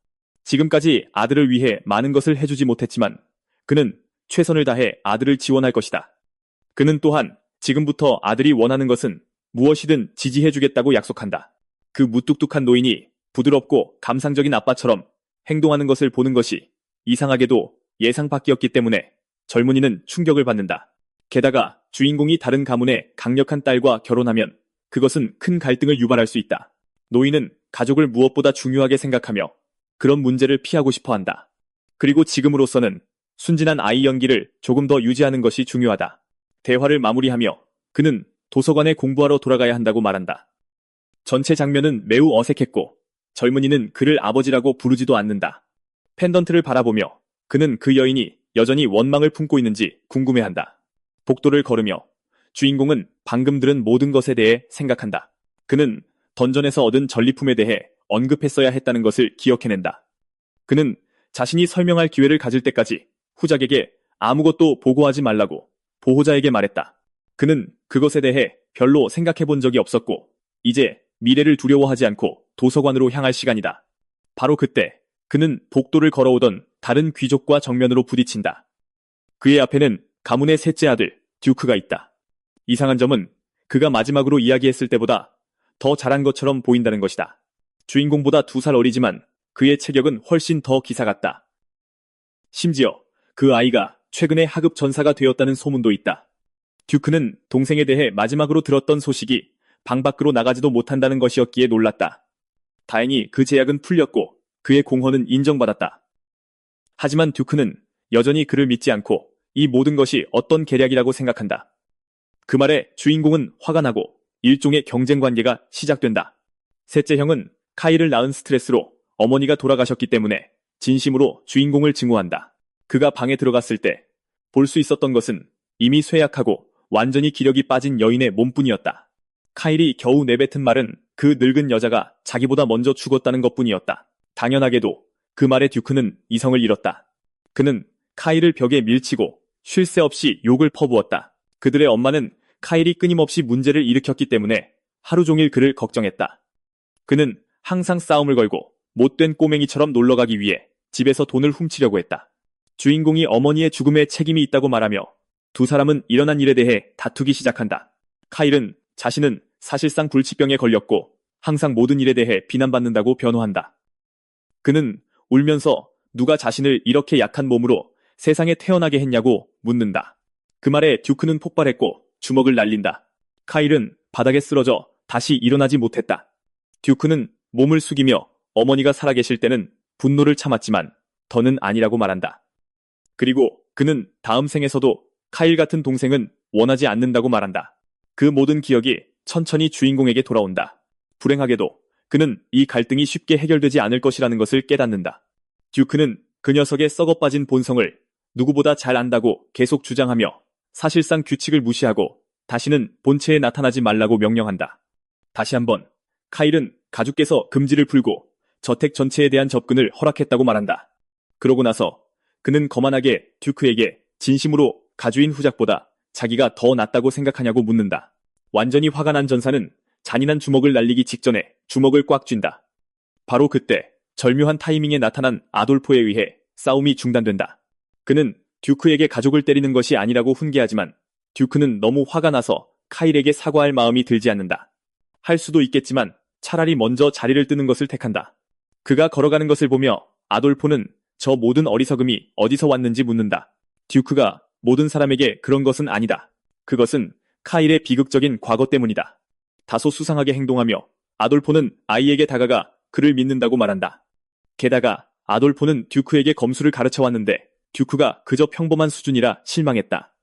지금까지 아들을 위해 많은 것을 해주지 못했지만 그는 최선을 다해 아들을 지원할 것이다. 그는 또한 지금부터 아들이 원하는 것은 무엇이든 지지해주겠다고 약속한다. 그 무뚝뚝한 노인이 부드럽고 감상적인 아빠처럼 행동하는 것을 보는 것이 이상하게도 예상 밖이었기 때문에 젊은이는 충격을 받는다. 게다가 주인공이 다른 가문의 강력한 딸과 결혼하면 그것은 큰 갈등을 유발할 수 있다. 노인은 가족을 무엇보다 중요하게 생각하며 그런 문제를 피하고 싶어 한다. 그리고 지금으로서는 순진한 아이 연기를 조금 더 유지하는 것이 중요하다. 대화를 마무리하며 그는 도서관에 공부하러 돌아가야 한다고 말한다. 전체 장면은 매우 어색했고 젊은이는 그를 아버지라고 부르지도 않는다. 펜던트를 바라보며 그는 그 여인이 여전히 원망을 품고 있는지 궁금해한다. 복도를 걸으며 주인공은 방금 들은 모든 것에 대해 생각한다. 그는 던전에서 얻은 전리품에 대해 언급했어야 했다는 것을 기억해낸다. 그는 자신이 설명할 기회를 가질 때까지 후작에게 아무것도 보고하지 말라고 보호자에게 말했다. 그는 그것에 대해 별로 생각해본 적이 없었고 이제 미래를 두려워하지 않고 도서관으로 향할 시간이다. 바로 그때 그는 복도를 걸어오던 다른 귀족과 정면으로 부딪힌다. 그의 앞에는 가문의 셋째 아들 듀크가 있다. 이상한 점은 그가 마지막으로 이야기했을 때보다 더 잘한 것처럼 보인다는 것이다. 주인공보다 2살 어리지만 그의 체격은 훨씬 더 기사 같다. 심지어 그 아이가 최근에 하급 전사가 되었다는 소문도 있다. 듀크는 동생에 대해 마지막으로 들었던 소식이 방 밖으로 나가지도 못한다는 것이었기에 놀랐다. 다행히 그 제약은 풀렸고 그의 공헌은 인정받았다. 하지만 듀크는 여전히 그를 믿지 않고 이 모든 것이 어떤 계략이라고 생각한다. 그 말에 주인공은 화가 나고 일종의 경쟁 관계가 시작된다. 셋째 형은 카이를 낳은 스트레스로 어머니가 돌아가셨기 때문에 진심으로 주인공을 증오한다. 그가 방에 들어갔을 때 볼 수 있었던 것은 이미 쇠약하고 완전히 기력이 빠진 여인의 몸뿐이었다. 카일이 겨우 내뱉은 말은 그 늙은 여자가 자기보다 먼저 죽었다는 것뿐이었다. 당연하게도 그 말에 듀크는 이성을 잃었다. 그는 카일을 벽에 밀치고 쉴 새 없이 욕을 퍼부었다. 그들의 엄마는 카일이 끊임없이 문제를 일으켰기 때문에 하루 종일 그를 걱정했다. 그는 항상 싸움을 걸고 못된 꼬맹이처럼 놀러가기 위해 집에서 돈을 훔치려고 했다. 주인공이 어머니의 죽음에 책임이 있다고 말하며 2사람은 일어난 일에 대해 다투기 시작한다. 카일은 자신은 사실상 불치병에 걸렸고 항상 모든 일에 대해 비난받는다고 변호한다. 그는 울면서 누가 자신을 이렇게 약한 몸으로 세상에 태어나게 했냐고 묻는다. 그 말에 듀크는 폭발했고 주먹을 날린다. 카일은 바닥에 쓰러져 다시 일어나지 못했다. 듀크는 몸을 숙이며 어머니가 살아계실 때는 분노를 참았지만 더는 아니라고 말한다. 그리고 그는 다음 생에서도 카일 같은 동생은 원하지 않는다고 말한다. 그 모든 기억이 천천히 주인공에게 돌아온다. 불행하게도 그는 이 갈등이 쉽게 해결되지 않을 것이라는 것을 깨닫는다. 듀크는 그 녀석의 썩어빠진 본성을 누구보다 잘 안다고 계속 주장하며 사실상 규칙을 무시하고 다시는 본체에 나타나지 말라고 명령한다. 다시 한번 카일은 가족께서 금지를 풀고 저택 전체에 대한 접근을 허락했다고 말한다. 그러고 나서 그는 거만하게 듀크에게 진심으로 가주인 후작보다 자기가 더 낫다고 생각하냐고 묻는다. 완전히 화가 난 전사는 잔인한 주먹을 날리기 직전에 주먹을 꽉 쥔다. 바로 그때 절묘한 타이밍에 나타난 아돌포에 의해 싸움이 중단된다. 그는 듀크에게 가족을 때리는 것이 아니라고 훈계하지만 듀크는 너무 화가 나서 카일에게 사과할 마음이 들지 않는다. 할 수도 있겠지만 차라리 먼저 자리를 뜨는 것을 택한다. 그가 걸어가는 것을 보며 아돌포는 저 모든 어리석음이 어디서 왔는지 묻는다. 듀크가 모든 사람에게 그런 것은 아니다. 그것은 카일의 비극적인 과거 때문이다. 다소 수상하게 행동하며 아돌포는 아이에게 다가가 그를 믿는다고 말한다. 게다가 아돌포는 듀크에게 검수를 가르쳐왔는데 듀크가 그저 평범한 수준이라 실망했다.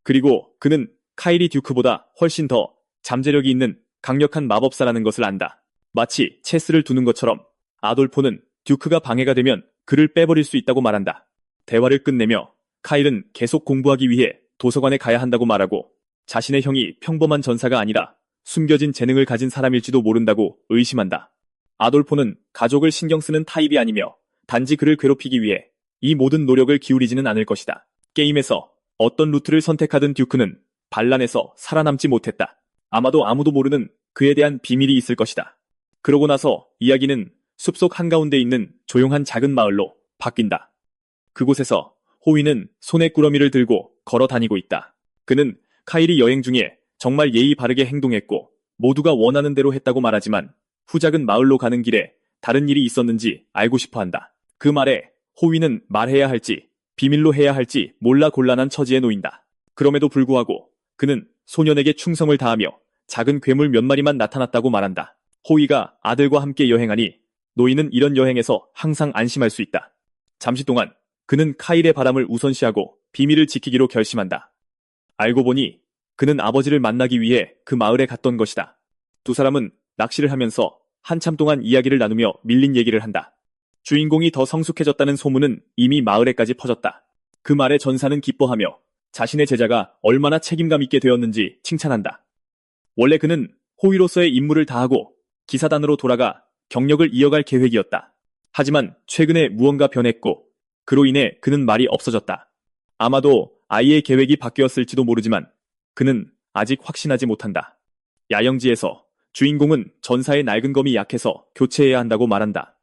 그리고 그는 카일이 듀크보다 훨씬 더 잠재력이 있는 강력한 마법사라는 것을 안다. 마치 체스를 두는 것처럼 아돌포는 듀크가 방해가 되면 그를 빼버릴 수 있다고 말한다. 대화를 끝내며 카일은 계속 공부하기 위해 도서관에 가야 한다고 말하고 자신의 형이 평범한 전사가 아니라 숨겨진 재능을 가진 사람일지도 모른다고 의심한다. 아돌포는 가족을 신경 쓰는 타입이 아니며 단지 그를 괴롭히기 위해 이 모든 노력을 기울이지는 않을 것이다. 게임에서 어떤 루트를 선택하든 듀크는 반란에서 살아남지 못했다. 아마도 아무도 모르는 그에 대한 비밀이 있을 것이다. 그러고 나서 이야기는 숲속 한가운데 있는 조용한 작은 마을로 바뀐다. 그곳에서 호위는 손에 꾸러미를 들고 걸어 다니고 있다. 그는 카일이 여행 중에 정말 예의 바르게 행동했고 모두가 원하는 대로 했다고 말하지만 후작은 마을로 가는 길에 다른 일이 있었는지 알고 싶어 한다. 그 말에 호위는 말해야 할지 비밀로 해야 할지 몰라 곤란한 처지에 놓인다. 그럼에도 불구하고 그는 소년에게 충성을 다하며 작은 괴물 몇 마리만 나타났다고 말한다. 호위가 아들과 함께 여행하니 노인은 이런 여행에서 항상 안심할 수 있다. 잠시 동안 그는 카일의 바람을 우선시하고 비밀을 지키기로 결심한다. 알고 보니 그는 아버지를 만나기 위해 그 마을에 갔던 것이다. 두 사람은 낚시를 하면서 한참 동안 이야기를 나누며 밀린 얘기를 한다. 주인공이 더 성숙해졌다는 소문은 이미 마을에까지 퍼졌다. 그 말에 전사는 기뻐하며 자신의 제자가 얼마나 책임감 있게 되었는지 칭찬한다. 원래 그는 호위로서의 임무를 다하고 기사단으로 돌아가 경력을 이어갈 계획이었다. 하지만 최근에 무언가 변했고 그로 인해 그는 말이 없어졌다. 아마도 아이의 계획이 바뀌었을지도 모르지만 그는 아직 확신하지 못한다. 야영지에서 주인공은 전사의 낡은 검이 약해서 교체해야 한다고 말한다.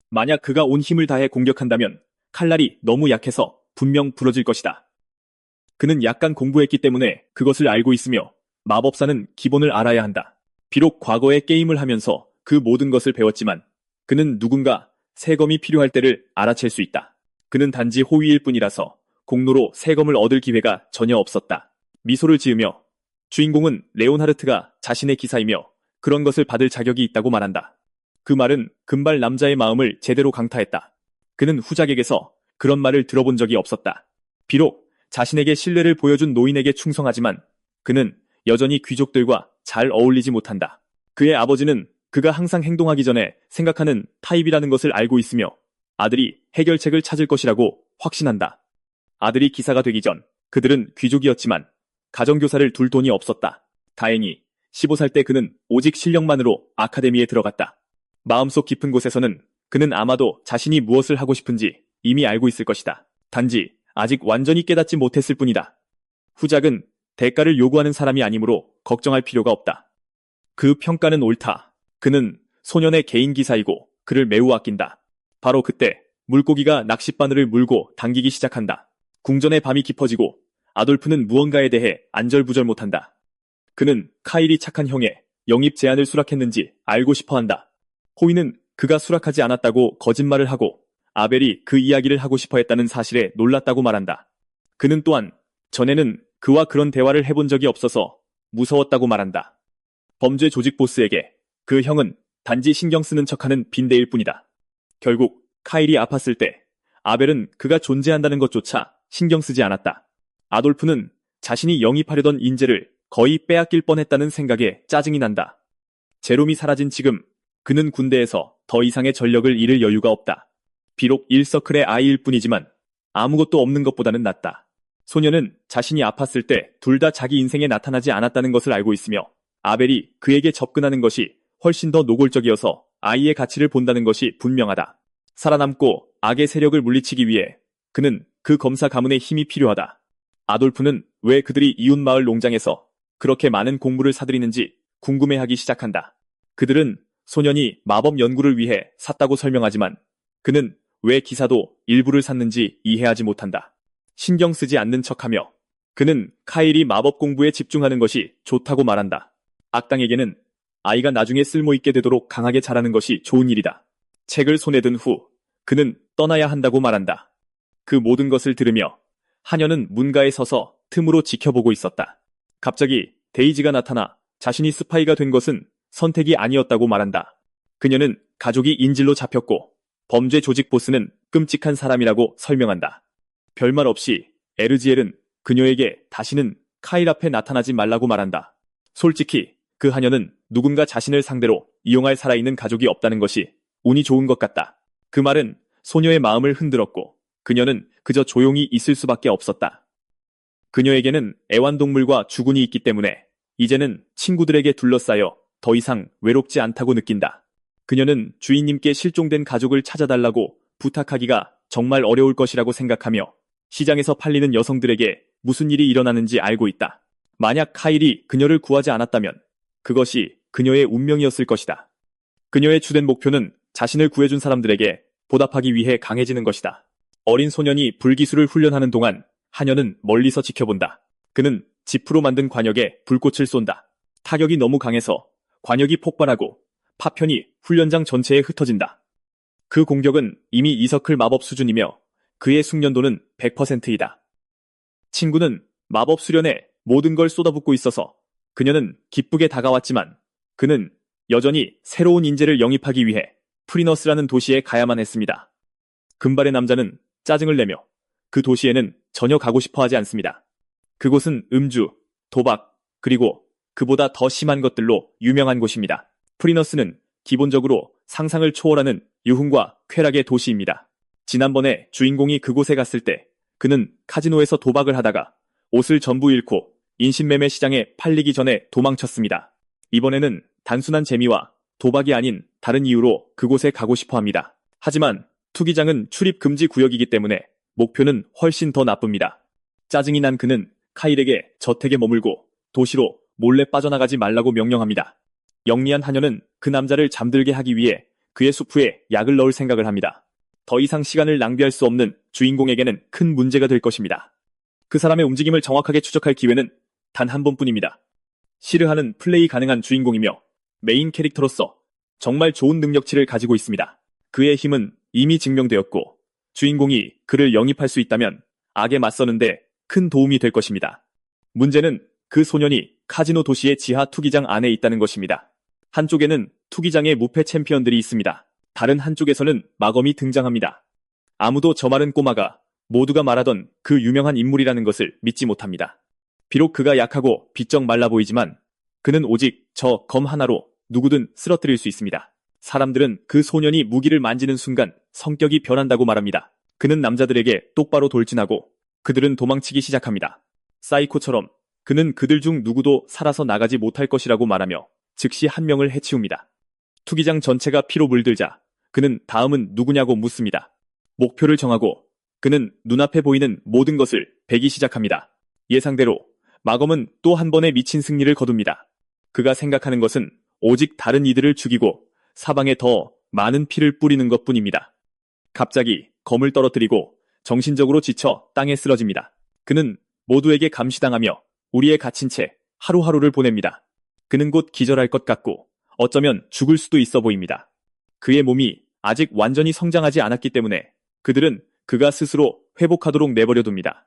만약 그가 온 힘을 다해 공격한다면 칼날이 너무 약해서 분명 부러질 것이다. 그는 약간 공부했기 때문에 그것을 알고 있으며 마법사는 기본을 알아야 한다. 비록 과거에 게임을 하면서 그 모든 것을 배웠지만 그는 누군가 새 검이 필요할 때를 알아챌 수 있다. 그는 단지 호위일 뿐이라서 공로로 새 검을 얻을 기회가 전혀 없었다. 미소를 지으며 주인공은 레온하르트가 자신의 기사이며 그런 것을 받을 자격이 있다고 말한다. 그 말은 금발 남자의 마음을 제대로 강타했다. 그는 후작에게서 그런 말을 들어본 적이 없었다. 비록 자신에게 신뢰를 보여준 노인에게 충성하지만 그는 여전히 귀족들과 잘 어울리지 못한다. 그의 아버지는 그가 항상 행동하기 전에 생각하는 타입이라는 것을 알고 있으며 아들이 해결책을 찾을 것이라고 확신한다. 아들이 기사가 되기 전 그들은 귀족이었지만 가정교사를 둘 돈이 없었다. 다행히 15살 때 그는 오직 실력만으로 아카데미에 들어갔다. 마음속 깊은 곳에서는 그는 아마도 자신이 무엇을 하고 싶은지 이미 알고 있을 것이다. 단지 아직 완전히 깨닫지 못했을 뿐이다. 후작은 대가를 요구하는 사람이 아니므로 걱정할 필요가 없다. 그 평가는 옳다. 그는 소년의 개인 기사이고 그를 매우 아낀다. 바로 그때 물고기가 낚싯바늘을 물고 당기기 시작한다. 궁전의 밤이 깊어지고 아돌프는 무언가에 대해 안절부절 못한다. 그는 카일이 착한 형에 영입 제안을 수락했는지 알고 싶어한다. 호이는 그가 수락하지 않았다고 거짓말을 하고 아벨이 그 이야기를 하고 싶어 했다는 사실에 놀랐다고 말한다. 그는 또한 전에는 그와 그런 대화를 해본 적이 없어서 무서웠다고 말한다. 범죄 조직 보스에게 그 형은 단지 신경 쓰는 척하는 빈대일 뿐이다. 결국 카일이 아팠을 때 아벨은 그가 존재한다는 것조차 신경 쓰지 않았다. 아돌프는 자신이 영입하려던 인재를 거의 빼앗길 뻔했다는 생각에 짜증이 난다. 제롬이 사라진 지금 그는 군대에서 더 이상의 전력을 잃을 여유가 없다. 비록 1서클의 아이일 뿐이지만 아무것도 없는 것보다는 낫다. 소녀는 자신이 아팠을 때 둘 다 자기 인생에 나타나지 않았다는 것을 알고 있으며 아벨이 그에게 접근하는 것이 훨씬 더 노골적이어서 아이의 가치를 본다는 것이 분명하다. 살아남고 악의 세력을 물리치기 위해 그는 그 검사 가문의 힘이 필요하다. 아돌프는 왜 그들이 이웃마을 농장에서 그렇게 많은 공물을 사들이는지 궁금해하기 시작한다. 그들은 소년이 마법 연구를 위해 샀다고 설명하지만 그는 왜 기사도 일부를 샀는지 이해하지 못한다. 신경 쓰지 않는 척하며 그는 카일이 마법 공부에 집중하는 것이 좋다고 말한다. 악당에게는 아이가 나중에 쓸모있게 되도록 강하게 자라는 것이 좋은 일이다. 책을 손에 든 후 그는 떠나야 한다고 말한다. 그 모든 것을 들으며 하녀는 문가에 서서 틈으로 지켜보고 있었다. 갑자기 데이지가 나타나 자신이 스파이가 된 것은 선택이 아니었다고 말한다. 그녀는 가족이 인질로 잡혔고 범죄 조직 보스는 끔찍한 사람이라고 설명한다. 별말 없이 에르지엘은 그녀에게 다시는 카일 앞에 나타나지 말라고 말한다. 솔직히 그 하녀는 누군가 자신을 상대로 이용할 살아있는 가족이 없다는 것이 운이 좋은 것 같다. 그 말은 소녀의 마음을 흔들었고 그녀는 그저 조용히 있을 수밖에 없었다. 그녀에게는 애완동물과 주군이 있기 때문에 이제는 친구들에게 둘러싸여 더 이상 외롭지 않다고 느낀다. 그녀는 주인님께 실종된 가족을 찾아달라고 부탁하기가 정말 어려울 것이라고 생각하며 시장에서 팔리는 여성들에게 무슨 일이 일어나는지 알고 있다. 만약 카일이 그녀를 구하지 않았다면 그것이 그녀의 운명이었을 것이다. 그녀의 주된 목표는 자신을 구해준 사람들에게 보답하기 위해 강해지는 것이다. 어린 소년이 불기술을 훈련하는 동안 하녀는 멀리서 지켜본다. 그는 지프로 만든 관역에 불꽃을 쏜다. 타격이 너무 강해서 관역이 폭발하고 파편이 훈련장 전체에 흩어진다. 그 공격은 이미 이서클 마법 수준이며 그의 숙련도는 100%이다. 친구는 마법 수련에 모든 걸 쏟아붓고 있어서 그녀는 기쁘게 다가왔지만 그는 여전히 새로운 인재를 영입하기 위해 프리너스라는 도시에 가야만 했습니다. 금발의 남자는 짜증을 내며 그 도시에는 전혀 가고 싶어 하지 않습니다. 그곳은 음주, 도박, 그리고 그보다 더 심한 것들로 유명한 곳입니다. 프리너스는 기본적으로 상상을 초월하는 유흥과 쾌락의 도시입니다. 지난번에 주인공이 그곳에 갔을 때 그는 카지노에서 도박을 하다가 옷을 전부 잃고 인신매매 시장에 팔리기 전에 도망쳤습니다. 이번에는 단순한 재미와 도박이 아닌 다른 이유로 그곳에 가고 싶어 합니다. 하지만 투기장은 출입 금지 구역이기 때문에 목표는 훨씬 더 나쁩니다. 짜증이 난 그는 카일에게 저택에 머물고 도시로 몰래 빠져나가지 말라고 명령합니다. 영리한 하녀는 그 남자를 잠들게 하기 위해 그의 수프에 약을 넣을 생각을 합니다. 더 이상 시간을 낭비할 수 없는 주인공에게는 큰 문제가 될 것입니다. 그 사람의 움직임을 정확하게 추적할 기회는 단 한 번뿐입니다. 시르하는 플레이 가능한 주인공이며 메인 캐릭터로서 정말 좋은 능력치를 가지고 있습니다. 그의 힘은 이미 증명되었고 주인공이 그를 영입할 수 있다면 악에 맞서는데 큰 도움이 될 것입니다. 문제는 그 소년이 카지노 도시의 지하 투기장 안에 있다는 것입니다. 한쪽에는 투기장의 무패 챔피언들이 있습니다. 다른 한쪽에서는 마검이 등장합니다. 아무도 저 마른 꼬마가 모두가 말하던 그 유명한 인물이라는 것을 믿지 못합니다. 비록 그가 약하고 비쩍 말라 보이지만 그는 오직 저 검 하나로 누구든 쓰러뜨릴 수 있습니다. 사람들은 그 소년이 무기를 만지는 순간 성격이 변한다고 말합니다. 그는 남자들에게 똑바로 돌진하고 그들은 도망치기 시작합니다. 사이코처럼 그는 그들 중 누구도 살아서 나가지 못할 것이라고 말하며 즉시 한 명을 해치웁니다. 투기장 전체가 피로 물들자 그는 다음은 누구냐고 묻습니다. 목표를 정하고 그는 눈앞에 보이는 모든 것을 베기 시작합니다. 예상대로 마검은 또 한 번의 미친 승리를 거둡니다. 그가 생각하는 것은 오직 다른 이들을 죽이고 사방에 더 많은 피를 뿌리는 것뿐입니다. 갑자기 검을 떨어뜨리고 정신적으로 지쳐 땅에 쓰러집니다. 그는 모두에게 감시당하며 우리에 갇힌 채 하루하루를 보냅니다. 그는 곧 기절할 것 같고 어쩌면 죽을 수도 있어 보입니다. 그의 몸이 아직 완전히 성장하지 않았기 때문에 그들은 그가 스스로 회복하도록 내버려둡니다.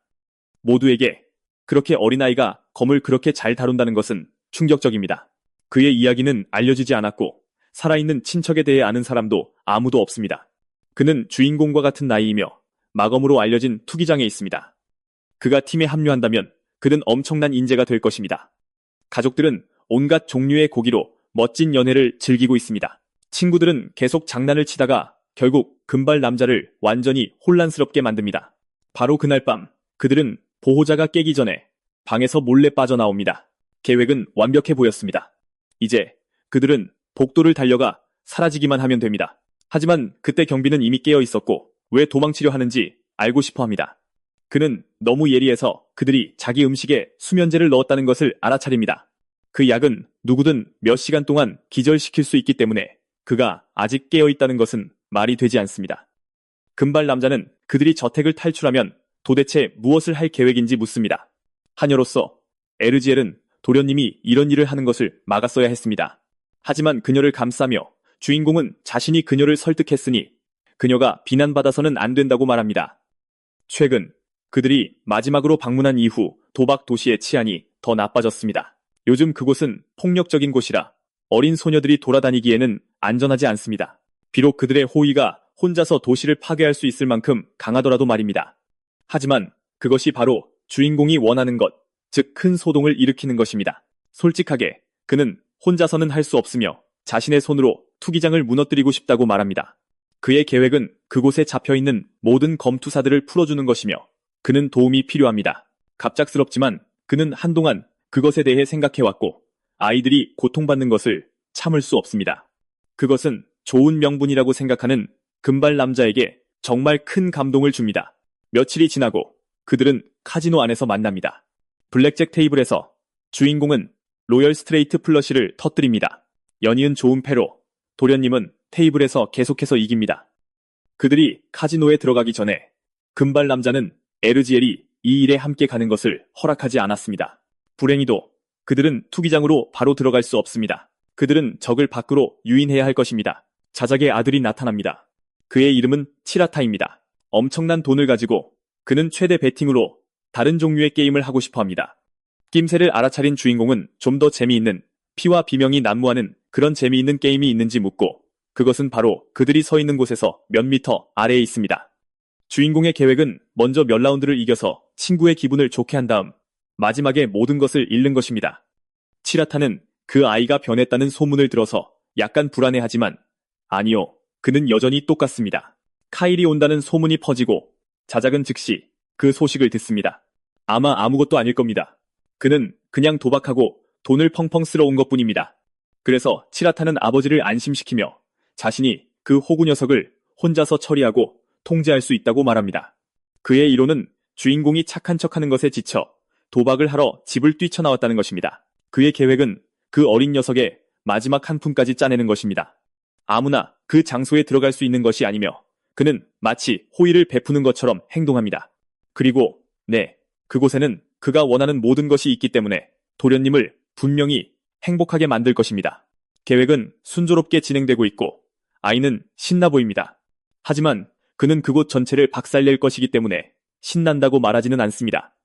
모두에게 그렇게 어린아이가 검을 그렇게 잘 다룬다는 것은 충격적입니다. 그의 이야기는 알려지지 않았고 살아있는 친척에 대해 아는 사람도 아무도 없습니다. 그는 주인공과 같은 나이이며 마검으로 알려진 투기장에 있습니다. 그가 팀에 합류한다면 그는 엄청난 인재가 될 것입니다. 가족들은 온갖 종류의 고기로 멋진 연애를 즐기고 있습니다. 친구들은 계속 장난을 치다가 결국 금발 남자를 완전히 혼란스럽게 만듭니다. 바로 그날 밤 그들은 보호자가 깨기 전에 방에서 몰래 빠져나옵니다. 계획은 완벽해 보였습니다. 이제 그들은 복도를 달려가 사라지기만 하면 됩니다. 하지만 그때 경비는 이미 깨어 있었고 왜 도망치려 하는지 알고 싶어 합니다. 그는 너무 예리해서 그들이 자기 음식에 수면제를 넣었다는 것을 알아차립니다. 그 약은 누구든 몇 시간 동안 기절시킬 수 있기 때문에 그가 아직 깨어 있다는 것은 말이 되지 않습니다. 금발 남자는 그들이 저택을 탈출하면 도대체 무엇을 할 계획인지 묻습니다. 하녀로서 에르지엘은 도련님이 이런 일을 하는 것을 막았어야 했습니다. 하지만 그녀를 감싸며 주인공은 자신이 그녀를 설득했으니 그녀가 비난받아서는 안 된다고 말합니다. 최근 그들이 마지막으로 방문한 이후 도박 도시의 치안이 더 나빠졌습니다. 요즘 그곳은 폭력적인 곳이라 어린 소녀들이 돌아다니기에는 안전하지 않습니다. 비록 그들의 호의가 혼자서 도시를 파괴할 수 있을 만큼 강하더라도 말입니다. 하지만 그것이 바로 주인공이 원하는 것, 즉 큰 소동을 일으키는 것입니다. 솔직하게 그는 혼자서는 할 수 없으며 자신의 손으로 투기장을 무너뜨리고 싶다고 말합니다. 그의 계획은 그곳에 잡혀있는 모든 검투사들을 풀어주는 것이며 그는 도움이 필요합니다. 갑작스럽지만 그는 한동안 그것에 대해 생각해왔고 아이들이 고통받는 것을 참을 수 없습니다. 그것은 좋은 명분이라고 생각하는 금발 남자에게 정말 큰 감동을 줍니다. 며칠이 지나고 그들은 카지노 안에서 만납니다. 블랙잭 테이블에서 주인공은 로열 스트레이트 플러시를 터뜨립니다. 연이은 좋은 패로 도련님은 테이블에서 계속해서 이깁니다. 그들이 카지노에 들어가기 전에 금발 남자는 에르지엘이 이 일에 함께 가는 것을 허락하지 않았습니다. 불행히도 그들은 투기장으로 바로 들어갈 수 없습니다. 그들은 적을 밖으로 유인해야 할 것입니다. 자작의 아들이 나타납니다. 그의 이름은 치라타입니다. 엄청난 돈을 가지고 그는 최대 베팅으로 다른 종류의 게임을 하고 싶어 합니다. 낌새를 알아차린 주인공은 좀 더 재미있는 피와 비명이 난무하는 그런 재미있는 게임이 있는지 묻고 그것은 바로 그들이 서 있는 곳에서 몇 미터 아래에 있습니다. 주인공의 계획은 먼저 몇 라운드를 이겨서 친구의 기분을 좋게 한 다음 마지막에 모든 것을 잃는 것입니다. 치라타는 그 아이가 변했다는 소문을 들어서 약간 불안해하지만 아니요, 그는 여전히 똑같습니다. 카일이 온다는 소문이 퍼지고 자작은 즉시 그 소식을 듣습니다. 아마 아무것도 아닐 겁니다. 그는 그냥 도박하고 돈을 펑펑 쓸어 온 것뿐입니다. 그래서 치라타는 아버지를 안심시키며 자신이 그 호구 녀석을 혼자서 처리하고 통제할 수 있다고 말합니다. 그의 이론은 주인공이 착한 척하는 것에 지쳐 도박을 하러 집을 뛰쳐나왔다는 것입니다. 그의 계획은 그 어린 녀석의 마지막 한 푼까지 짜내는 것입니다. 아무나 그 장소에 들어갈 수 있는 것이 아니며 그는 마치 호의를 베푸는 것처럼 행동합니다. 그리고 그곳에는 그가 원하는 모든 것이 있기 때문에 도련님을 분명히 행복하게 만들 것입니다. 계획은 순조롭게 진행되고 있고 아이는 신나 보입니다. 하지만 그는 그곳 전체를 박살낼 것이기 때문에 신난다고 말하지는 않습니다.